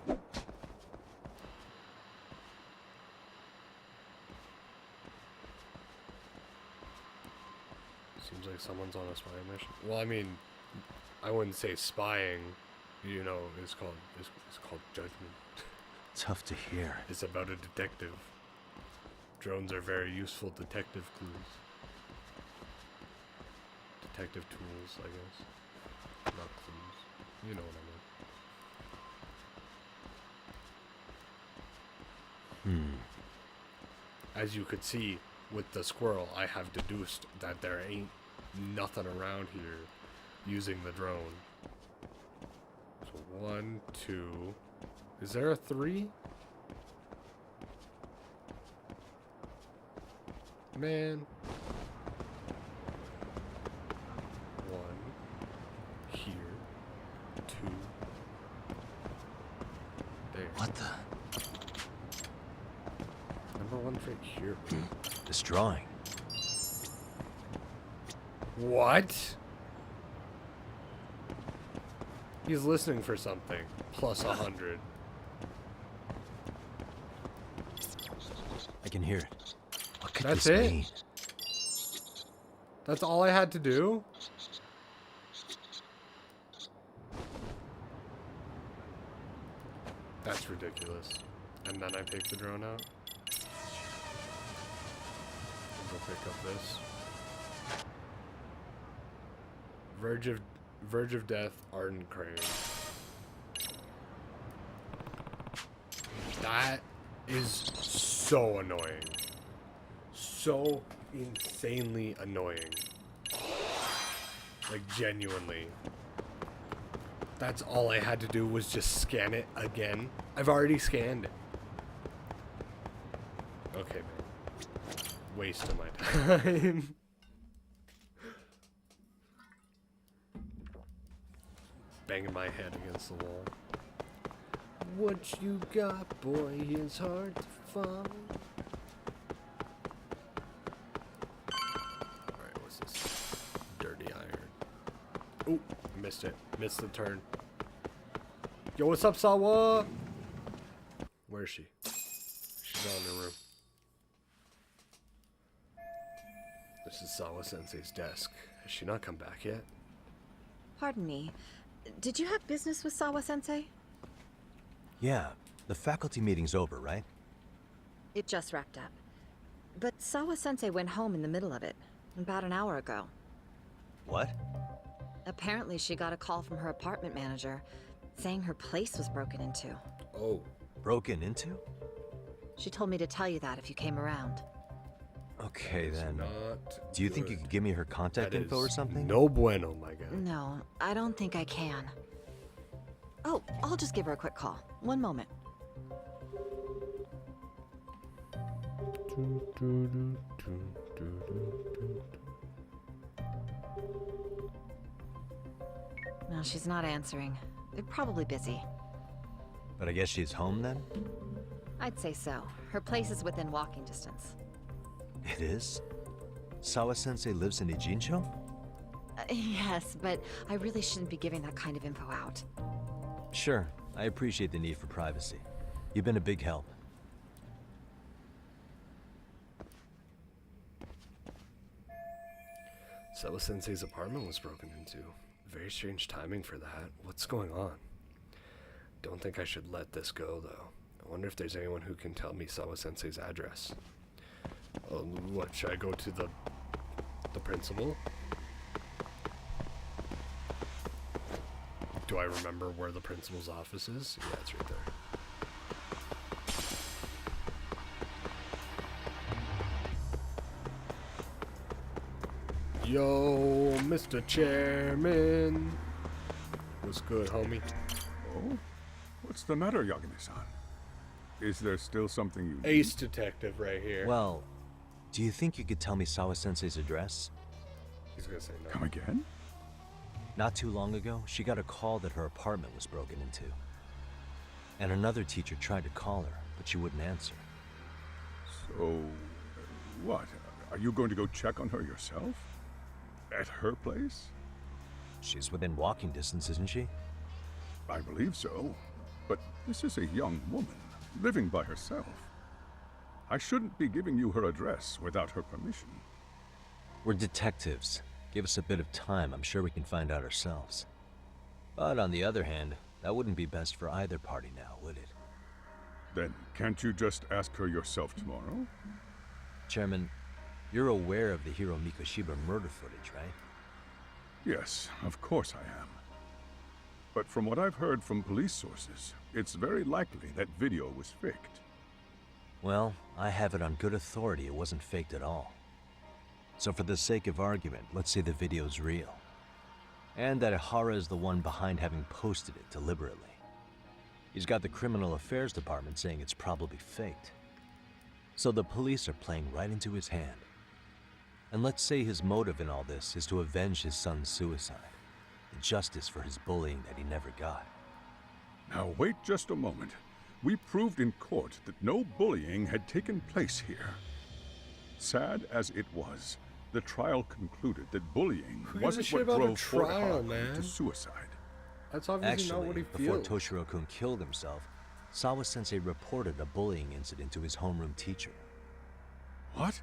know. Seems like someone's on a spy mission. Well, I mean, I wouldn't say spying. You know, it's called Judgment. Tough to hear. It's about a detective. Drones are very useful detective clues. detective tools, I guess. Not clues. You know what I mean. As you could see with the squirrel, I have deduced that there ain't nothing around here using the drone. So 1, 2. Is there a 3? Man. 1. Here. 2. There. What the? Number 1's right here. This drawing. What? He's listening for something. Plus 100. I can hear it. What could That's this it? mean? That's all I had to do? That's ridiculous. And then I take the drone out. Go pick up this. Verge of Death, Ardent Crane. That is so annoying. So insanely annoying. Like, genuinely. That's all I had to do was just scan it again. I've already scanned it. Okay, man. Waste of my time. Banging my head against the wall. What you got, boy, is hard to find. Alright, what's this? Dirty iron. Ooh, missed it. Missed the turn. Yo, what's up, Sawa? Where is she? She's not in her room. This is Sawa Sensei's desk. Has she not come back yet? Pardon me. Did you have business with Sawa-sensei? Yeah, the faculty meeting's over, right? It just wrapped up. But Sawa-sensei went home in the middle of it, about an hour ago. What? Apparently she got a call from her apartment manager, saying her place was broken into. Oh. Broken into? She told me to tell you that if you came around. Okay, then. Do you think you could give me her contact info or something? No bueno, my guy. No, I don't think I can. Oh, I'll just give her a quick call. One moment. No, she's not answering. They're probably busy. But I guess she's home then? I'd say so. Her place is within walking distance. It is? Sawa-sensei lives in Ijincho? Yes, but I really shouldn't be giving that kind of info out. Sure, I appreciate the need for privacy. You've been a big help. Sawa-sensei's apartment was broken into. Very strange timing for that. What's going on? Don't think I should let this go, though. I wonder if there's anyone who can tell me Sawa-sensei's address. What, should I go to the principal? Do I remember where the principal's office is? Yeah, it's right there. Yo, Mr. Chairman. What's good, homie? Oh? What's the matter, Yagami-san? Is there still something you need? Ace detective right here. Well, do you think you could tell me Sawa-sensei's address? He's gonna say no. Come again? Not too long ago, she got a call that her apartment was broken into. And another teacher tried to call her, but she wouldn't answer. So, what? Are you going to go check on her yourself? At her place? She's within walking distance, isn't she? I believe so. But this is a young woman, living by herself. I shouldn't be giving you her address without her permission. We're detectives. Give us a bit of time, I'm sure we can find out ourselves. But on the other hand, that wouldn't be best for either party now, would it? Then can't you just ask her yourself tomorrow? Chairman, you're aware of the Hiro Mikoshiba murder footage, right? Yes, of course I am. But from what I've heard from police sources, it's very likely that video was faked. Well, I have it on good authority it wasn't faked at all. So for the sake of argument, let's say the video's real. And that Ihara is the one behind having posted it deliberately. He's got the criminal affairs department saying it's probably faked. So the police are playing right into his hand. And let's say his motive in all this is to avenge his son's suicide. The justice for his bullying that he never got. Now wait just a moment. We proved in court that no bullying had taken place here. Sad as it was, the trial concluded that bullying wasn't what drove Ihara to suicide. That's obviously not what he before feels. Toshiro-kun killed himself, Sawa-sensei reported a bullying incident to his homeroom teacher. What?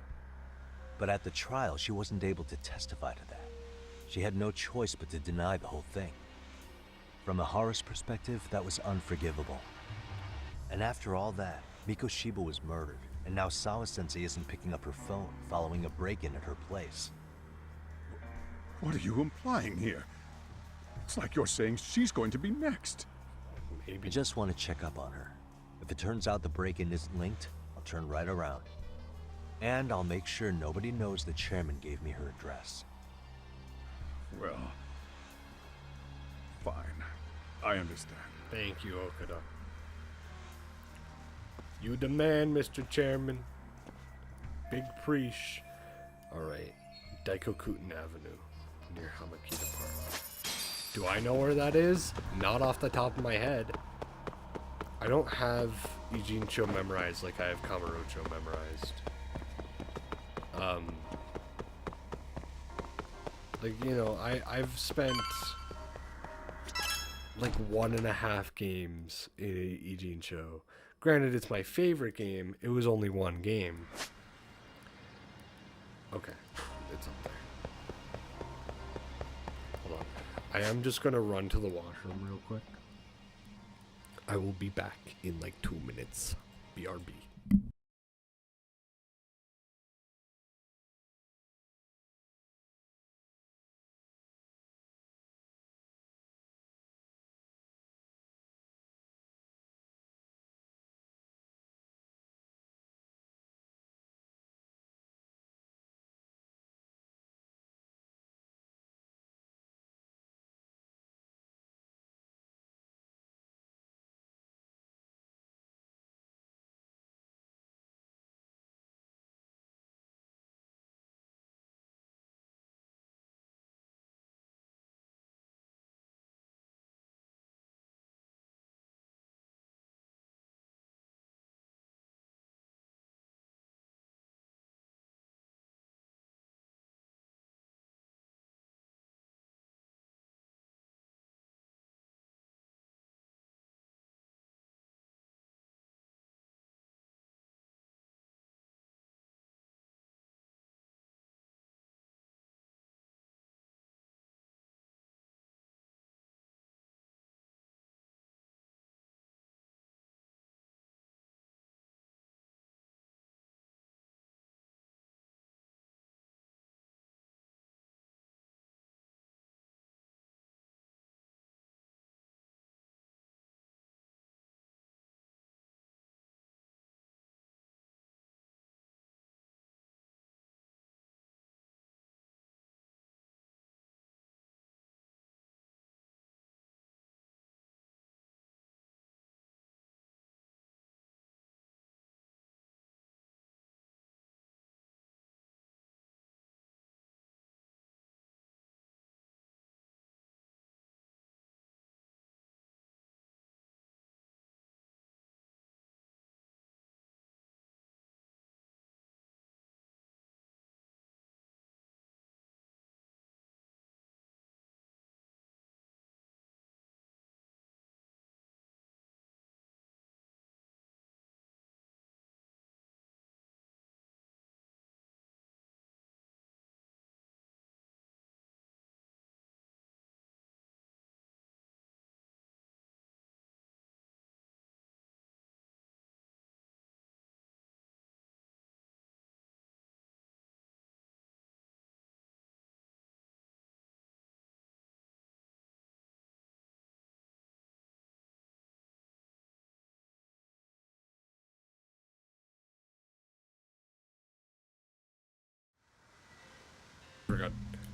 But at the trial, she wasn't able to testify to that. She had no choice but to deny the whole thing. From Ihara's perspective, that was unforgivable. And after all that, Mikoshiba was murdered, and now Sawa-sensei isn't picking up her phone following a break-in at her place. What are you implying here? It's like you're saying she's going to be next. I just want to check up on her. If it turns out the break-in isn't linked, I'll turn right around. And I'll make sure nobody knows the chairman gave me her address. Well, fine. I understand. Thank you, Okada. You the man, Mr. Chairman. Big preach. Alright. Daikokuten Avenue, near Hamakita Park. Do I know where that is? Not off the top of my head. I don't have Ijincho memorized like I have Kamurocho memorized. Like, you know, I've spent like 1.5 games in Ijincho. Granted, it's my favorite game. It was only one game. Okay, it's up there. Hold on. I am just gonna run to the washroom real quick. I will be back in like 2 minutes. BRB.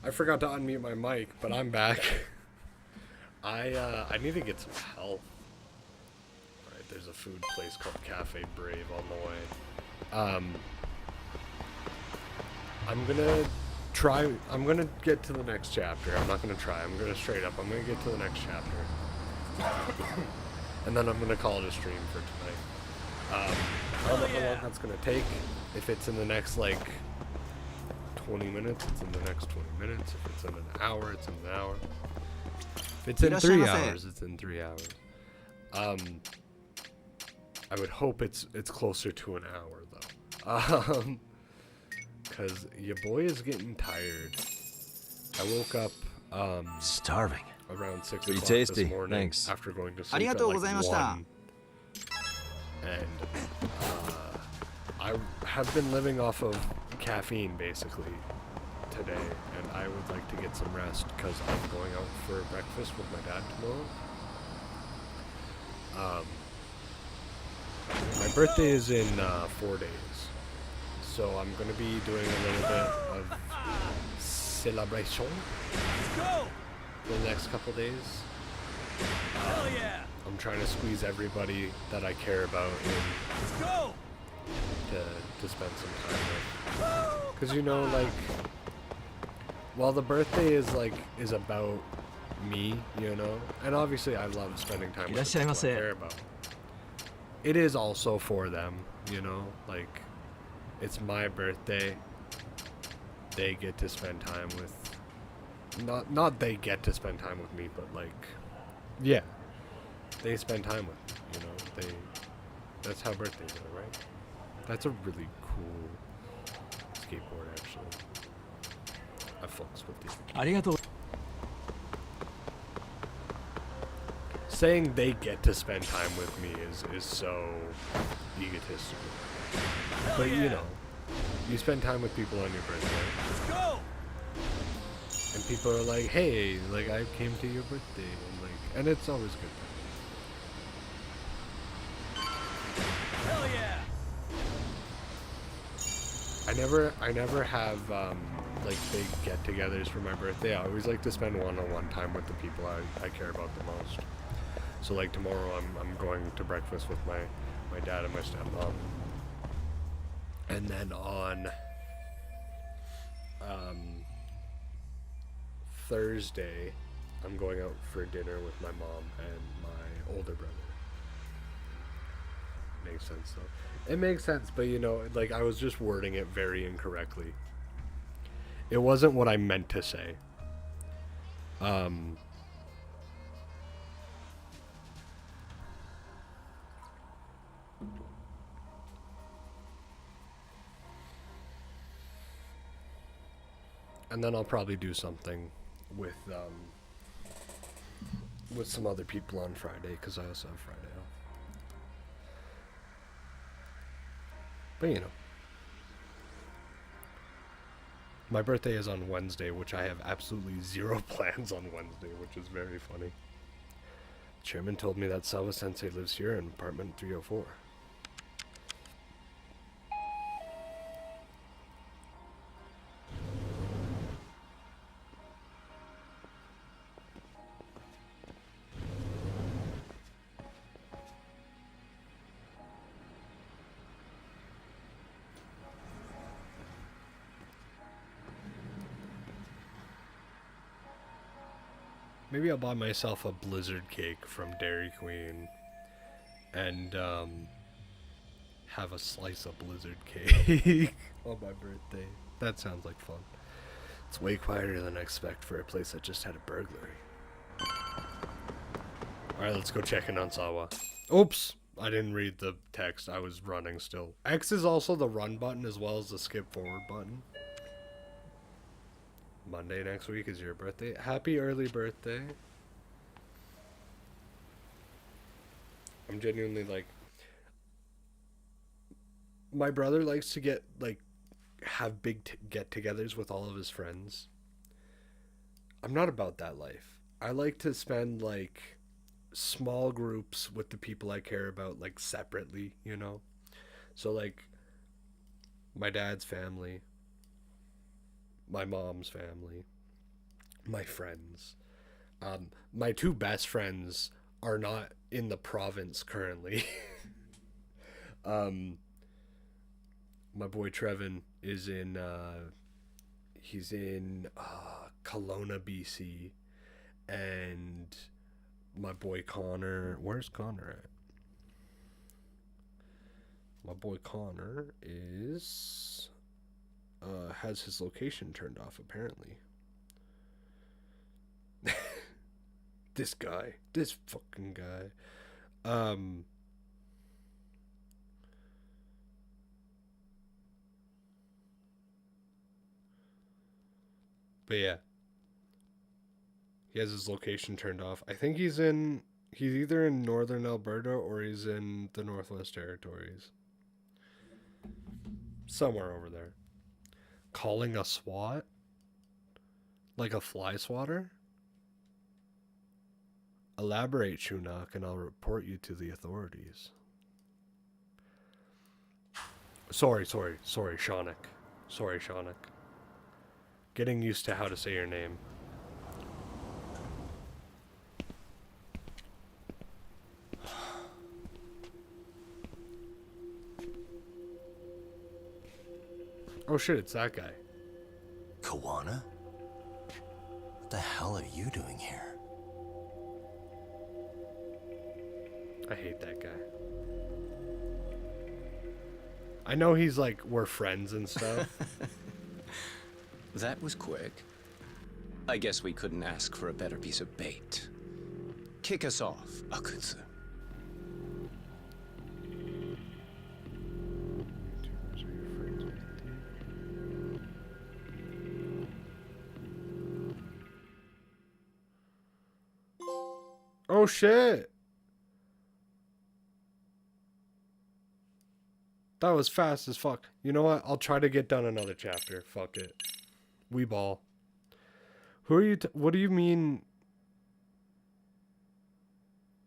I forgot to unmute my mic, but I'm back. I need to get some help. Alright, there's a food place called Cafe Brave on the way. I'm gonna get to the next chapter. I'm not gonna try. I'm gonna get to the next chapter. And then I'm gonna call it a stream for tonight. I don't know how long that's gonna take. If it's in the next, like, 20 minutes, it's in the next 20 minutes. If it's in an hour, it's in an hour. If it's in 3 hours, it's in 3 hours. I would hope it's closer to an hour, though. Because your boy is getting tired. I woke up, starving. Around 6 Pretty o'clock tasty. this morning. Thanks. After going to sleep at like 1. And I have been living off of caffeine basically today, and I would like to get some rest because I'm going out for breakfast with my dad tomorrow. My birthday is in 4 days, so I'm going to be doing a little bit of celebration for the next couple days. Hell yeah! I'm trying to squeeze everybody that I care about in to spend some time with. Because, you know, like, while the birthday is about me, you know, and obviously I love spending time with the people I care about, it is also for them, you know, like, it's my birthday. They get to spend time with, not they get to spend time with me, but like, yeah, they spend time with me, you know, that's how birthdays are, right? That's a really cool skateboard, actually. I fucks with these. Arigato. Saying they get to spend time with me is so egotistical. But you know, you spend time with people on your birthday. Let's go! And people are like, hey, like, I came to your birthday, and it's always good. Hell yeah! I never have like big get-togethers for my birthday. I always like to spend one-on-one time with the people I care about the most. So like tomorrow I'm going to breakfast with my dad and my stepmom. And then on Thursday I'm going out for dinner with my mom and my older brother. Makes sense though. It makes sense, but you know, like, I was just wording it very incorrectly. It wasn't what I meant to say. And then I'll probably do something with some other people on Friday, because I also have Friday off. But you know, my birthday is on Wednesday, which I have absolutely zero plans on Wednesday, which is very funny. Chairman told me that Sawa Sensei lives here in apartment 304. Maybe I'll buy myself a blizzard cake from Dairy Queen and have a slice of blizzard cake on my birthday. That sounds like fun. It's way quieter than I expect for a place that just had a burglary. Alright, let's go check in on Sawa. Oops! I didn't read the text. I was running still. X is also the run button as well as the skip forward button. Monday next week is your birthday. Happy early birthday. I'm genuinely like, my brother likes to get have big get-togethers with all of his friends. I'm not about that life. I like to spend like small groups with the people I care about, like separately, you know? So like my dad's family, my mom's family, my friends. My two best friends are not in the province currently. My boy Trevin is in he's in Kelowna, BC, and my boy Connor, where's Connor at? My boy Connor is has his location turned off apparently. This fucking guy. But yeah, he has his location turned off. I think he's either in northern Alberta or he's in the Northwest Territories. Somewhere over there. Calling a SWAT? Like a fly swatter? Elaborate, Chunok, and I'll report you to the authorities. Sorry, Shonik. Sorry, Shonik. Getting used to how to say your name. Oh shit, it's that guy. Kawana? What the hell are you doing here? I hate that guy. I know he's like, we're friends and stuff. That was quick. I guess we couldn't ask for a better piece of bait. Kick us off, Akutsu. Oh shit! That was fast as fuck. You know what? I'll try to get done another chapter. Fuck it. We ball. Who are you? What do you mean?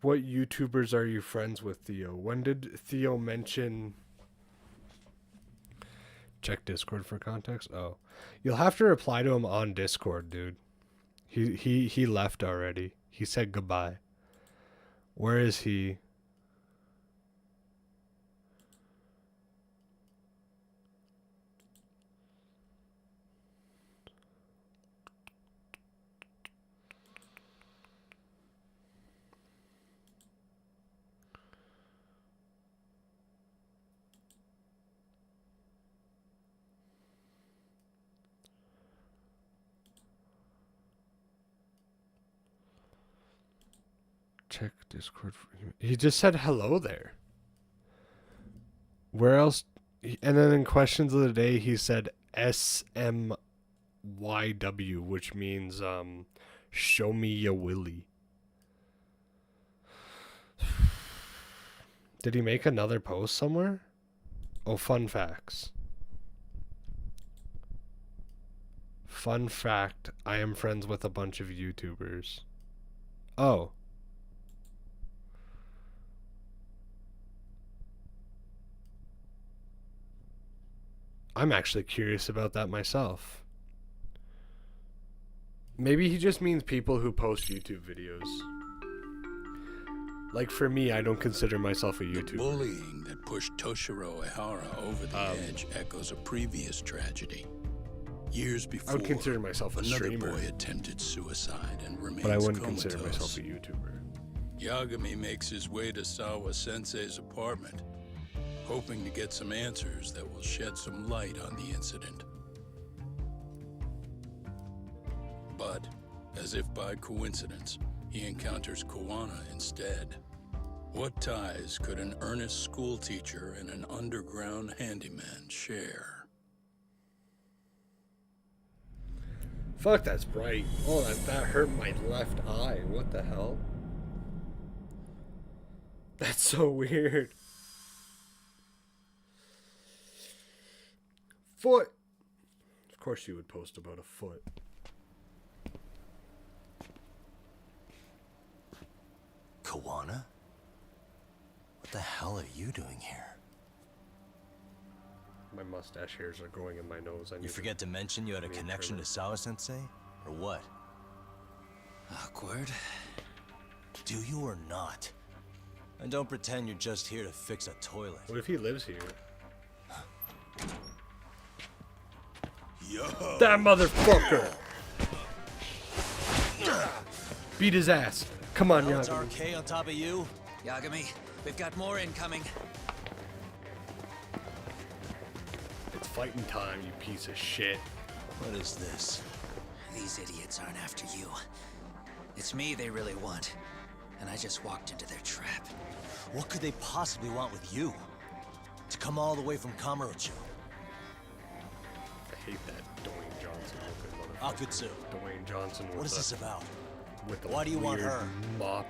What YouTubers are you friends with, Theo? When did Theo mention? Check Discord for context. Oh, you'll have to reply to him on Discord, dude. He left already. He said goodbye. Where is he? Check Discord. He just said hello there. Where else? And then in questions of the day, he said SMYW, which means show me ya willy. Did he make another post somewhere? Oh, fun facts. Fun fact, I am friends with a bunch of YouTubers. Oh. I'm actually curious about that myself. Maybe he just means people who post YouTube videos. Like for me, I don't consider myself a YouTuber. The bullying that pushed Toshiro Ehara over the edge echoes a previous tragedy. Years before, I would consider myself a another streamer. boy attempted suicide and remains But I wouldn't comatose. consider myself a YouTuber. Yagami makes his way to Sawa-sensei's apartment, hoping to get some answers that will shed some light on the incident. But, as if by coincidence, he encounters Kawana instead. What ties could an earnest schoolteacher and an underground handyman share? Fuck, that's bright. Oh, that hurt my left eye. What the hell? That's so weird. Foot. Of course you would post about a foot. Kawana? What the hell are you doing here? My mustache hairs are growing in my nose. You forget to mention you had a connection to Sawa-sensei? Or what? Awkward. Do you or not? And don't pretend you're just here to fix a toilet. What if he lives here? Yo! That motherfucker! Beat his ass. Come on, It's Yagami. RK on top of you? Yagami, we've got more incoming. It's fighting time, you piece of shit. What is this? These idiots aren't after you. It's me they really want. And I just walked into their trap. What could they possibly want with you? To come all the way from Kamurocho? I hate that Dwayne Johnson looking motherfucker. Akutsu. Dwayne Johnson with What is this about? With the Why do you want weird her? Mop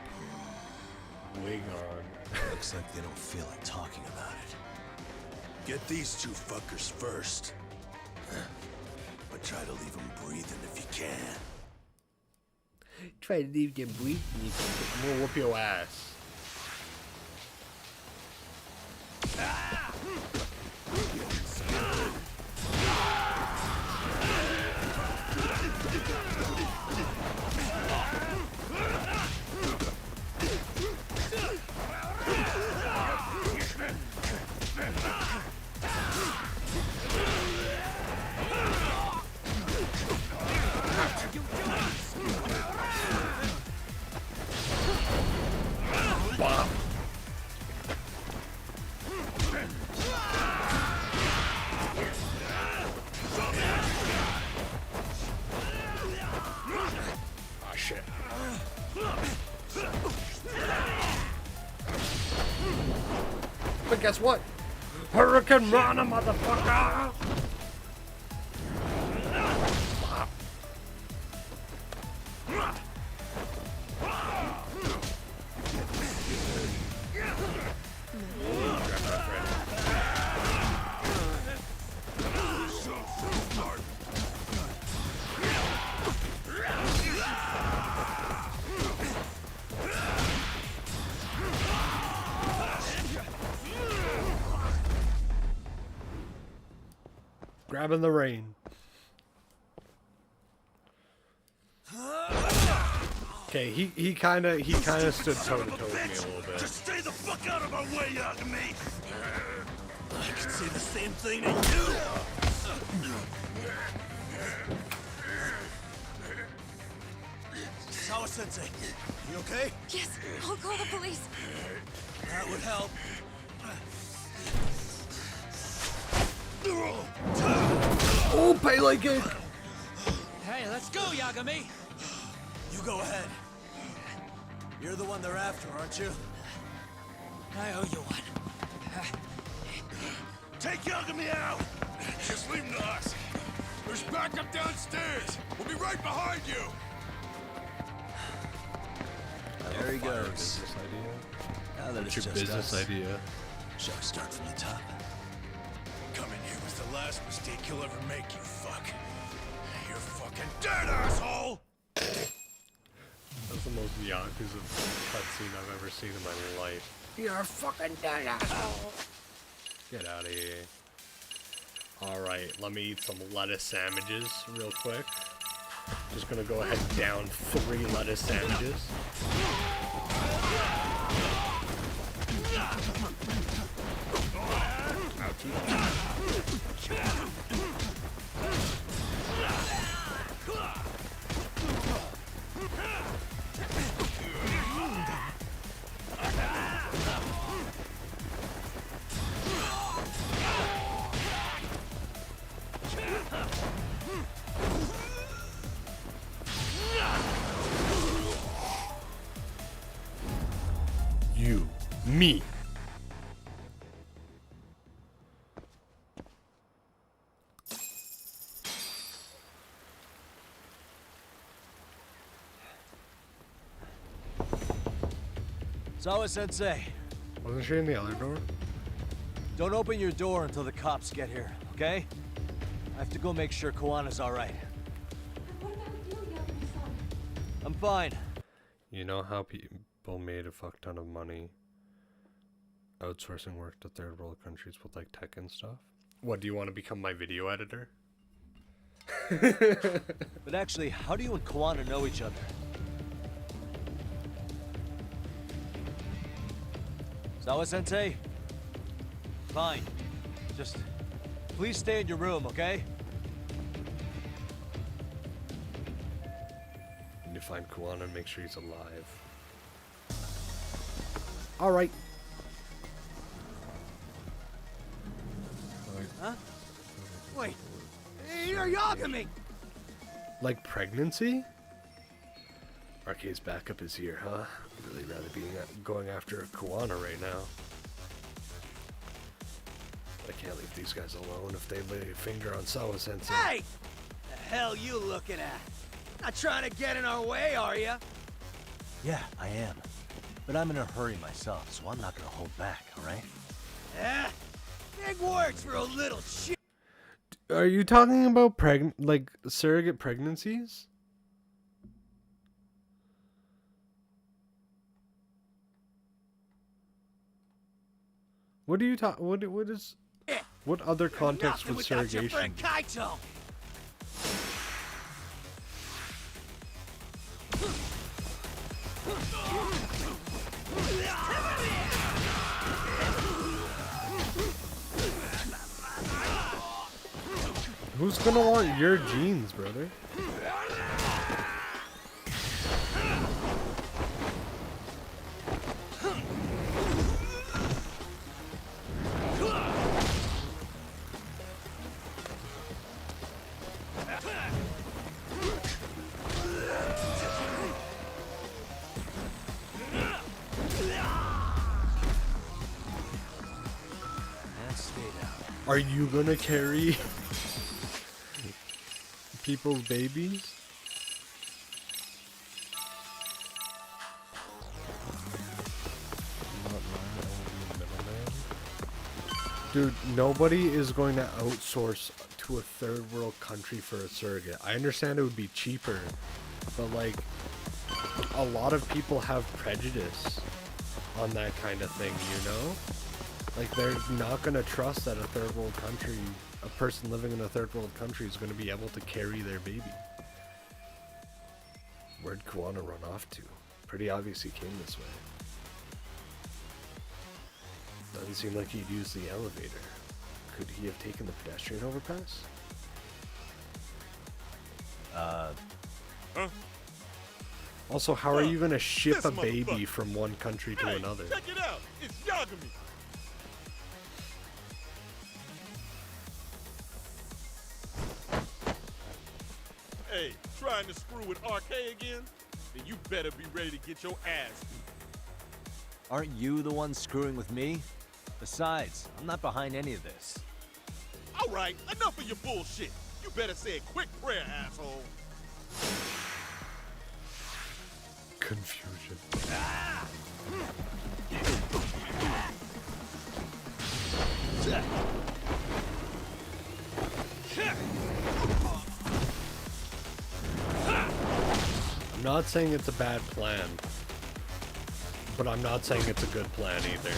wig on. Looks like they don't feel like talking about it. Get these two fuckers first. But try to leave them breathing if you can. Try to leave them breathing. We'll whoop your ass. Bop. Ah, shit. But guess what? Hurricane Rana, motherfucker! Bop. Grabbing the rain. Okay, he kind of stood toe to toe with me a little bit. Just stay the fuck out of my way, Yagami! I could say the same thing to you! Sawa-sensei, you okay? Yes, I'll call the police. That would help. Oh, Pele kick! Hey, let's go, Yagami! You go ahead. You're the one they're after, aren't you? I owe you one. Take Yagami out! Just leave him to us. There's backup downstairs. We'll be right behind you. There he goes. Now that What's it's your just business us, idea? shall we start from the top? Coming here was the last mistake you'll ever make, you fuck. You're fucking dead, asshole! That's the most Yakuza cutscene I've ever seen in my life. You're a fucking dead asshole. Get out of here. Alright, let me eat some lettuce sandwiches real quick. Just gonna go ahead and down 3 lettuce sandwiches. You, me. Sawa-sensei, Wasn't she in the other door? don't open your door until the cops get here, okay? I have to go make sure Koana's alright. I'm fine. You know how people made a fuck ton of money outsourcing work to third world countries with like tech and stuff? What, do you want to become my video editor? But actually, how do you and Koana know each other? Sawa-sensei? Fine. Just please stay in your room, okay? Need to find Kuwana and make sure he's alive. Alright. Huh? Wait. You're Yagami! Like pregnancy? Arcade's backup is here, huh? I'd really rather be going after Kuwana right now. I can't leave these guys alone if they lay a finger on Sawa-sensei. Hey! The hell you looking at? Not trying to get in our way, are ya? Yeah, I am. But I'm in a hurry myself, so I'm not gonna hold back, alright? Yeah? Big words for a little shit. Are you talking about like surrogate pregnancies? What do you talk? What is? What other context would surrogation? Kaito. Who's gonna want your genes, brother? Are you gonna carry people's babies? Dude, nobody is going to outsource to a third world country for a surrogate. I understand it would be cheaper, but like, a lot of people have prejudice on that kind of thing, you know? Like, they're not going to trust that a third world country, a person living in a third world country is going to be able to carry their baby. Where'd Kuwana run off to? Pretty obvious he came this way. Doesn't seem like he'd use the elevator. Could he have taken the pedestrian overpass? Huh? Also, how are you going to ship a baby from one country to Hey, another? check it out. It's Yagami. Hey, trying to screw with RK again? Then you better be ready to get your ass beat. Aren't you the one screwing with me? Besides, I'm not behind any of this. All right, enough of your bullshit. You better say a quick prayer, asshole. Confusion. I'm not saying it's a bad plan, but I'm not saying it's a good plan either.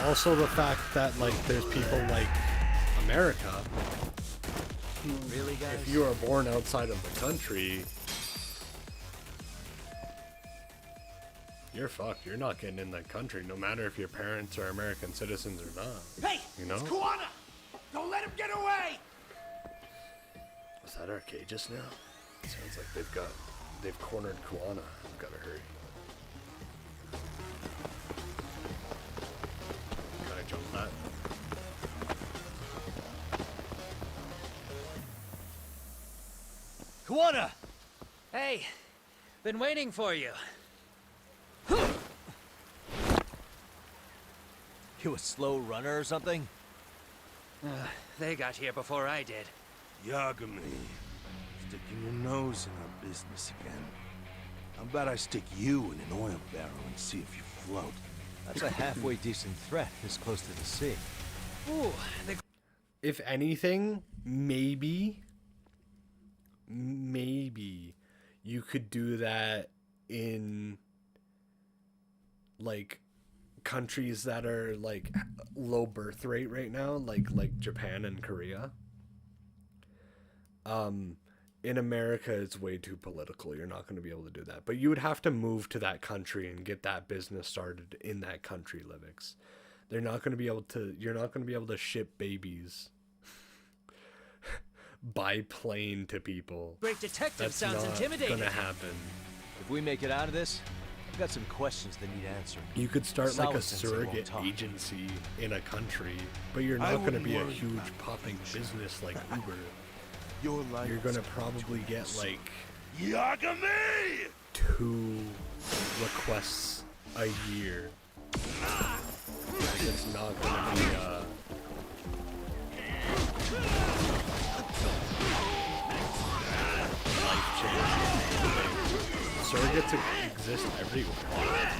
Also the fact that, like, there's people like America who, really, guys? if you are born outside of the country, you're fucked. You're not getting in that country, no matter if your parents are American citizens or not. Hey, you know? it's Kuwana! Don't let him get away! Was that Arcade just now? Sounds like they've cornered Kuwana. I've gotta hurry. Can I jump that? Kuwana! Hey, been waiting for you. You a slow runner or something? They got here before I did. Yagami, sticking your nose in our business again. How about I stick you in an oil barrel and see if you float? That's a halfway decent threat this close to the sea. Ooh, If anything, maybe you could do that in like countries that are like low birth rate right now, like Japan and Korea. In America, it's way too political. You're not going to be able to do that. But you would have to move to that country and get that business started in that country, Livix. They're not going to be able to. You're not going to be able to ship babies by plane to people. Great detective That's sounds not intimidating. gonna happen. If we make it out of this, I've got some questions that need answered. You could start like a Sawa-sensei won't surrogate talk. agency in a country, but you're I not going to wouldn't be a worry huge about popping business like Uber. Your life You're going to is probably get like Yagami! 2 requests a year. Like, it's not going to be life-changing. Surrogates exist everywhere.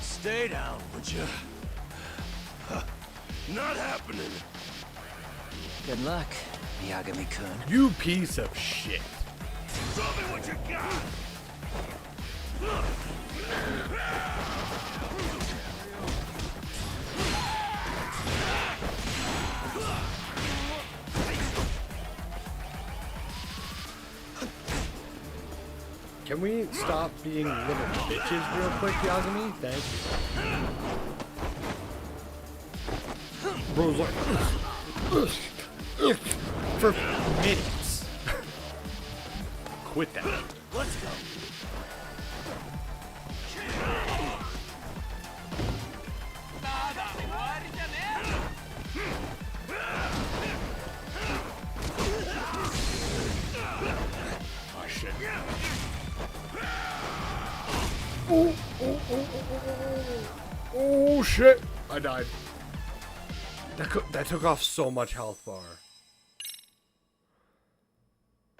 Stay down, would you? Not happening. Good luck, Yagami-kun. You piece of shit. Show me what you got! Can we stop being little bitches real quick, Yagami? Thank you. Bro's like, for minutes. Quit that. Let's go. Oh shit. Oh, oh, oh, oh shit! I died. That took off so much health bar.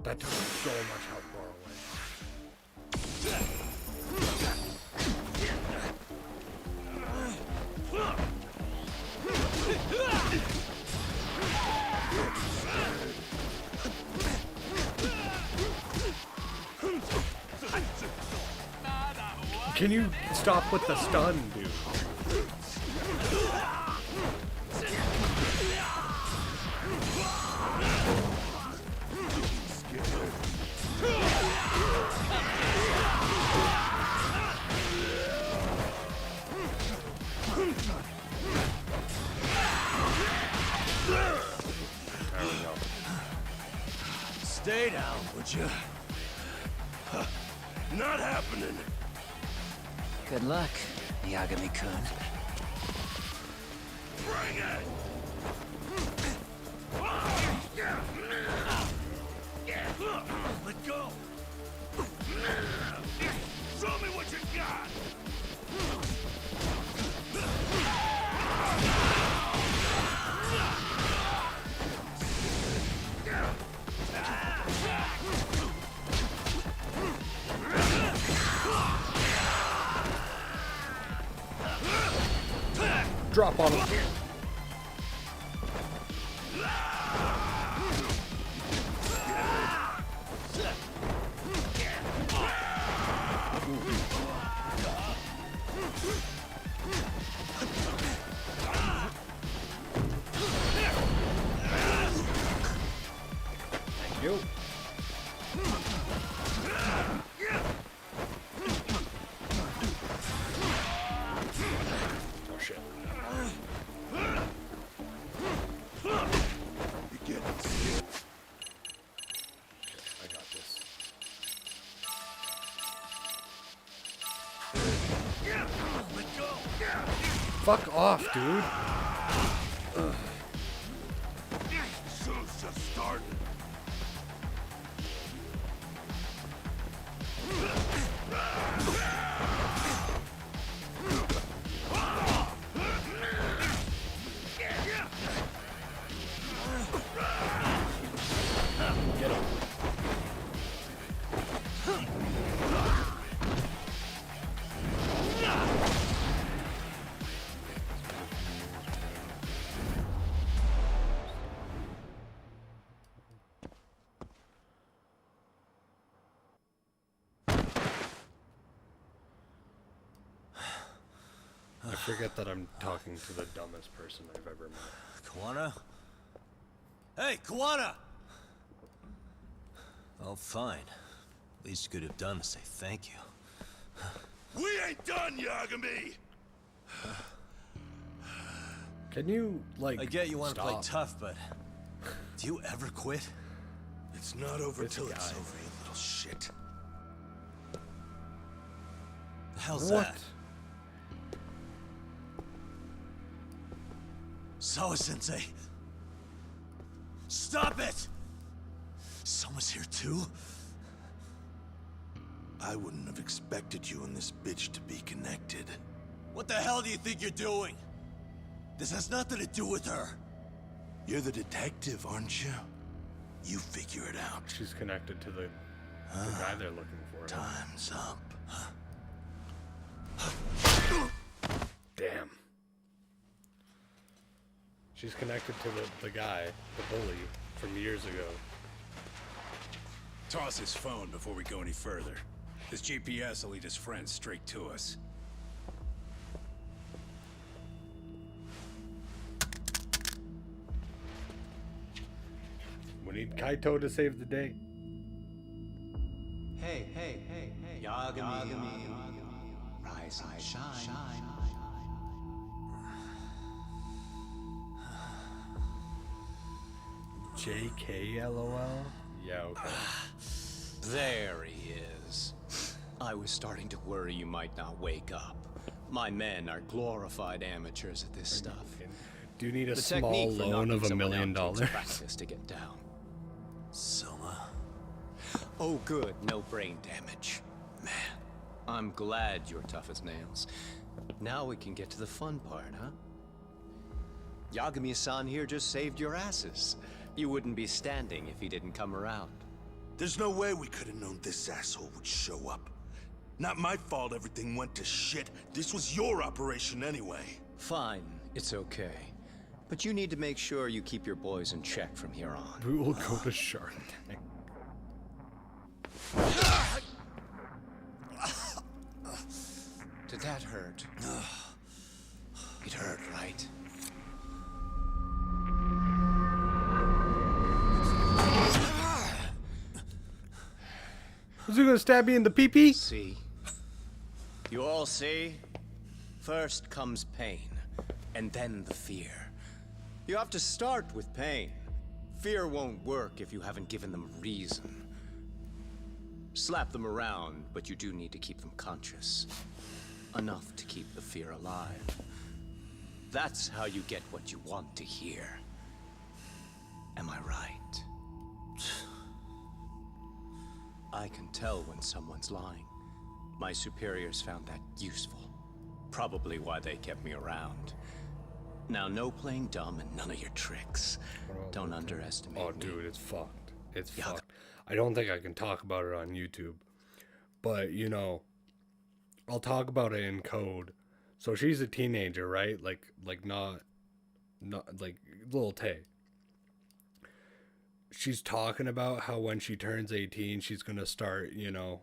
That took so much health bar away. Can you stop with the stun, dude? Stay down, would you? Not happening. Good luck, Yagami-kun. Bring it! Let go! Show me what you got! Drop on him. Thank you. Oh shit. You get it. I got this. Let go! Fuck off, dude. Ugh. Show's just starting. Get him. forget that I'm talking to the dumbest person I've ever met. Kawana? Hey, Kawana! Oh, fine. Least you could have done is say thank you. We ain't done, Yagami! Can you, like, I get you want to play stop? tough, but do you ever quit? It's not over This till it's guy. over, you little shit. The hell's What? that? Sawa-sensei! Stop it! Someone's here too? I wouldn't have expected you and this bitch to be connected. What the hell do you think you're doing? This has nothing to do with her. You're the detective, aren't you? You figure it out. She's connected to the guy they're looking for. Time's up. Damn. She's connected to the guy, the bully, from years ago. Toss his phone before we go any further. This GPS will lead his friends straight to us. We need Kaito to save the day. Hey, hey, hey, hey. Yagami. Rise and shine. JK LOL? Yeah, okay. There he is. I was starting to worry you might not wake up. My men are glorified amateurs at this stuff. Do you need a The small technique for loan knocking of $1 someone million? out takes practice to get down. Soma? Oh, good. No brain damage. Man, I'm glad you're tough as nails. Now we can get to the fun part, huh? Yagami-san here just saved your asses. You wouldn't be standing if he didn't come around. There's no way we could have known this asshole would show up. Not my fault everything went to shit. This was your operation anyway. Fine, it's okay. But you need to make sure you keep your boys in check from here on. We will go to Shark Tank. Did that hurt? It hurt, right? Was he gonna stab me in the pee-pee? See? You all see? First comes pain, and then the fear. You have to start with pain. Fear won't work if you haven't given them a reason. Slap them around, but you do need to keep them conscious. Enough to keep the fear alive. That's how you get what you want to hear. Am I right? I can tell when someone's lying. My superiors found that useful. Probably why they kept me around. Now, no playing dumb and none of your tricks. Don't underestimate me. Oh, dude, it's fucked. It's fucked. I don't think I can talk about it on YouTube. But, you know, I'll talk about it in code. So she's a teenager, right? Like not like little Tay. She's talking about how when she turns 18, she's going to start, you know,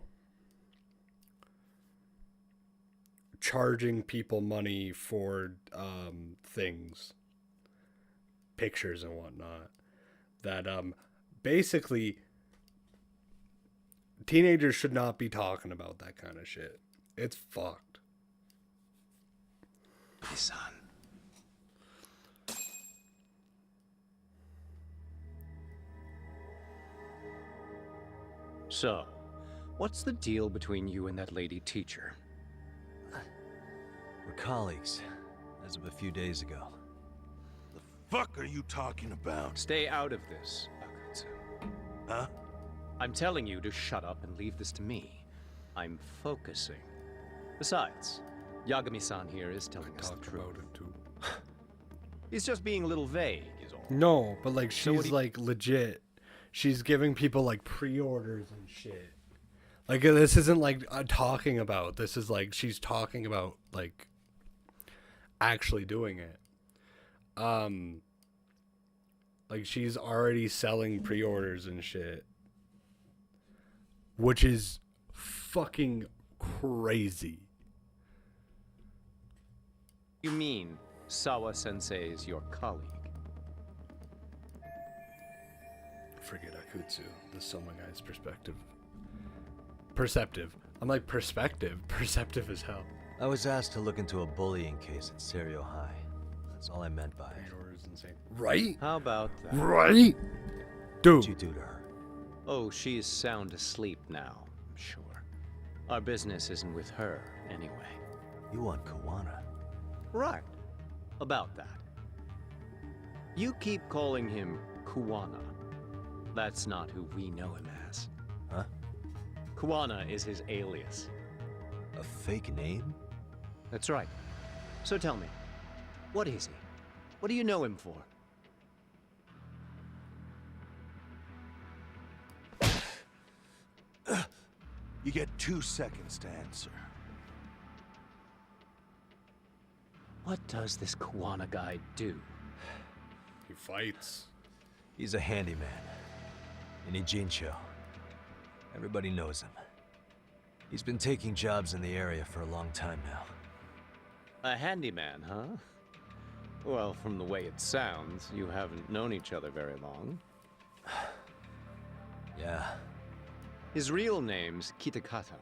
charging people money for things, pictures and whatnot. That basically teenagers should not be talking about that kind of shit. It's fucked. My son. So, what's the deal between you and that lady teacher? We're colleagues, as of a few days ago. Fuck are you talking about? Stay out of this, Bakutsu. Huh? I'm telling you to shut up and leave this to me. I'm focusing. Besides, Yagami-san here is telling us the truth. He's just being a little vague, is all. No, but like So what she's do you- like legit. She's giving people like pre-orders and shit. Like this isn't like talking about. This is like she's talking about like actually doing it. Like she's already selling pre-orders and shit. Which is fucking crazy. You mean Sawa-sensei is your colleague? Forget Akutsu. The Soma guy's perceptive. I'm like perspective. Perceptive as hell. I was asked to look into a bullying case at Serio High. That's all I meant by it. Right? How about that? Right? Dude. What'd you do to her? Oh, she's sound asleep now, I'm sure. Our business isn't with her, anyway. You want Kawana? Right. About that. You keep calling him Kuwana. That's not who we know him as. Huh? Kuwana is his alias. A fake name? That's right. So tell me, what is he? What do you know him for? You get 2 seconds to answer. What does this Kuwana guy do? He fights. He's a handyman. In Ijincho. Everybody knows him. He's been taking jobs in the area for a long time now. A handyman, huh? Well, from the way it sounds, you haven't known each other very long. Yeah. His real name's Kitakata.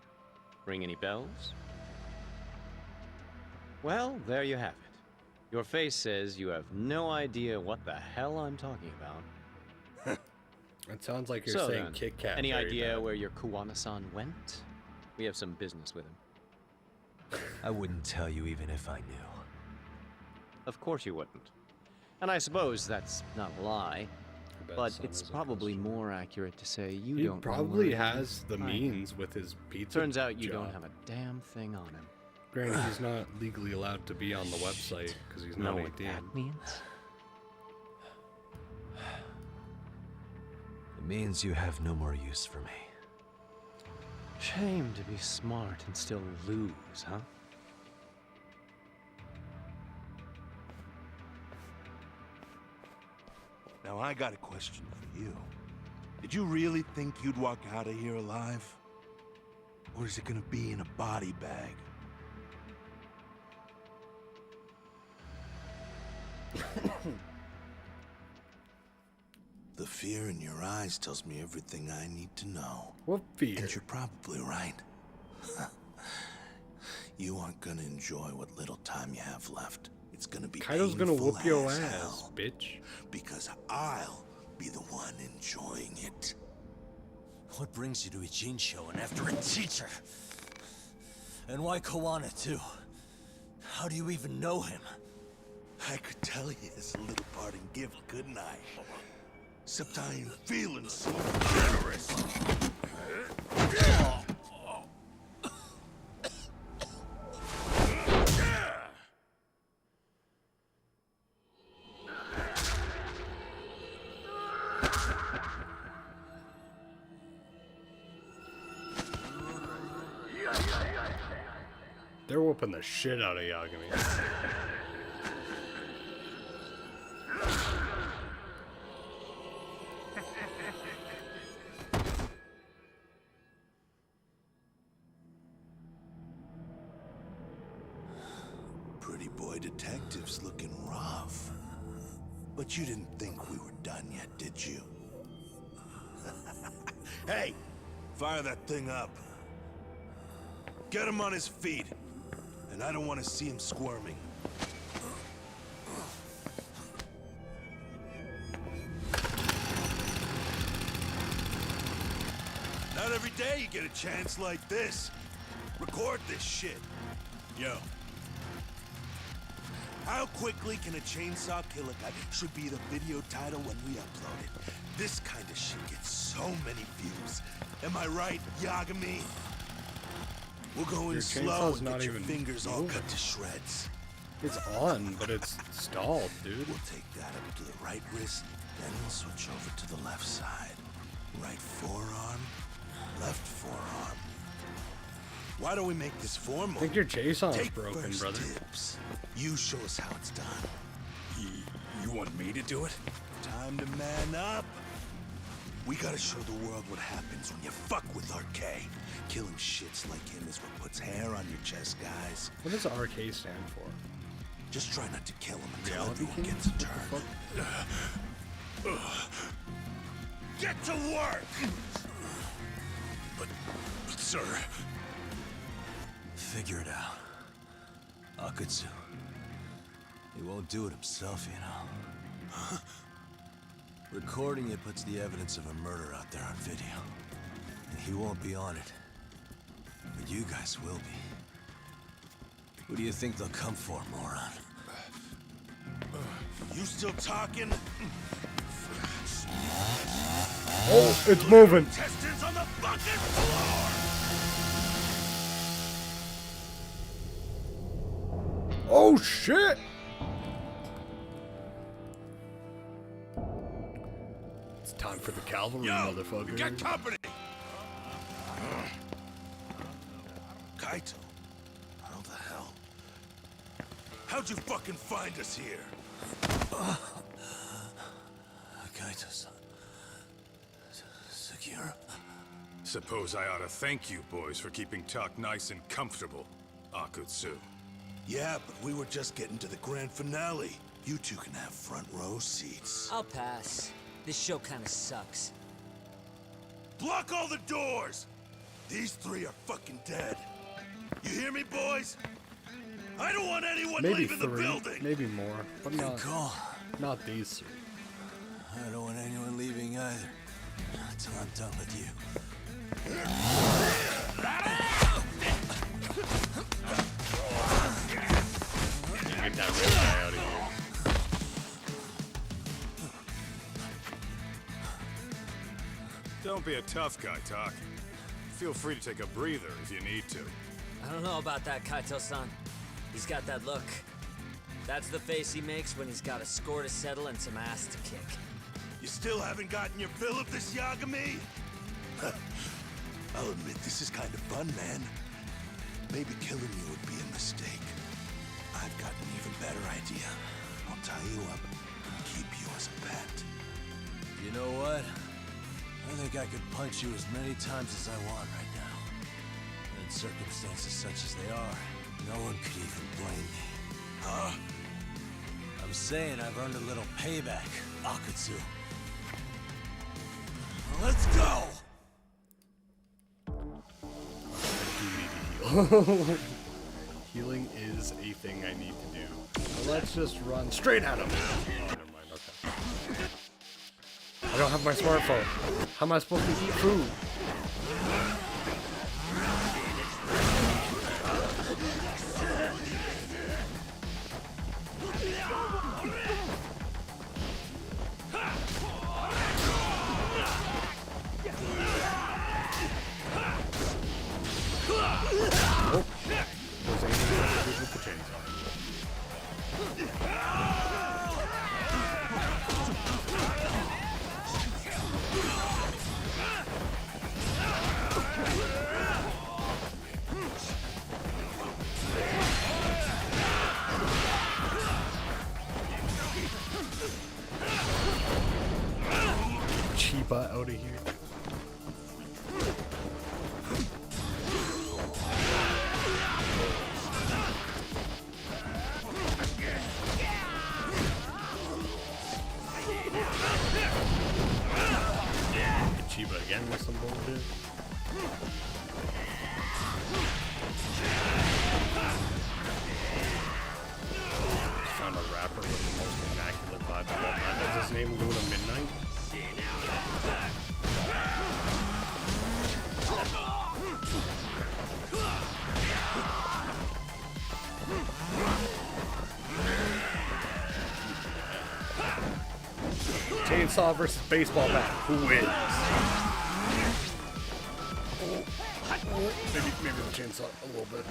Ring any bells? Well, there you have it. Your face says you have no idea what the hell I'm talking about. It sounds like you're So saying then, Kit Kat. any very idea bad. where your Kuwana-san went? We have some business with him. I wouldn't tell you even if I knew. Of course you wouldn't. And I suppose that's not a lie. But it's probably more accurate to say you He don't know probably where has the I am. means with his pizza Turns out you job. don't have a damn thing on him. Granted, he's not legally allowed to be on the website because he's Know not what 18. that means? It means you have no more use for me. Shame to be smart and still lose, huh? Now I got a question for you. Did you really think you'd walk out of here alive? Or is it gonna be in a body bag? The fear in your eyes tells me everything I need to know. What fear? And you're probably right. You aren't gonna enjoy what little time you have left. It's gonna be Kaido's gonna painful whoop your as ass, hell, bitch. because I'll be the one enjoying it. What brings you to Ijincho and after a teacher? And why Kawana, too? How do you even know him? I could tell you as a little parting gift, couldn't I? Except I ain't feeling so generous. They're whooping the shit out of Yagami. Pretty boy detective's looking rough. But you didn't think we were done yet, did you? Hey! Fire that thing up. Get him on his feet. And I don't want to see him squirming. Not every day you get a chance like this. Record this shit. Yo. How quickly can a chainsaw kill a guy should be the video title when we upload it. This kind of shit gets so many views. Am I right, Yagami? We'll go in Your slow chainsaw's and not get your even fingers all moving. cut to shreds. It's on, but it's stalled, dude. We'll take that up to the right wrist, then we'll switch over to the left side. Right forearm, left forearm. Why don't we make this formal? I think your JSON's Take broken, first brother. Tips. You show us how it's done. You want me to do it? Time to man up. We gotta show the world what happens when you fuck with RK. Killing shits like him is what puts hair on your chest, guys. What does RK stand for? Just try not to kill him until everyone gets a turn. Get to work! But, sir... Figure it out. Akutsu. He won't do it himself, you know. Huh? Recording it puts the evidence of a murder out there on video. And he won't be on it. But you guys will be. Who do you think they'll come for, moron? You still talking? Oh, it's moving. Intestines on the fucking floor! Oh shit! It's time for the cavalry, motherfucker. You got company! Kaito, how the hell? How'd you fucking find us here? Kaito-san. Sekiro. Suppose I ought to thank you boys for keeping talk nice and comfortable, Akutsu. Yeah, but we were just getting to the grand finale. You two can have front row seats. I'll pass. This show kinda sucks. Block all the doors! These three are fucking dead. You hear me, boys? I don't want anyone Maybe leaving the three, building! maybe more, but not these three. I don't want anyone leaving either. Until I'm done with you. Get that red guy out of here. Don't be a tough guy, Talk. Feel free to take a breather if you need to. I don't know about that, Kaito-san. He's got that look. That's the face he makes when he's got a score to settle and some ass to kick. You still haven't gotten your fill of this, Yagami? I'll admit, this is kind of fun, man. Maybe killing you would be a mistake. I've got an even better idea. I'll tie you up and keep you as a pet. You know what? I think I could punch you as many times as I want right now. In circumstances such as they are, no one could even blame me. Huh? I'm saying I've earned a little payback, Akutsu. Let's go! Healing is a thing I need to do. So let's just run straight at him. Oh, never mind, okay. I don't have my smartphone. How am I supposed to eat food? Oh, was aiming at the dude with the chainsaw. Chiba out of here. Chiba again with some bullshit. Found a rapper with the most immaculate vibe of all time. Is his name Luna Midnight? Chainsaw versus baseball bat. Who wins? Maybe the chainsaw a little bit.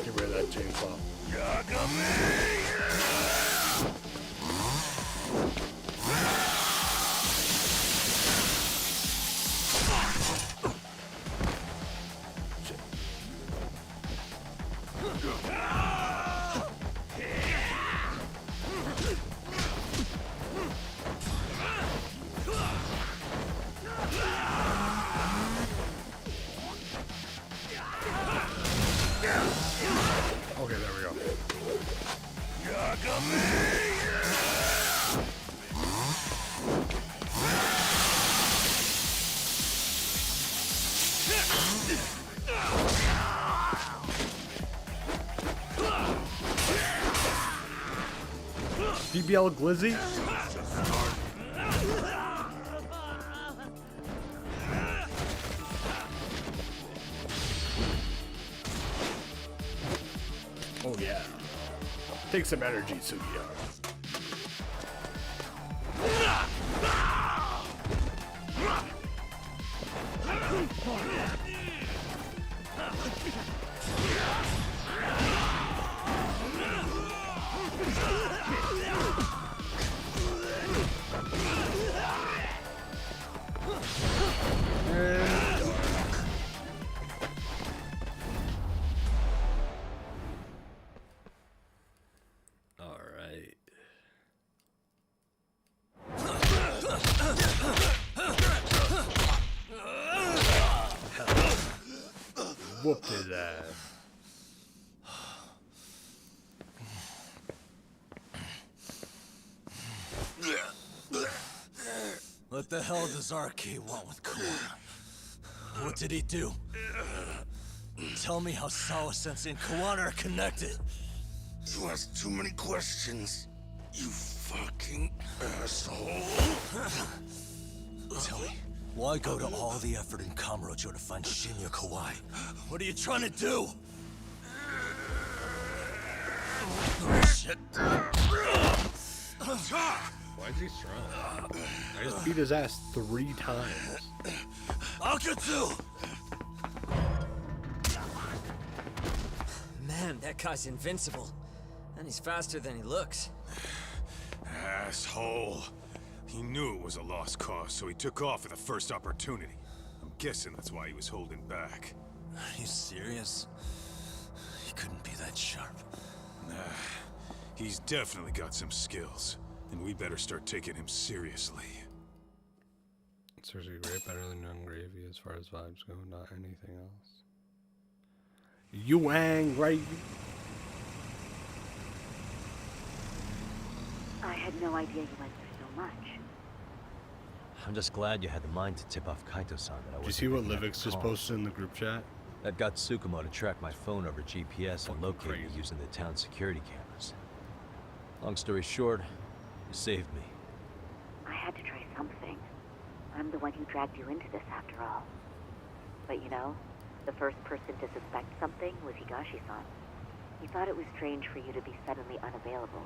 Get rid of that chainsaw. BBL Glizzy? Oh yeah. Take some energy, Sugiyama. Alright. Whooped his ass. What the hell does RK want with Kawana? What did he do? Tell me how Sawa-sensei and Kawana are connected. You ask too many questions, you fucking asshole. Tell me, why go to all the effort in Kamurocho to find Shinya Kawai? What are you trying to do? Shit. Why is he strong? I just beat his ass 3 times. Akatsu! Man, that guy's invincible. And he's faster than he looks. Asshole. He knew it was a lost cause, so he took off at the first opportunity. I'm guessing that's why he was holding back. Are you serious? He couldn't be that sharp. Nah, he's definitely got some skills, and we better start taking him seriously. Seriously great, better than Young Gravy as far as vibes go, not anything else. Yuang Gravy. I had no idea you went through so much. I'm just glad you had the mind to tip off Kaito-san that I Did you wasn't see what picking up Livix the just call. posted in the group chat? That got Tsukumo to track my phone over GPS and locate me crazy. using the town security cameras. Long story short, you saved me. I had to try something. I'm the one who dragged you into this after all. But you know, the first person to suspect something was Higashi-san. He thought it was strange for you to be suddenly unavailable.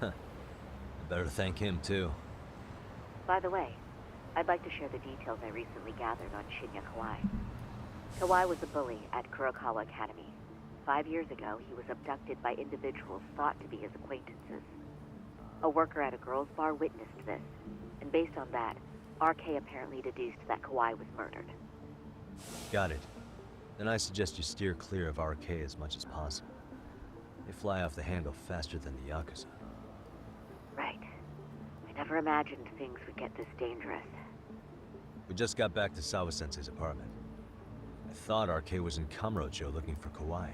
I better thank him too. By the way, I'd like to share the details I recently gathered on Shinya Kawai. Kawai was a bully at Kurokawa Academy. 5 years ago, he was abducted by individuals thought to be his acquaintances. A worker at a girls' bar witnessed this, and based on that, RK apparently deduced that Kawai was murdered. Got it. Then I suggest you steer clear of RK as much as possible. They fly off the handle faster than the Yakuza. Right. I never imagined things would get this dangerous. We just got back to Sawa-sensei's apartment. I thought RK was in Kamurocho looking for Kawai.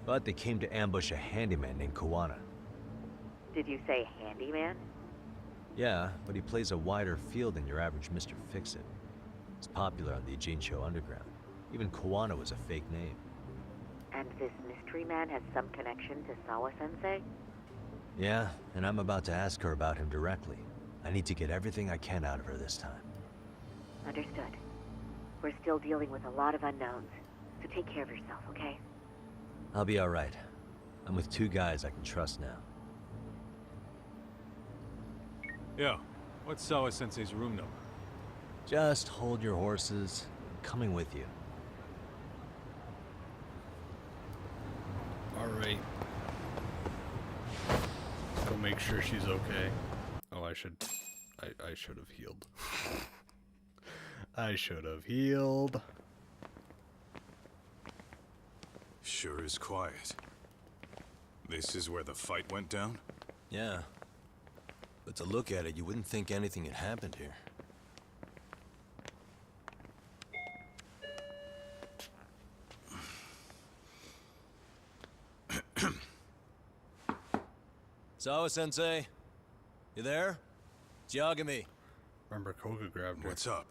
But they came to ambush a handyman named Kawana. Did you say handyman? Yeah, but he plays a wider field than your average Mr. Fix-It. He's popular on the Ijincho underground. Even Kawana was a fake name. And this mystery man has some connection to Sawa-sensei? Yeah, and I'm about to ask her about him directly. I need to get everything I can out of her this time. Understood. We're still dealing with a lot of unknowns, so take care of yourself, okay? I'll be alright. I'm with 2 guys I can trust now. Yo, what's Sawa-sensei's room number? Just hold your horses. I'm coming with you. Alright. Let's go make sure she's okay. Oh, I should have healed. I should have healed. Sure is quiet. This is where the fight went down? Yeah. But to look at it, you wouldn't think anything had happened here. Sawa-sensei, you there? It's Yagami. Remember Koga grabbed her. What's up?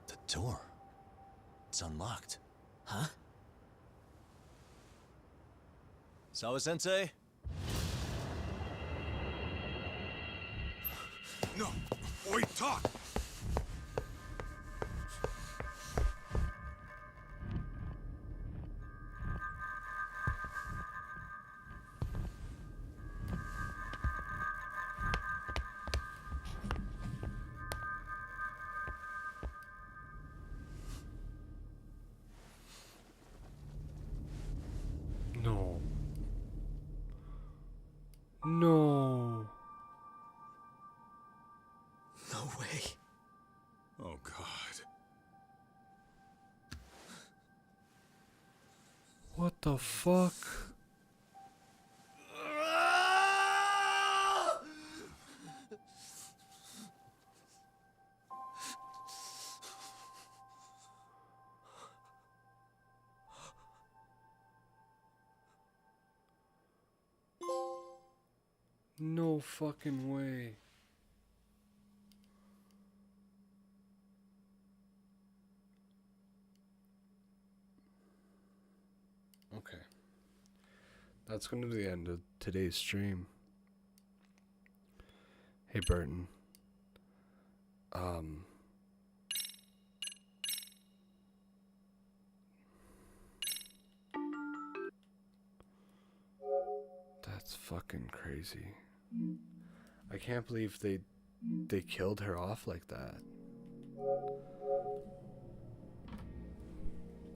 The door. It's unlocked. Huh? Sawa-sensei? No! Wait, talk! No. No. No way. Oh, God. What the fuck? No fucking way. Okay. That's going to be the end of today's stream. Hey, Burton. That's fucking crazy. I can't believe they killed her off like that.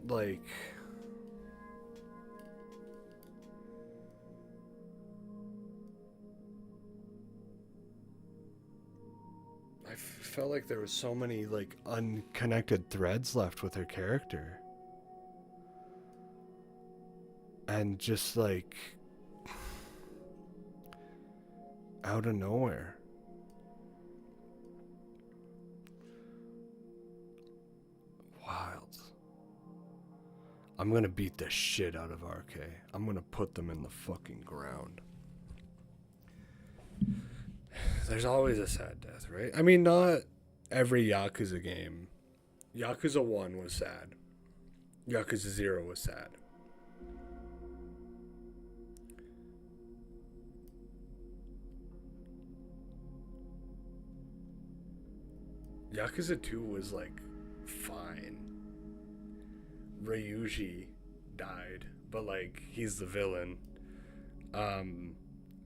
Like, I felt like there was so many like unconnected threads left with her character. And just like out of nowhere. Wild. I'm gonna beat the shit out of RK. I'm gonna put them in the fucking ground. There's always a sad death, right? I mean, not every Yakuza game. Yakuza 1 was sad. Yakuza 0 was sad. Yakuza 2 was like fine. Ryuji died, but like he's the villain.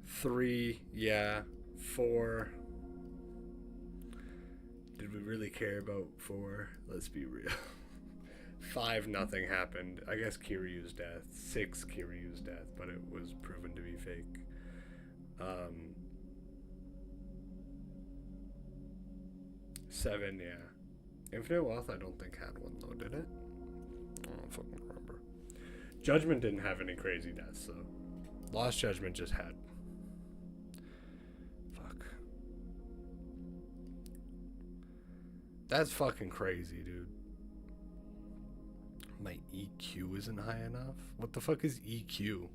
3, yeah. 4. Did we really care about 4? Let's be real. 5, nothing happened. I guess Kiryu's death. 6, Kiryu's death, but it was proven to be fake. 7, yeah. Infinite Wealth, I don't think had one though, did it? I don't fucking remember. Judgment didn't have any crazy deaths, though. Lost Judgment just had. Fuck. That's fucking crazy, dude. My EQ isn't high enough? What the fuck is EQ?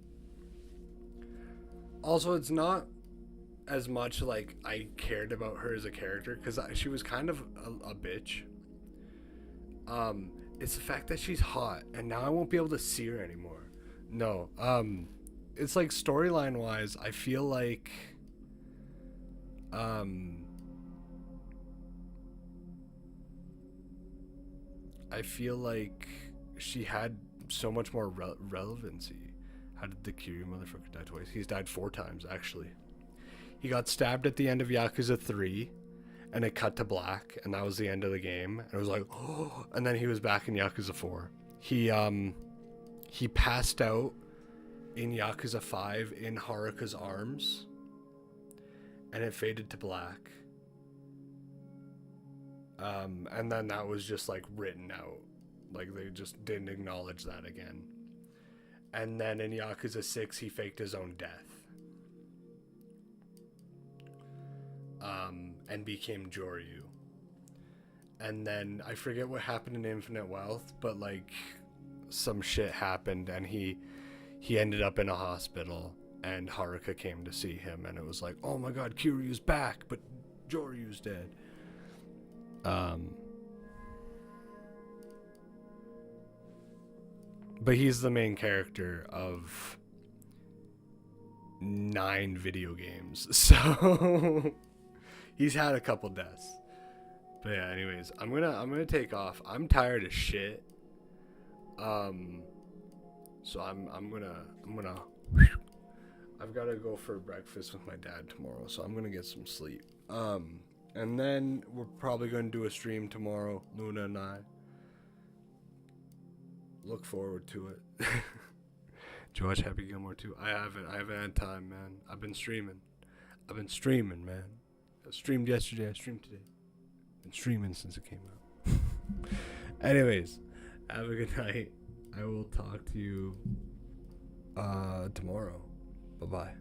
Also, it's not as much like I cared about her as a character, because she was kind of a bitch. It's the fact that she's hot, and now I won't be able to see her anymore. No, it's like storyline wise, I feel like, she had so much more relevancy. How did the Kiryu motherfucker die twice? He's died 4 times, actually. He got stabbed at the end of Yakuza 3, and it cut to black, and that was the end of the game. And it was like, oh, and then he was back in Yakuza 4. He passed out in Yakuza 5 in Haruka's arms, and it faded to black. And then that was just like written out. Like they just didn't acknowledge that again. And then in Yakuza 6, he faked his own death. And became Joryu. And then I forget what happened in Infinite Wealth, but like some shit happened, and he he ended up in a hospital, and Haruka came to see him, and it was like, oh my god, Kiryu's back, but Joryu's dead. But he's the main character of 9 video games, so he's had a couple deaths. But yeah, anyways, I'm gonna take off. I'm tired as shit. So I'm gonna I've gotta go for breakfast with my dad tomorrow, so I'm gonna get some sleep. And then we're probably gonna do a stream tomorrow, Luna and I. Look forward to it. Did you watch Happy Gilmore 2? I haven't had time, man. I've been streaming, man. I streamed yesterday, I streamed today. Been streaming since it came out. Anyways, have a good night. I will talk to you tomorrow. Bye-bye.